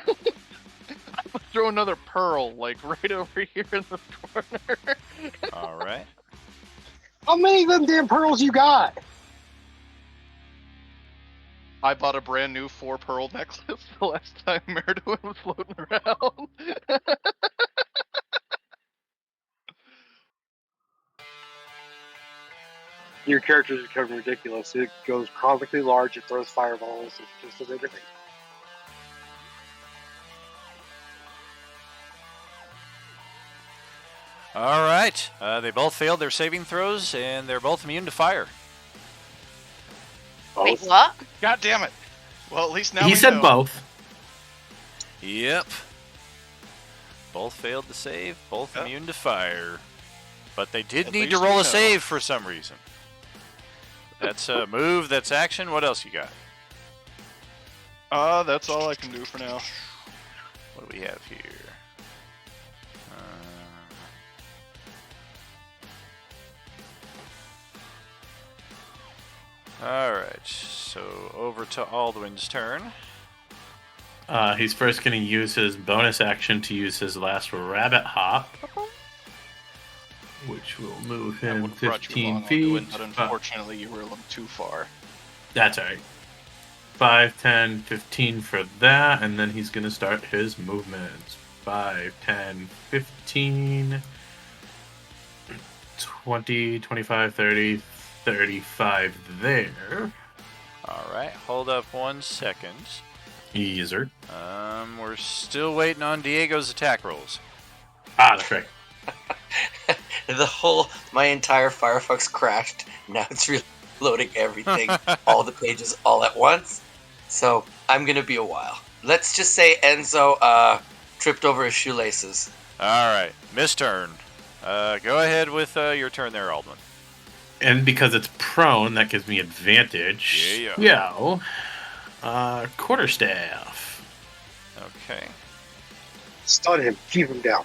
gonna throw another pearl, like right over here in the corner. All right. How many of them damn pearls you got? I bought a brand new 4 pearl necklace the last time Meriduan was floating around. Your characters become ridiculous. It goes comically large, it throws fireballs, it just does everything. All right. They both failed their saving throws, and they're both immune to fire. Wait, Both. what? God damn it! Well, at least now He we said know. both. Yep. Both failed to save, both Yep. immune to fire. But they did At need to least roll we a know. save for some reason. That's a move, that's action. What else you got? That's all I can do for now. What do we have here? Alright, so over to Aldwin's turn. He's first going to use his bonus action to use his last rabbit hop, which will move I him would have brought you 15 along, Alduin, feet. but unfortunately you were a little too far. That's alright. 5, 10, 15 for that, and then he's going to start his movements. 5, 10, 15, 20, 25, 30, 35 there. Alright, hold up 1 second. Easer. We're still waiting on Diego's attack rolls. Ah, that's right. My entire Firefox crashed. Now it's reloading everything, all the pages all at once. So I'm gonna be a while. Let's just say Enzo tripped over his shoelaces. Alright, miss turn. Go ahead with your turn there, Aldwin. And because it's prone, that gives me advantage. Yeah. Quarterstaff. Okay. Stun him, keep him down.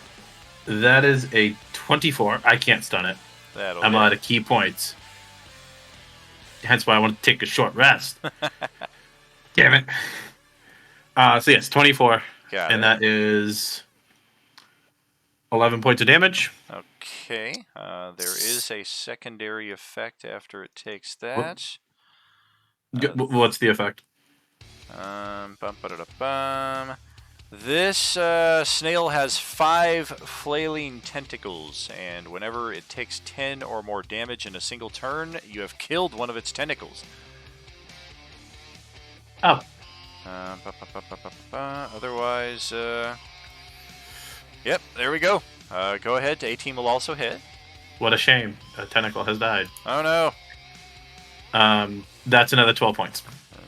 That is a 24. I can't stun it. That'll I'm hit. out of key points. Hence why I want to take a short rest. Damn it. So yes, 24. Got And it. that is 11 points of damage. Okay. There is a secondary effect after it takes that. What's the effect? Bum, ba-da-da-bum. This snail has 5 flailing tentacles, and whenever it takes 10 or more damage in a single turn, you have killed one of its tentacles. Oh. Otherwise, yep, there we go. Go ahead. 18 will also hit. What a shame. A tentacle has died. Oh no. That's another 12 points.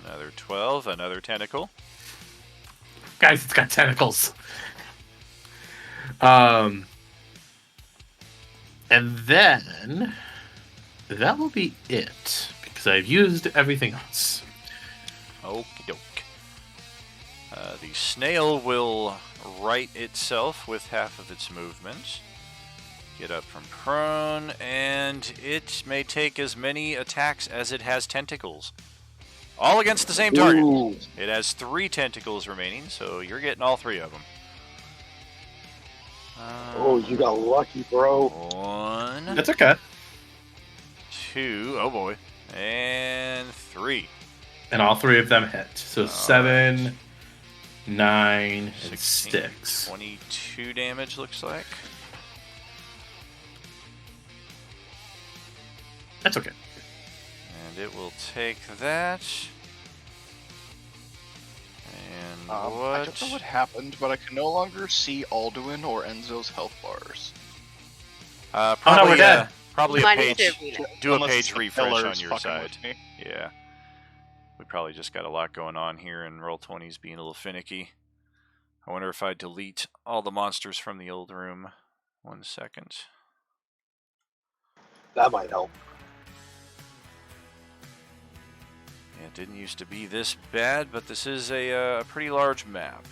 Another 12, another tentacle. Guys, it's got tentacles. And then that will be it, because I've used everything else. Okie doke. The snail will right itself with half of its movement. Get up from prone, and it may take as many attacks as it has tentacles. All against the same target. Ooh. It has 3 tentacles remaining, so you're getting all 3 of them. Oh, you got lucky, bro. 1, That's okay. 2, oh boy, and 3. And all 3 of them hit. So All 7, 9, and 16, 6. 22 damage looks like. That's okay. And it will take that. And I don't know what happened, but I can no longer see Alduin or Enzo's health bars. Probably, we're dead. Probably a Mine page. is too. Do a Unless page the refresh on killer's your fucking side. with me. Yeah. We probably just got a lot going on here, and Roll20's being a little finicky. I wonder if I delete all the monsters from the old room. 1 second. That might help. Yeah, it didn't used to be this bad, but this is a pretty large map.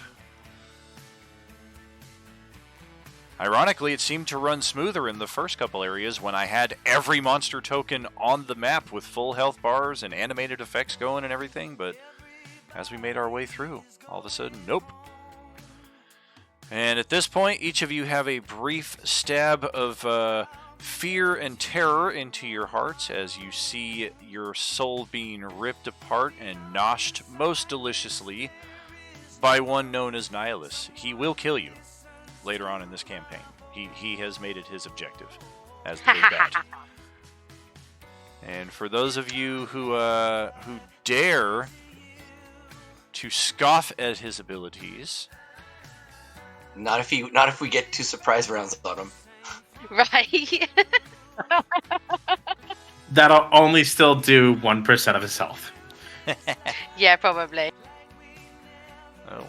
Ironically, it seemed to run smoother in the first couple areas when I had every monster token on the map with full health bars and animated effects going and everything, but as we made our way through, all of a sudden, nope. And at this point, each of you have a brief stab of fear and terror into your hearts as you see your soul being ripped apart and noshed most deliciously by one known as Nihilus. He will kill you later on in this campaign. He has made it his objective as the big bad. And for those of you who dare to scoff at his abilities, Not if we get 2 surprise rounds on him. Right. That'll only still do 1% of his health. Yeah, probably.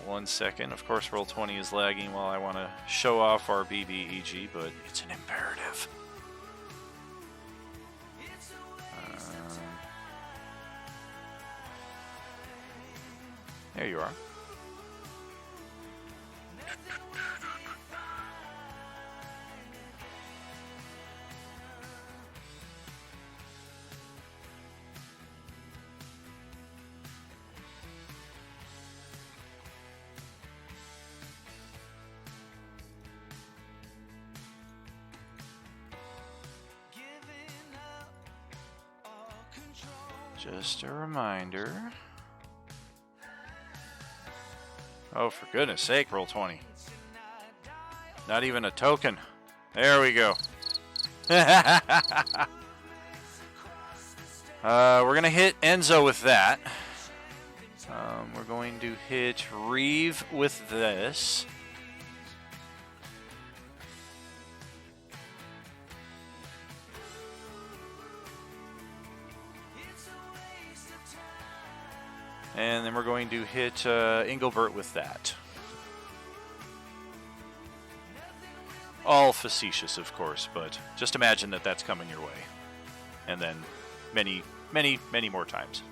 1 second. Of course, Roll20 is lagging while I want to show off our BBEG, but it's an imperative. There you are. Just a reminder. Oh, for goodness sake, Roll20. Not even a token. There we go. We're going to hit Enzo with that. We're going to hit Reeve with this. And then we're going to hit Engelbert with that. All facetious, of course, but just imagine that that's coming your way. And then many, many, many more times.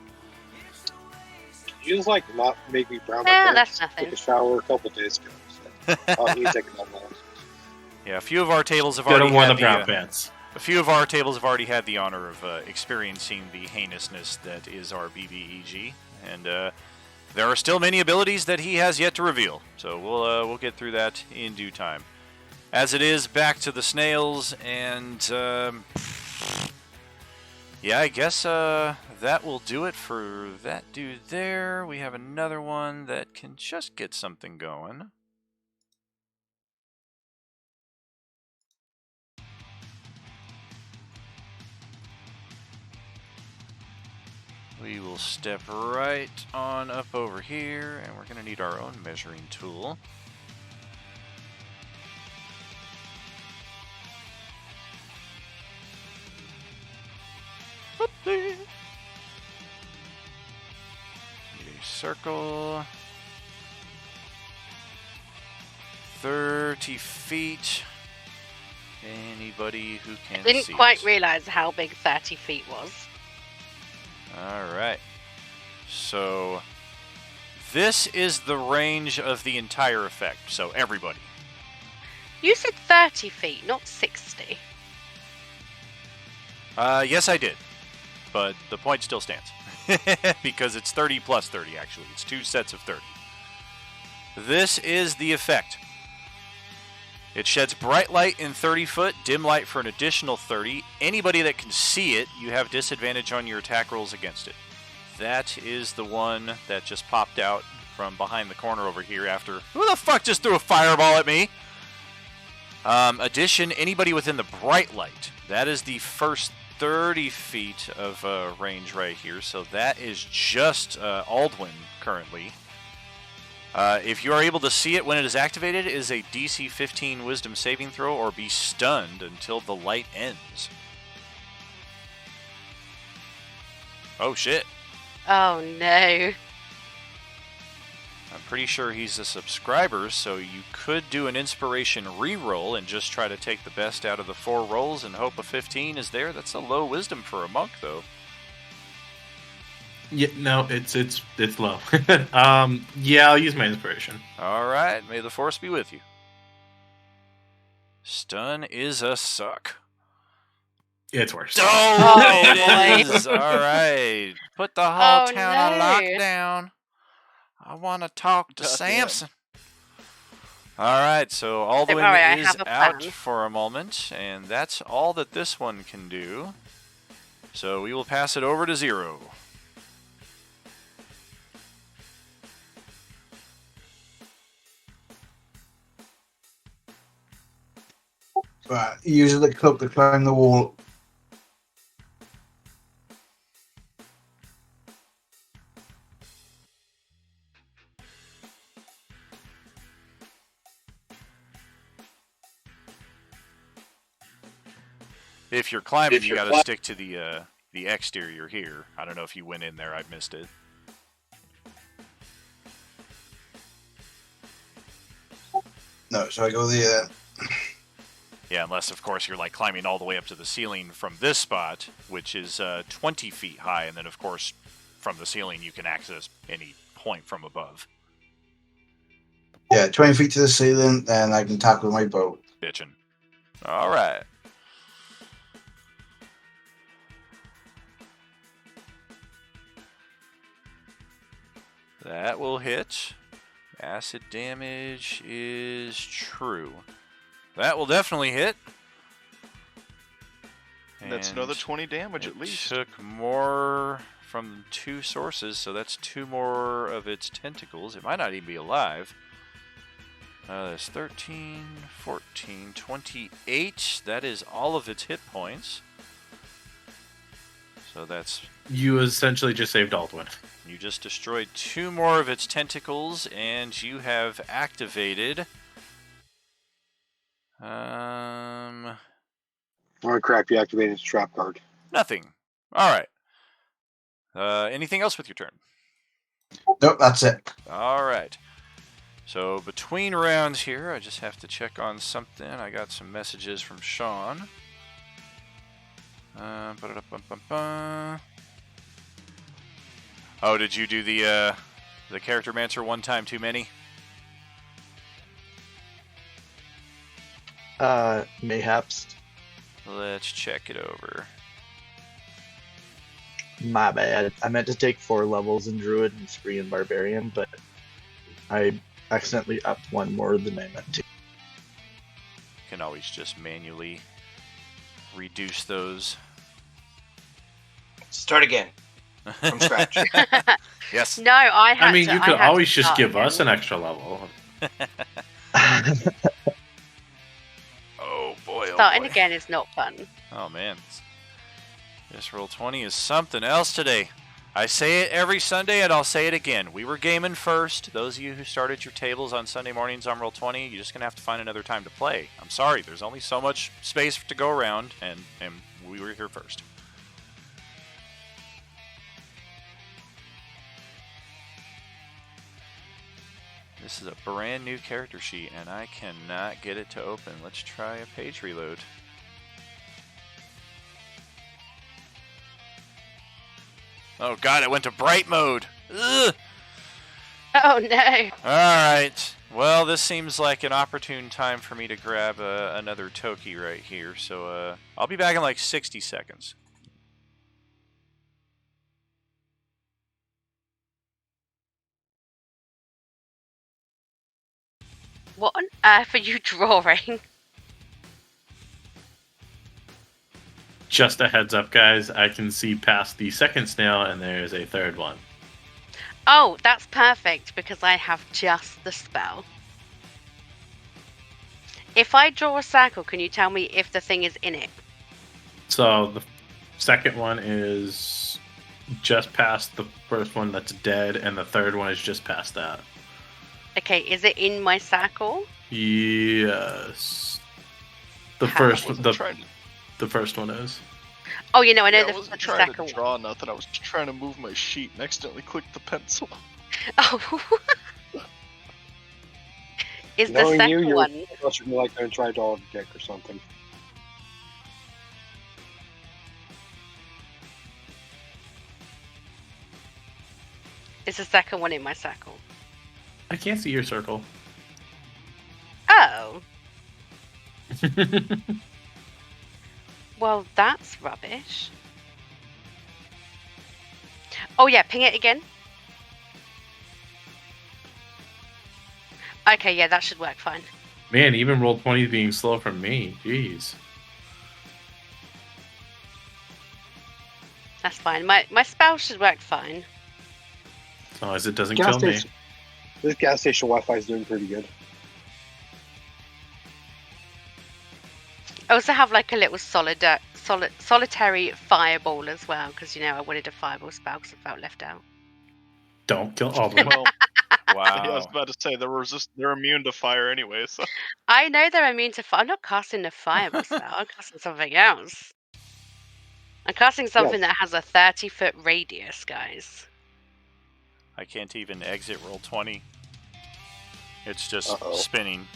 You just like not make me brown. Yeah, that's nothing. Took a shower a couple days ago. So I'll need to take another one. Yeah, a few of our tables have Go to already one had of the brown pants. A few of our tables have already had the honor of experiencing the heinousness that is our BBEG, and there are still many abilities that he has yet to reveal. So we'll get through that in due time. As it is, back to the snails, and yeah, I guess that will do it for that dude there. We have another one that can just get something going. We will step right on up over here, and we're going to need our own measuring tool. Need a circle. 30 feet. Anybody who can see Didn't quite it. realize how big 30 feet was. Alright. So, this is the range of the entire effect. So, everybody. You said 30 feet, not 60. Yes, I did. But the point still stands. Because it's 30 plus 30, actually. It's 2 sets of 30. This is the effect. It sheds bright light in 30 foot, dim light for an additional 30. Anybody that can see it, you have disadvantage on your attack rolls against it. That is the one that just popped out from behind the corner over here after... Who the fuck just threw a fireball at me? Addition, anybody within the bright light. That is the first 30 feet of range right here. So that is just Aldwin currently. If you are able to see it when it is activated, it is a DC 15 Wisdom saving throw or be stunned until the light ends. Oh shit. Oh no. I'm pretty sure he's a subscriber, so you could do an inspiration reroll and just try to take the best out of the 4 rolls and hope a 15 is there. That's a low wisdom for a monk, though. Yeah, no, it's low. Yeah, I'll use my inspiration. All right, may the force be with you. Stun is a suck. It's worse. Oh, it boy. is. All right, put the whole Oh, town on no. lockdown. I want to talk to God damn. Samson. All right, so Don't worry, I Aldwin is have a out plan. for a moment, and that's all that this one can do. So we will pass it over to Zero. Right, use the club to climb the wall. If you're climbing, If you you're got to stick to the exterior here. I don't know if you went in there. I missed it. No, so I go there. Yeah, unless, of course, you're like climbing all the way up to the ceiling from this spot, which is 20 feet high, and then, of course, from the ceiling you can access any point from above. Yeah, 20 feet to the ceiling, then I can tackle my bow. Bitchin'. All right. That will hit. Acid damage is true. That will definitely hit. That's another And 20 damage at it least. took more from 2 sources, so that's 2 more of its tentacles. It might not even be alive. That's 13, 14, 28. That is all of its hit points. So that's... You essentially just saved Aldwin. You just destroyed 2 more of its tentacles, and you have activated... Oh crap! You activated his trap card. Nothing. All right. Anything else with your turn? Nope, that's it. All right. So between rounds here, I just have to check on something. I got some messages from Sean. Ba-da-da-bum-bum-bum. Oh, did you do the character mancer one time too many? Mayhaps. Let's check it over. My bad. I meant to take 4 levels in Druid and 3 in Barbarian, but I accidentally upped 1 more than I meant to. Can always just manually reduce those. Start again from scratch. Yes. No, I had I mean, to, you could I had always to just start give again. us an extra level. Oh boy. Oh Starting boy. again is not fun. Oh man. This roll 20 is something else today. I say it every Sunday, and I'll say it again. We were gaming first. Those of you who started your tables on Sunday mornings on Roll20, you're just going to have to find another time to play. I'm sorry. There's only so much space to go around, and we were here first. This is a brand new character sheet, and I cannot get it to open. Let's try a page reload. Oh god, it went to bright mode. Ugh. Oh no. Alright. Well, this seems like an opportune time for me to grab another Toki right here. So I'll be back in like 60 seconds. What on earth are you drawing? Just a heads up, guys. I can see past the second snail, and there's a third one. Oh, that's perfect because I have just the spell. If I draw a circle, can you tell me if the thing is in it? So the second one is just past the first one that's dead, and the third one is just past that. Okay, is it in my circle? Yes. The How? first wasn't the trying to- the first one is. Oh, you know, I know Yeah, I the wasn't the trying second to draw nothing. I was just trying to move my sheet and accidentally clicked the pencil. Oh. Is the Knowing second you, you're one? like going to try to draw a dick or something. Is the second one in my circle? I can't see your circle. Oh. Well, that's rubbish. Oh yeah, ping it again. Okay, yeah, that should work fine. Man, even Roll20 is being slow from me. Jeez. That's fine. My spell should work fine. As long as it doesn't Gas kill me. station. This gas station Wi-Fi is doing pretty good. I also have like a little solitary fireball as well, because you know I wanted a fireball spell because I felt left out. Don't kill Aldrin. Well, Wow. yeah, I was about to say they're immune to fire anyway. So I know they're immune to fire. I'm not casting a fireball spell. I'm casting something else. I'm casting something that has a 30-foot radius, guys. I can't even exit Roll20. It's just Uh-oh. spinning.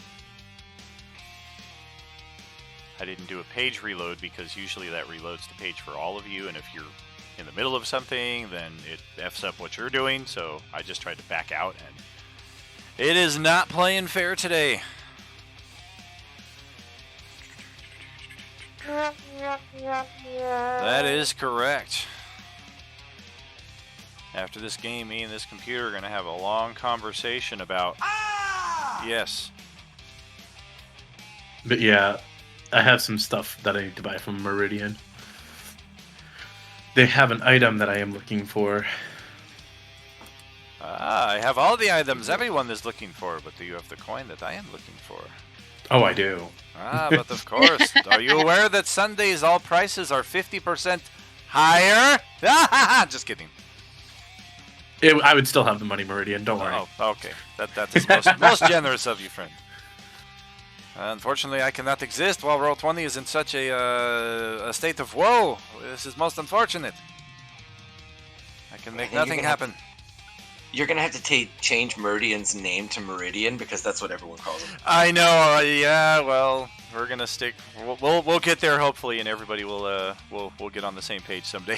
I didn't do a page reload because usually that reloads the page for all of you, and if you're in the middle of something, then it F's up what you're doing, so I just tried to back out, and it is not playing fair today. That is correct. After this game, me and this computer are going to have a long conversation about... Yes. But yeah, I have some stuff that I need to buy from Meridian. They have an item that I am looking for. I have all the items everyone is looking for, but do you have the coin that I am looking for? Oh, I do. But of course. Are you aware that Sundays all prices are 50% higher? Just kidding. I would still have the money, Meridian. Don't worry. Oh, okay. That is most generous of you, friend. Unfortunately, I cannot exist while Roll20 is in such a state of woe. This is most unfortunate. I can make nothing happen. You're gonna have to change Meridian's name to Meridian because that's what everyone calls him. I know. Yeah. Well, we're gonna stick. We'll get there hopefully, and everybody will get on the same page someday.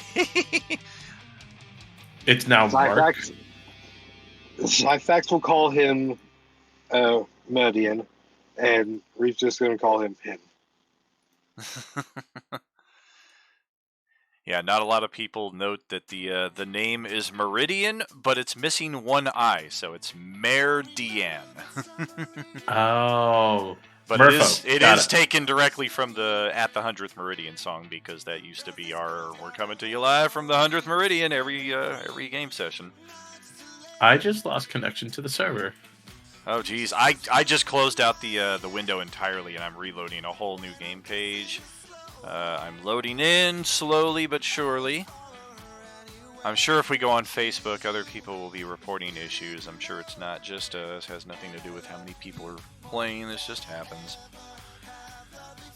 It's now Mark. Zyfax will call him Meridian, and Reef's just going to call him him. Yeah, not a lot of people note that the name is Meridian, but it's missing one I, so it's Meridian. Oh. But Merfolk. it Got is taken directly from the At the 100th Meridian song, because that used to be our "We're coming to you live from the 100th Meridian" every game session. I just lost connection to the server. Oh geez, I just closed out the window entirely, and I'm reloading a whole new game page. I'm loading in slowly but surely. I'm sure if we go on Facebook, other people will be reporting issues. I'm sure it's not just us. It has nothing to do with how many people are playing. This just happens.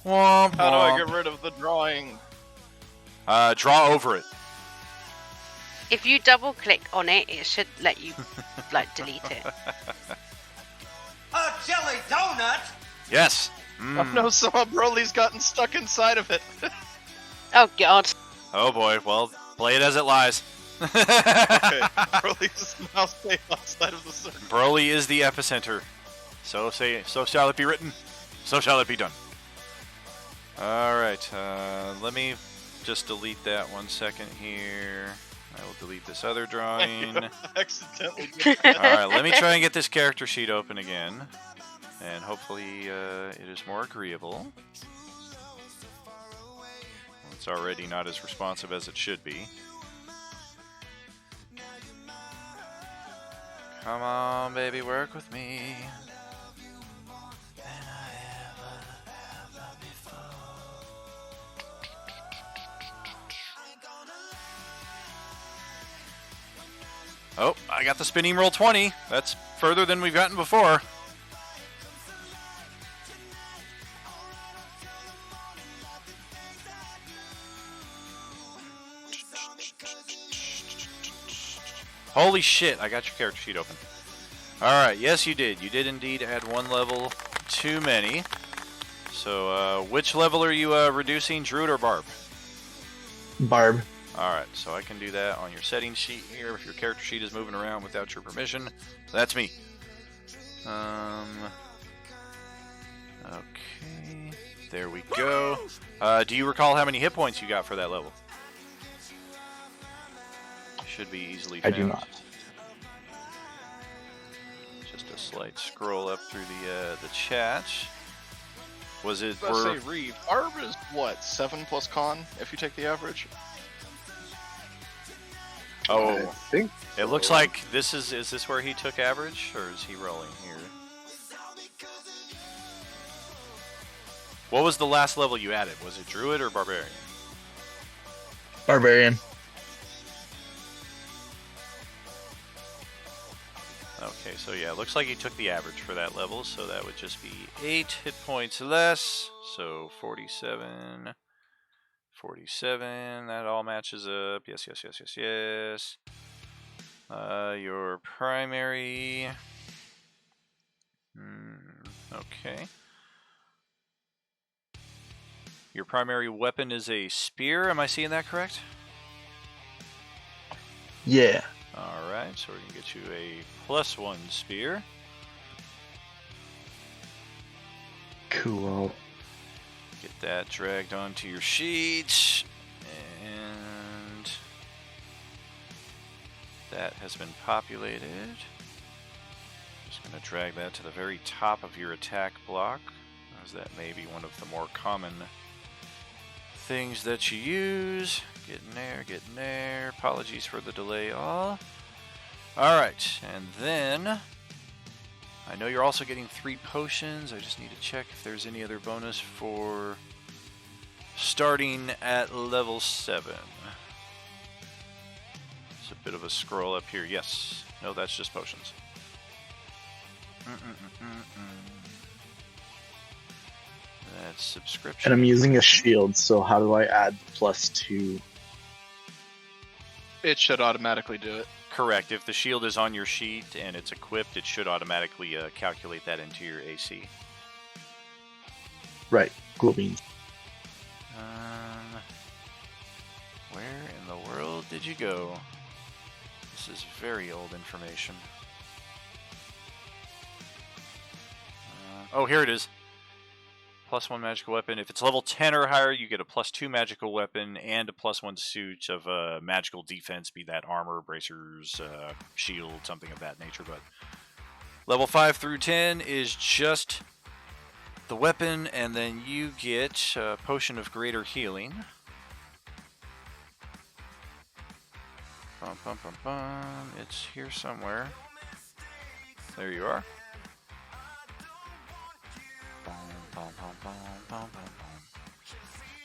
Womp, How do I womp. get rid of the drawing? Draw over it. If you double click on it, it should let you like delete it. A jelly donut? Yes. Oh no, some of Broly's gotten stuck inside of it. Oh god. Oh boy. Well, play it as it lies. Okay, Broly's now safe outside of the circle. Broly is the epicenter. So shall it be written. So shall it be done. All right. Let me just delete that 1 second here. I will delete this other drawing. Accidentally. Alright, let me try and get this character sheet open again. And hopefully it is more agreeable. It's already not as responsive as it should be. Come on, baby, work with me. Oh, I got the spinning roll 20. That's further than we've gotten before. Holy shit, I got your character sheet open. Alright, yes you did. You did indeed add 1 level too many. So, which level are you reducing, Druid or Barb? Barb. Alright, so I can do that on your settings sheet here if your character sheet is moving around without your permission. That's me. Okay, there we go. Do you recall how many hit points you got for that level? Should be easily I found. do not. Just a slight scroll up through the chat. Was it? Let's say Reeve. Barb is what, 7 plus con if you take the average? Oh, I think it looks like this is this where he took average, or is he rolling here? What was the last level you added? Was it Druid or Barbarian? Barbarian. Okay, so yeah, it looks like he took the average for that level, so that would just be 8 hit points less, so 47, 47, that all matches up, yes. Your primary, okay. Your primary weapon is a spear, am I seeing that correct? Yeah. Alright, so we're going to get you a +1 spear. Cool. Get that dragged onto your sheet. And that has been populated. Just going to drag that to the very top of your attack block, as that may be one of the more common things that you use. Getting there. Apologies for the delay all. Alright, and then I know you're also getting 3 potions. I just need to check if there's any other bonus for starting at level 7. It's a bit of a scroll up here. Yes. No, that's just potions. That's subscription. And I'm using a shield, so how do I add +2? It should automatically do it. Correct. If the shield is on your sheet and it's equipped, it should automatically calculate that into your AC. Right. Cool beans. Where in the world did you go? This is very old information. Oh, here it is. +1 magical weapon. If it's level 10 or higher, you get a +2 magical weapon and a +1 suit of magical defense, be that armor, bracers, shield, something of that nature. But level 5 through 10 is just the weapon, and then you get a potion of greater healing. It's here somewhere. There you are.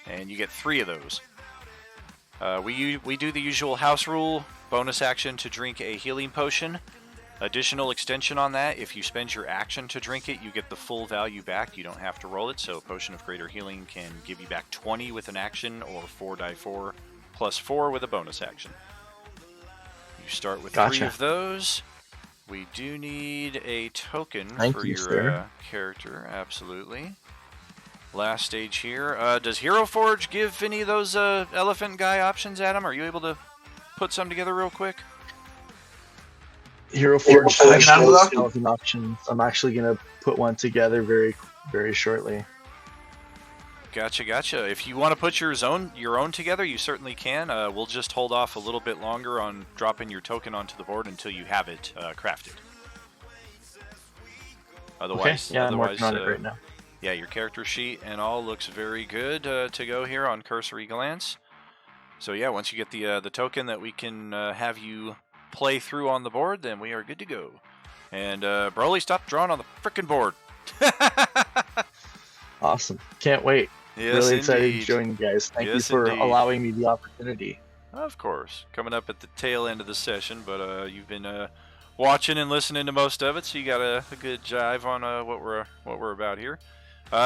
And you get 3 of those. We do the usual house rule: bonus action to drink a healing potion. Additional extension on that: if you spend your action to drink it, you get the full value back. You don't have to roll it. So a potion of greater healing can give you back 20 with an action, or 4d4 plus 4 with a bonus action. You start with 3 of those. We do need a token for your character, absolutely. Last stage here. Does Hero Forge give any of those elephant guy options, Adam? Are you able to put some together real quick? Hero Forge has those skeleton options. I'm actually going to put one together very, very shortly. Gotcha. If you want to put your own together, you certainly can. We'll just hold off a little bit longer on dropping your token onto the board until you have it crafted. Otherwise, okay. Yeah, I'm working on it right now. Yeah, your character sheet and all looks very good to go here on cursory glance. So yeah, once you get the token that we can have you play through on the board, then we are good to go. And Broly, stop drawing on the frickin' board. Awesome. Can't wait. Yes, really excited indeed. to join you guys. Thank you for allowing me the opportunity. Of course. Coming up at the tail end of the session, but you've been watching and listening to most of it, so you got a good jive on what we're about here.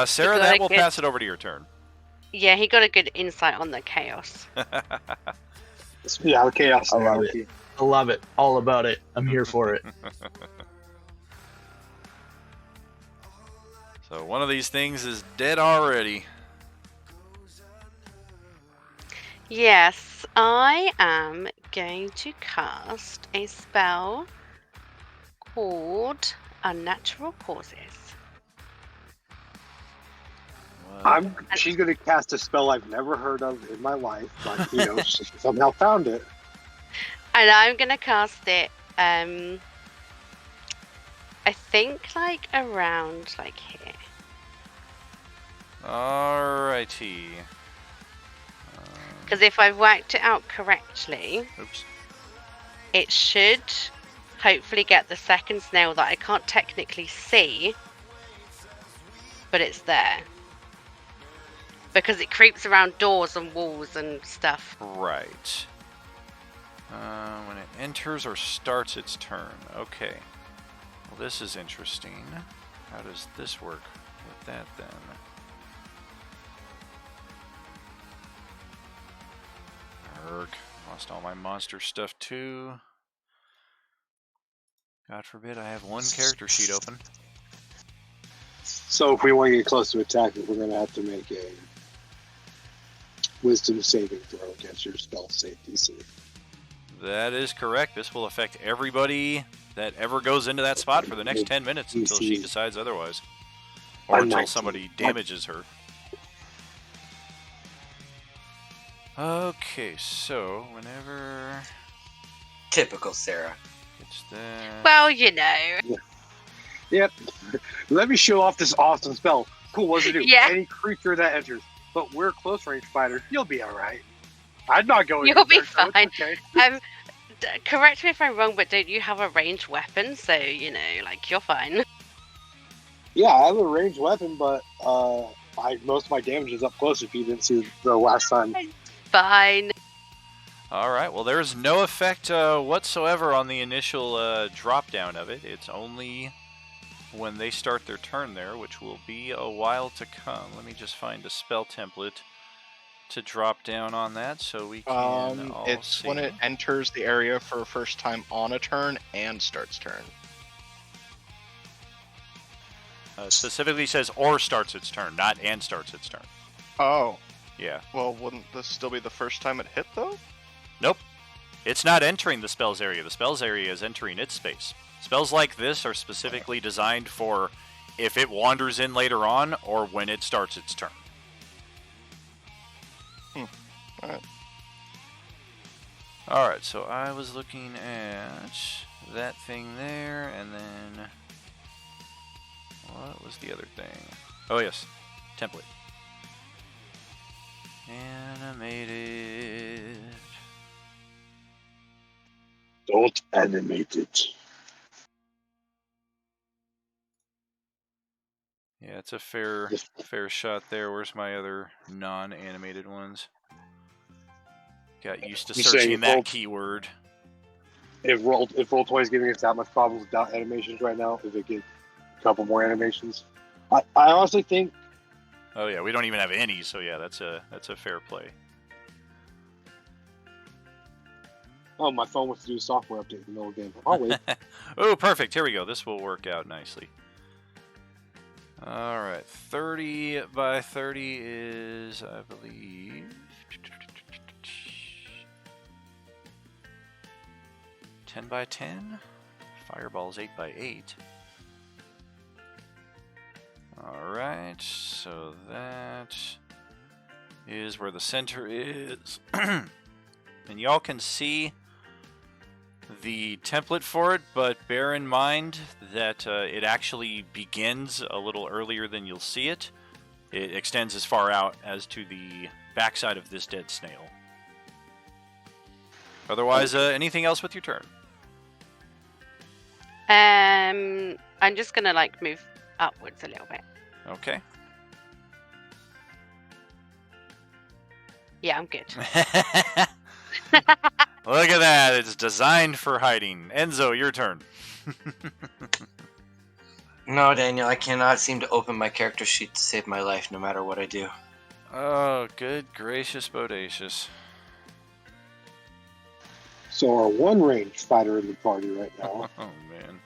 Sarah, that will pass it over to your turn. Yeah, he got a good insight on the chaos. Yeah, the chaos. I love it. I love it. All about it. I'm here for it. So one of these things is dead already. Yes, I am going to cast a spell called Unnatural Causes. She's going to cast a spell I've never heard of in my life, but she somehow found it. And I'm going to cast it, I think, around, here. Alrighty. Because if I've worked it out correctly, it should hopefully get the second snail that I can't technically see, but it's there. Because it creeps around doors and walls and stuff. Right. When it enters or starts its turn. Okay. Well, this is interesting. How does this work with that then? Arg. Lost all my monster stuff too. God forbid I have one character sheet open. So if we want to get close to attacking, we're going to have to make a wisdom saving throw against your spell save DC. That is correct. This will affect everybody that ever goes into that spot for the next 10 minutes until she decides otherwise. Or until somebody damages her. Okay, so whenever... Typical Sarah. It's that... Well, Yep. Let me show off this awesome spell. Cool, what does it do? Yeah. Any creature that enters. But we're close range fighters. You'll be alright. I'm not going You'll be there, so fine. okay. Correct me if I'm wrong, but don't you have a ranged weapon? So, you're fine. Yeah, I have a ranged weapon, but most of my damage is up close if you didn't see the last time. Fine. Alright, well there's no effect whatsoever on the initial drop down of it. It's only when they start their turn there, which will be a while to come. Let me just find a spell template to drop down on that so we can all it's see. when it enters the area for a first time on a turn and starts turn. Specifically says or starts its turn, not and starts its turn. Oh. Yeah. Well, wouldn't this still be the first time it hit, though? Nope. It's not entering the spell's area. The spell's area is entering its space. Spells like this are specifically designed for if it wanders in later on or when it starts its turn. Alright. Alright, so I was looking at that thing there, and then... what was the other thing? Oh, yes. Template. Animated. Don't animate it. Yeah, it's a fair shot there. Where's my other non-animated ones? Got used to You saying searching that roll- keyword. If Roll20 is giving us that much problems without animations right now, if it gets a couple more animations, I honestly think. Oh yeah, we don't even have any, so yeah, that's a fair play. Oh, my phone wants to do a software update in the middle of the game. I'll wait. Oh, perfect. Here we go. This will work out nicely. All right, 30 by 30 is, I believe, 10 by 10. Fireball's 8 by 8. All right, so that is where the center is. And y'all can see the template for it, but bear in mind that it actually begins a little earlier than you'll see it. It extends as far out as to the backside of this dead snail. Otherwise, anything else with your turn? I'm just gonna like move upwards a little bit. Okay. Yeah, I'm good. Look at that. It's designed for hiding. Enzo, your turn. No, Daniel, I cannot seem to open my character sheet to save my life no matter what I do. Oh, good gracious bodacious. So our one ranged fighter in the party right now Oh, man.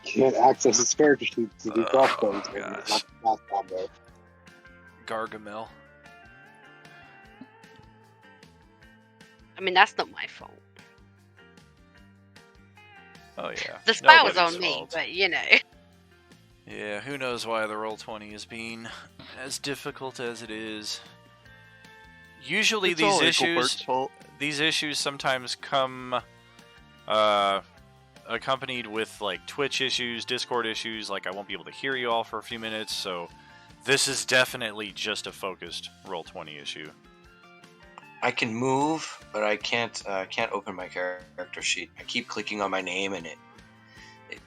can't access his character sheet to do crossbows. Oh, and gosh. not the fast combo. Gargamel. I mean, that's not my fault. Oh, yeah. The spell's Nobody's on me, fault. but you know. Yeah, who knows why the Roll20 is being as difficult as it is. Usually It's all these Engelbert's issues fault. sometimes come accompanied with like Twitch issues, Discord issues, like I won't be able to hear you all for a few minutes, so this is definitely just a focused Roll20 issue. I can move, but I can't open my character sheet. I keep clicking on my name, and it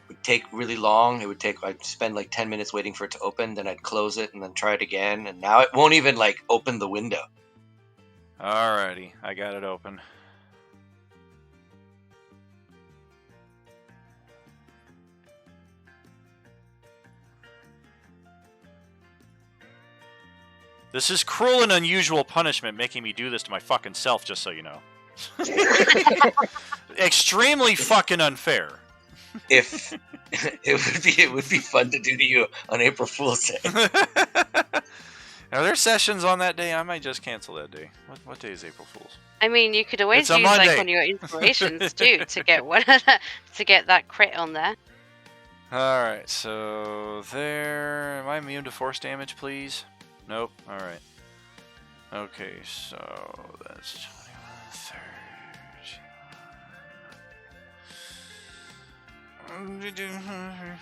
would take really long. I'd spend like 10 minutes waiting for it to open, then I'd close it and then try it again, and now it won't even like open the window. Alrighty, I got it open. This is cruel and unusual punishment making me do this to my fucking self, just so you know. Extremely fucking unfair. If it would be fun to do to you on April Fool's Day. Are there sessions on that day? I might just cancel that day. What day is April Fool's? I mean, you could always It's a use like Monday. one of your inspirations too to get one to get that crit on there. Alright, so there. Am I immune to force damage, please? Nope. Alright. Okay, so that's 21,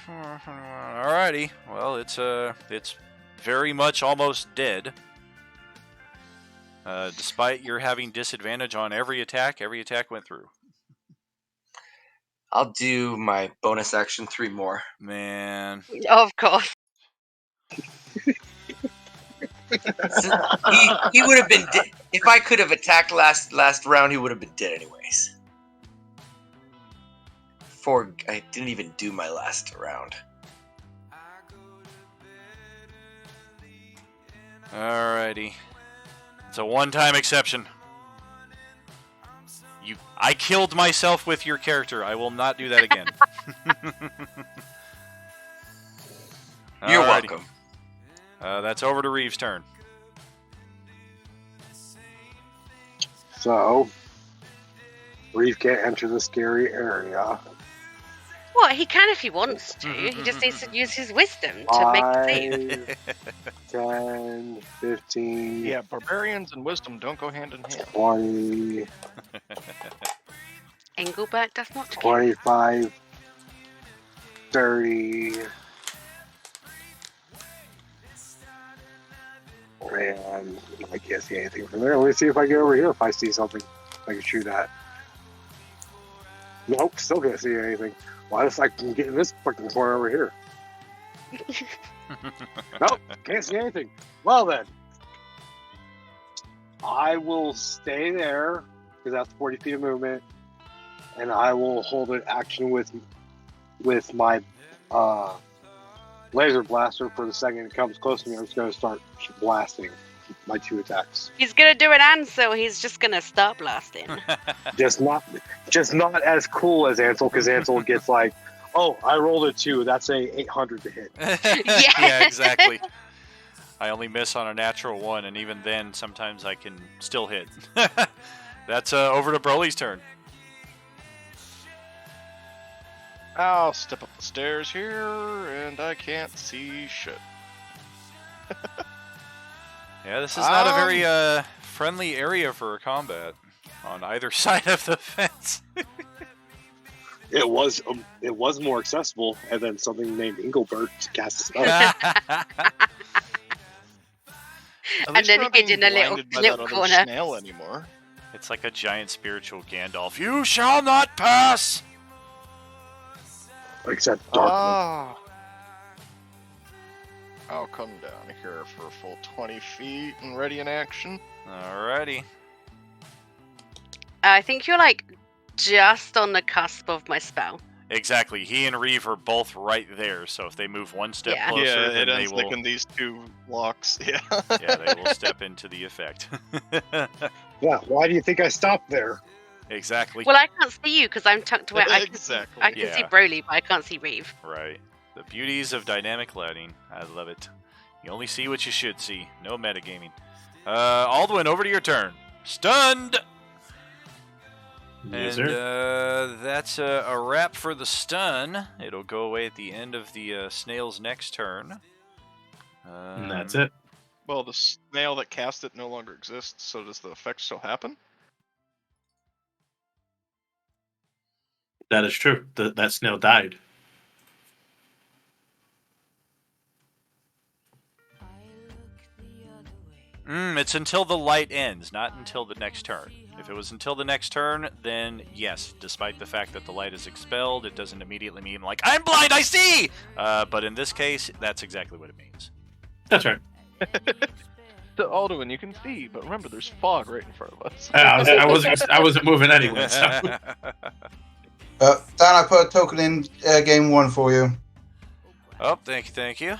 30. Alrighty. Well, it's very much almost dead. Despite your having disadvantage on every attack went through. I'll do my bonus action 3 more. Man. Of course. He would have been dead. If I could have attacked last round, he would have been dead anyways. I didn't even do my last round. Alrighty. It's a one-time exception. I killed myself with your character. I will not do that again. You're Alrighty. welcome. That's over to Reeves' turn. So, Reeve can't enter the scary area. What, he can if he wants to. He just needs to use his wisdom to make it safe. 5, 10, 15, Yeah, barbarians and wisdom don't go hand in hand. 20, Engelbert does not care. 25, 30. And I can't see anything from there. Let me see if I get over here. If I see something, I can shoot at. Nope, still can't see anything. Well, I can get in this fucking corner over here. Nope, can't see anything. Well then, I will stay there because that's 40 feet of movement, and I will hold an action with my laser blaster for the second it comes close to me. I'm just going to start blasting my 2 attacks. He's gonna do an Ansel. He's just gonna start blasting. Just not as cool as Ansel, because Ansel gets like, oh, I rolled a 2. That's a 800 to hit. Yeah, exactly. I only miss on a natural 1, and even then, sometimes I can still hit. That's over to Broly's turn. I'll step up the stairs here, and I can't see shit. Yeah, this is not a very friendly area for combat on either side of the fence. It was more accessible, and then something named Engelbert cast a spell. And then he did a little clip corner. Snail anymore. It's like a giant spiritual Gandalf. You shall not pass! Except dark. Ah. I'll come down here for a full 20 feet and ready in action. Alrighty. I think you're like just on the cusp of my spell. Exactly. He and Reeve are both right there, so if they move one step Yeah. closer, Yeah, then it they ends will. like in these 2 blocks. Yeah. Yeah, they will step into the effect. Yeah, why do you think I stopped there? Exactly. Well, I can't see you because I'm tucked away. I can see Yeah. Broly, but I can't see Reeve. Right. The beauties of dynamic lighting. I love it. You only see what you should see. No metagaming. Alduin, over to your turn. Stunned! Yes, And sir. that's a wrap for the stun. It'll go away at the end of the snail's next turn. And that's it. Well, the snail that cast it no longer exists, so does the effect still happen? That is true. That snail died. It's until the light ends, not until the next turn. If it was until the next turn, then yes, despite the fact that the light is expelled, it doesn't immediately mean, like, I'm blind, I see! But in this case, that's exactly what it means. That's right. The Alduin you can see, but remember there's fog right in front of us. I wasn't moving anyway. So. Dan, I put a token in game 1 for you. Oh, thank you.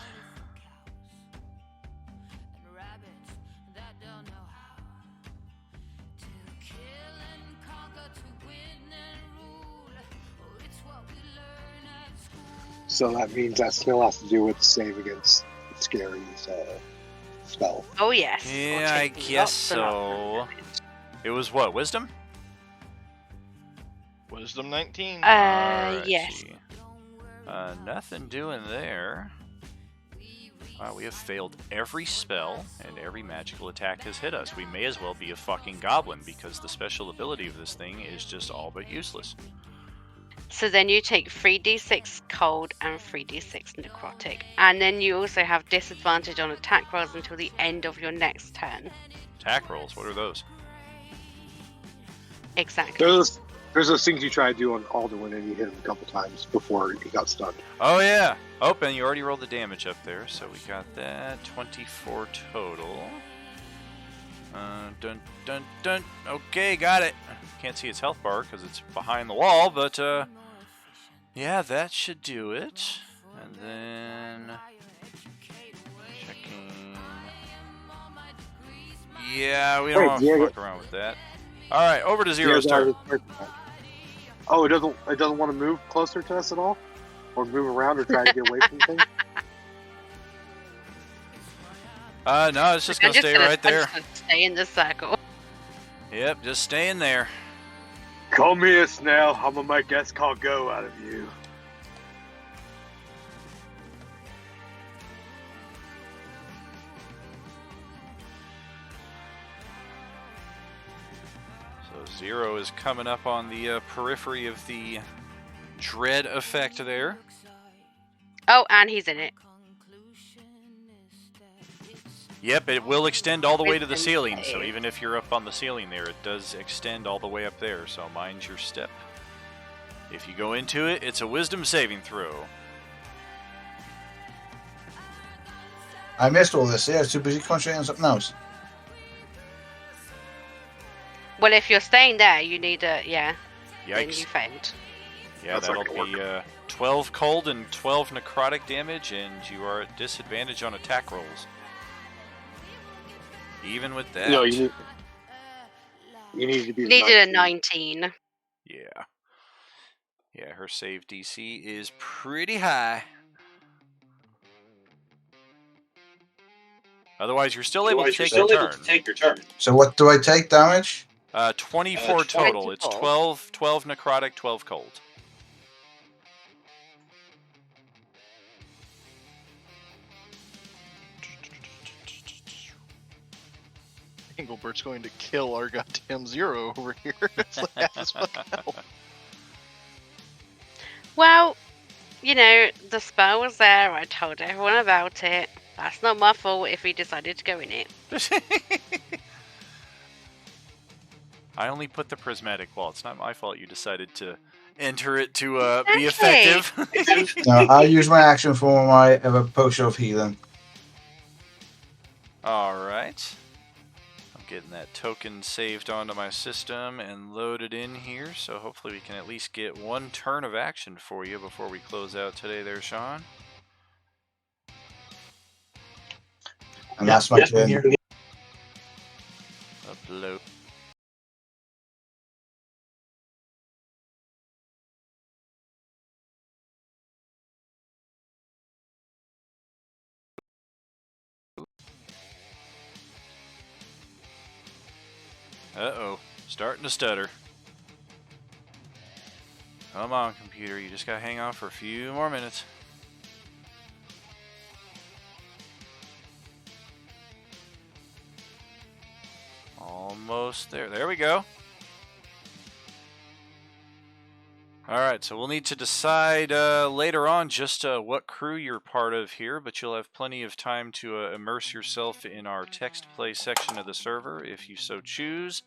So that means that still has to do with the save against Scary's spell. Oh yes. Yeah, I guess so. It was what, Wisdom? Wisdom 19. Yes. Nothing doing there. Wow, we have failed every spell, and every magical attack has hit us. We may as well be a fucking goblin, because the special ability of this thing is just all but useless. So then you take 3d6 cold and 3d6 necrotic. And then you also have disadvantage on attack rolls until the end of your next turn. Attack rolls, what are those? Exactly. There's those things you try to do on Alduin and you hit him a couple times before he got stunned. Oh yeah! Oh, and you already rolled the damage up there, so we got that. 24 total. Dun dun dun. Okay, got it. Can't see its health bar because it's behind the wall, but yeah, that should do it. And then checking. Yeah, we don't want to fuck around with that. All right, over to Zero's turn. Oh, it doesn't want to move closer to us at all, or move around, or try to get away from things. No, it's just gonna stay right there. I'm just gonna stay in the circle. Yep, just staying there. Come here, Snail. I'm gonna make escort go out of you. So Zero is coming up on the periphery of the dread effect there. Oh, and he's in it. Yep, it will extend all the way to the ceiling, so even if you're up on the ceiling there, it does extend all the way up there, so mind your step. If you go into it, it's a wisdom saving throw. I missed all this. Yeah, too busy concentrating on something else. Well, if you're staying there, you need a then Yikes. you failed. Yeah, That's not that'll gonna be 12 cold and 12 necrotic damage, and you are at disadvantage on attack rolls. Even with that. No, you need to be Needed a 19. 19. Yeah. Yeah, her save DC is pretty high. Otherwise, you're still able to take your turn. So what do I take damage? 24 total. It's 24. 12 necrotic, 12 cold. Englebert's going to kill our goddamn Zero over here. It's like half his fucking health. Well, the spell was there. I told everyone about it. That's not my fault if he decided to go in it. I only put the prismatic wall. It's not my fault you decided to enter it to be Exactly. effective. No, I'll use my action for my potion of healing. Alright. I'm getting that token saved onto my system and loaded in here, so hopefully we can at least get one turn of action for you before we close out today there, Sean. And that's my turn. Upload. Uh-oh. Starting to stutter. Come on, computer. You just gotta hang on for a few more minutes. Almost there. There we go. Alright, so we'll need to decide later on just what crew you're part of here, but you'll have plenty of time to immerse yourself in our text play section of the server if you so choose.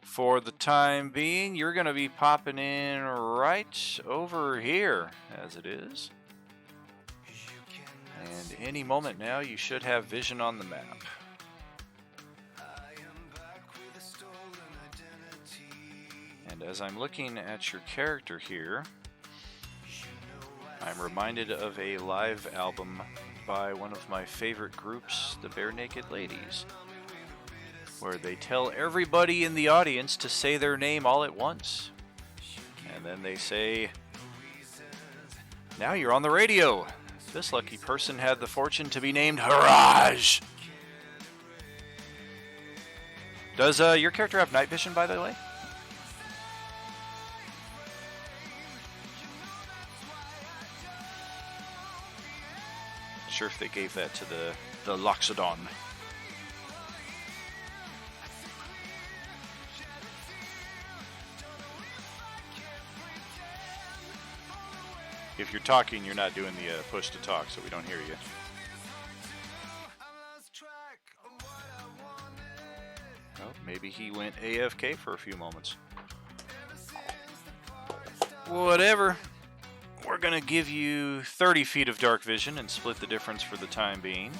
For the time being, you're going to be popping in right over here, as it is. And any moment now, you should have vision on the map. And as I'm looking at your character here, I'm reminded of a live album by one of my favorite groups, the Bare Naked Ladies, where they tell everybody in the audience to say their name all at once. And then they say, "Now you're on the radio. This lucky person had the fortune to be named Haraj." Does your character have night vision, by the way? Sure if they gave that to the Loxodon. If you're talking, you're not doing the push to talk, so we don't hear you. Oh, maybe he went AFK for a few moments. Whatever. We're going to give you 30 feet of dark vision and split the difference for the time being.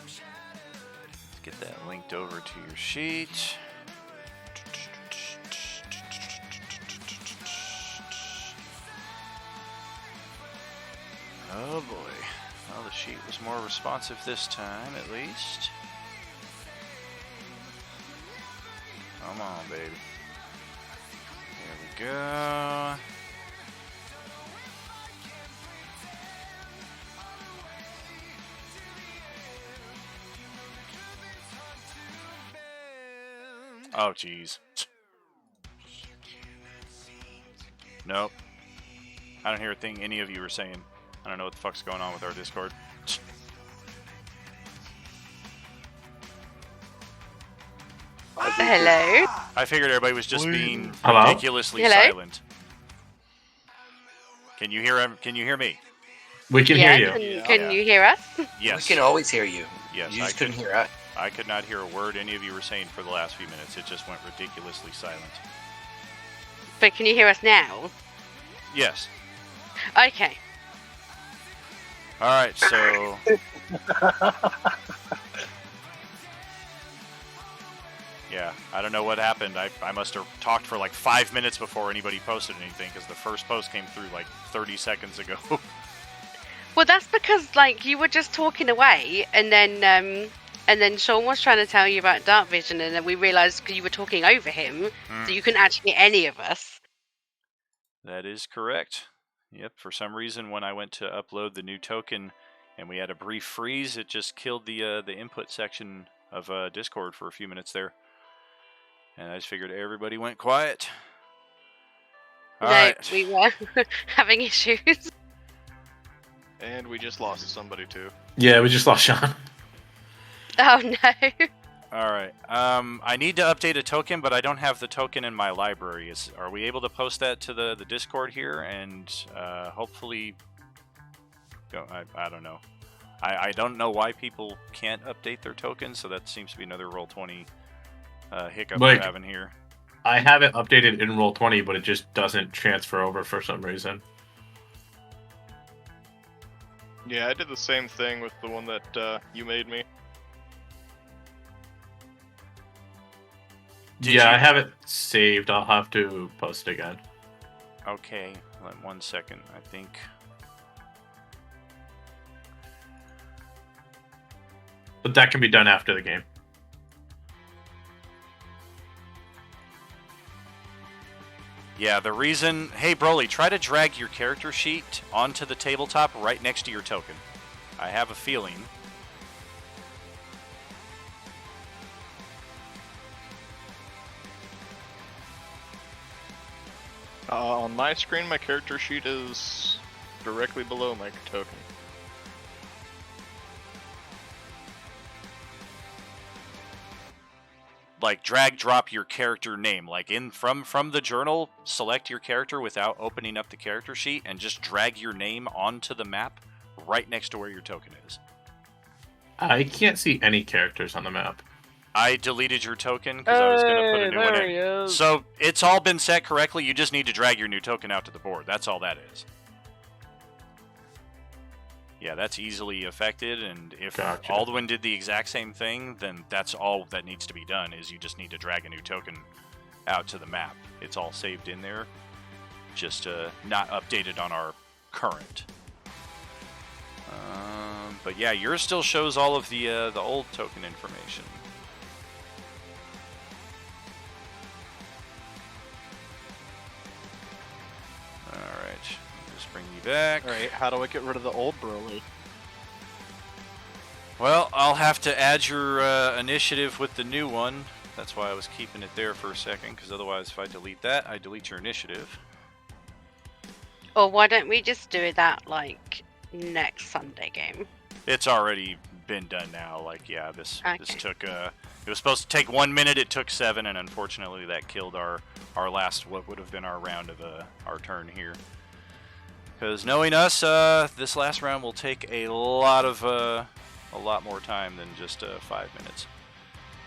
Let's get that linked over to your sheet. Oh boy. Well, the sheet was more responsive this time, at least. Come on, baby. There we go. Oh, jeez. Nope. I don't hear a thing any of you are saying. I don't know what the fuck's going on with our Discord. Hello. I figured everybody was just being Hello? ridiculously Hello? silent. Can you hear him? Can you hear me? We can Yeah, hear you. can you hear us? Yes. We can always hear you. Yes, You I just couldn't hear us. I could not hear a word any of you were saying for the last few minutes. It just went ridiculously silent. But can you hear us now? Yes. Okay. All right, so... Yeah, I don't know what happened. I must have talked for like 5 minutes before anybody posted anything, because the first post came through like 30 seconds ago. Well, that's because like you were just talking away, and then Sean was trying to tell you about dark vision, and then we realised because you were talking over him, so you couldn't actually hear any of us. That is correct. Yep, for some reason when I went to upload the new token and we had a brief freeze, it just killed the input section of Discord for a few minutes there. And I just figured everybody went quiet. All right. We were having issues. And we just lost somebody too. Yeah, we just lost Sean. Oh no. All right. I need to update a token, but I don't have the token in my library. Are we able to post that to the Discord here? And hopefully... I don't know. I don't know why people can't update their tokens, so that seems to be another Roll20 hiccup we're having here. I have it updated in Roll20, but it just doesn't transfer over for some reason. Yeah, I did the same thing with the one that you made me. I have it saved. I'll have to post it again. Okay, 1 second. I think... But that can be done after the game. Yeah, the reason... Hey, Broly, try to drag your character sheet onto the tabletop right next to your token. I have a feeling... On my screen, my character sheet is directly below my token. Like, drag drop your character name. Like, from the journal, select your character without opening up the character sheet, and just drag your name onto the map right next to where your token is. I can't see any characters on the map. I deleted your token because I was going to put a new one in. He is. So, it's all been set correctly. You just need to drag your new token out to the board. That's all that is. Yeah, that's easily affected, and if Alduin did the exact same thing, then that's all that needs to be done, is you just need to drag a new token out to the map. It's all saved in there, just not updated on our current. But yeah, yours still shows all of the old token information. Alright, just bring you back. Alright, how do I get rid of the old Broly? Well, I'll have to add your initiative with the new one. That's why I was keeping it there for a second, because otherwise if I delete that, I delete your initiative. Or why don't we just do that, like, next Sunday game? It's already been done now. Like, yeah, this took, it was supposed to take 1 minute, it took 7, and unfortunately that killed our last, what would have been our round of our turn here. Because knowing us, this last round will take a lot more time than just 5 minutes.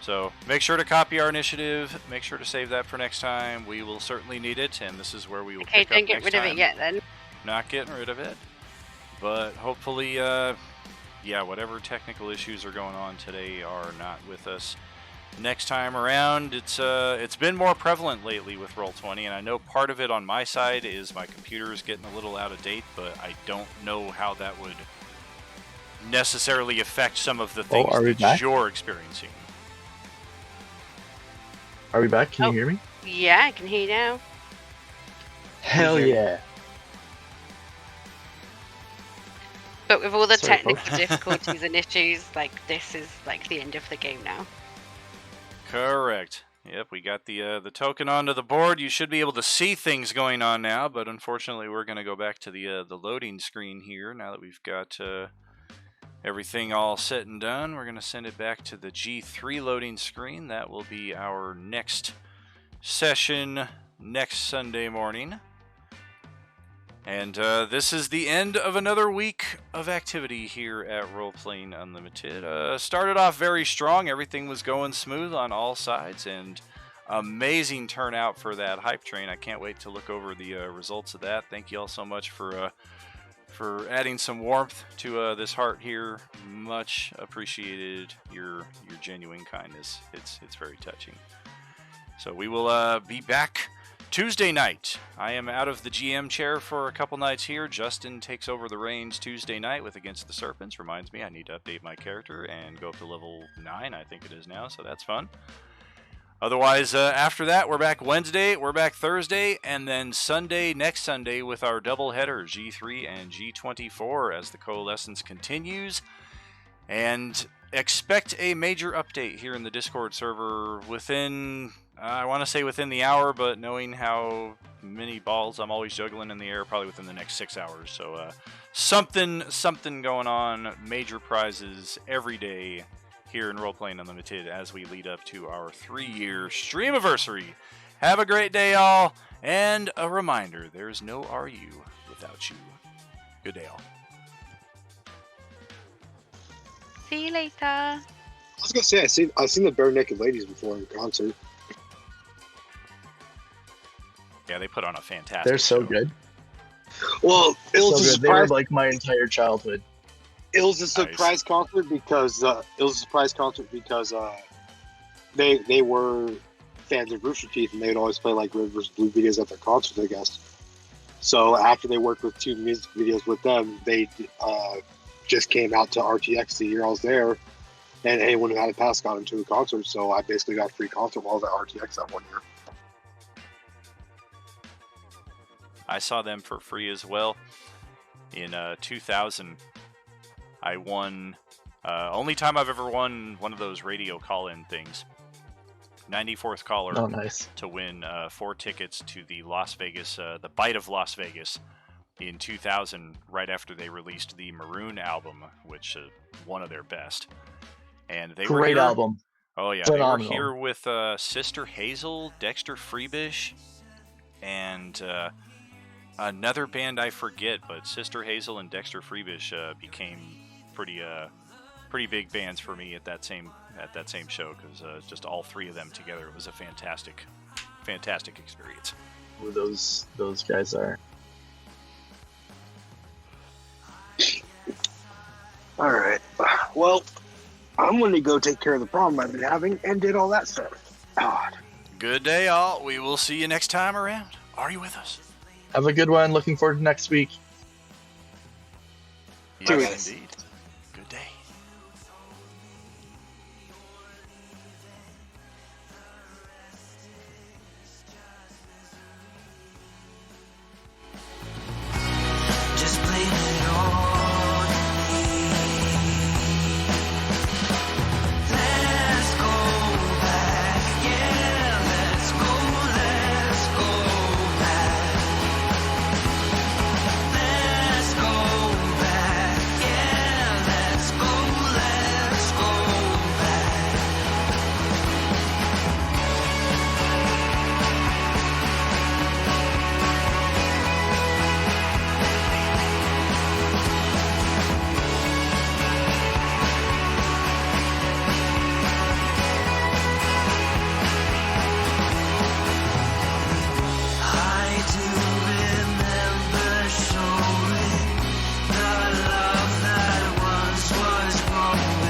So make sure to copy our initiative. Make sure to save that for next time. We will certainly need it, and this is where we will pick up don't get next rid time. of it yet then. Not getting rid of it, but hopefully, yeah, whatever technical issues are going on today are not with us next time around. It's been more prevalent lately with Roll20, and I know part of it on my side is my computer is getting a little out of date, but I don't know how that would necessarily affect some of the things that you're experiencing. Are we back? Can you hear me? Yeah, I can hear you now. Hell yeah. But with all the Sorry, technical folks. difficulties and issues, like, this is like the end of the game now. Correct. Yep, we got the token onto the board. You should be able to see things going on now, but unfortunately we're going to go back to the loading screen here now that we've got everything all set and done. We're going to send it back to the G3 loading screen. That will be our next session next Sunday morning. And this is the end of another week of activity here at Role Playing Unlimited. Started off very strong. Everything was going smooth on all sides, and amazing turnout for that hype train. I can't wait to look over the results of that. Thank you all so much for adding some warmth to this heart here. Much appreciated your genuine kindness. It's very touching. So we will be back Tuesday night. I am out of the GM chair for a couple nights here. Justin takes over the reins Tuesday night with Against the Serpents. Reminds me I need to update my character and go up to level 9, I think it is now, so that's fun. Otherwise, after that, we're back Wednesday, we're back Thursday, and then Sunday, next Sunday, with our double header, G3 and G24, as the Coalescence continues. And expect a major update here in the Discord server within... I want to say within the hour, but knowing how many balls I'm always juggling in the air, probably within the next 6 hours. So something going on, major prizes every day here in Role Playing Unlimited as we lead up to our 3-year streamiversary. Have a great day, all, and a reminder, there's no RU without you. Good day, all. See you later. I was gonna say I've seen the Bare Naked Ladies before in concert. Yeah, they put on a fantastic They're so show. good. Well, it was So a good. They were surprise. like my entire childhood. It was a surprise concert because they were fans of Rooster Teeth, and they'd always play like Red vs. Blue videos at their concerts, I guess. So after they worked with 2 music videos with them, they just came out to RTX the year I was there, and anyone who had a pass got into a concert. So I basically got a free concert while I was at RTX that one year. I saw them for free as well. In 2000, I won, only time I've ever won one of those radio call-in things. 94th caller Oh, nice. to win 4 tickets to the Las Vegas, the Bite of Las Vegas in 2000, right after they released the Maroon album, which is one of their best. And they were Great here, album. Oh yeah, Phenomenal. they were here with Sister Hazel, Dexter Freebish, and another band I forget, but Sister Hazel and Dexter Freebish became pretty big bands for me at that same show, because just all 3 of them together, it was a fantastic experience. Who those guys are. All right. Well, I'm going to go take care of the problem I've been having and did all that stuff. God. Good day, all. We will see you next time around. Are you with us? Have a good one. Looking forward to next week. Yes, indeed. Good day. Just blame it on me. Let's go back, yeah, let's go back. Let's go back, yeah, let's go back. I do remember showing the love that once was growing.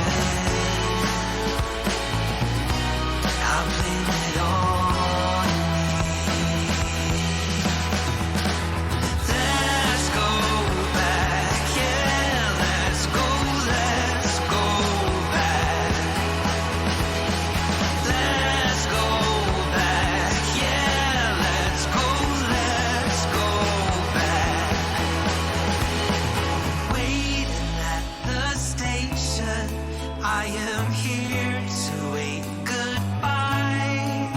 I'll blame it on me. Let's go back, yeah, let's go back. Let's go back, yeah, let's go back. Waiting at the station, I am here to wait goodbye.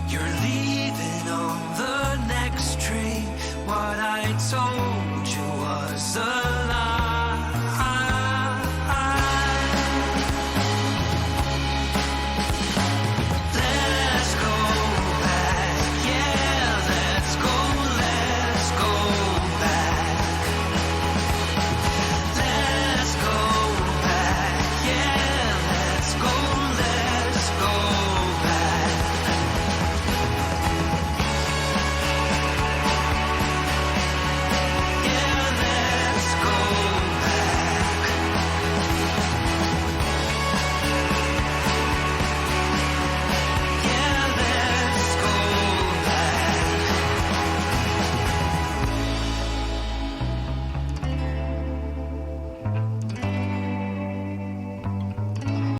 You're leaving on the next train. What I told you was a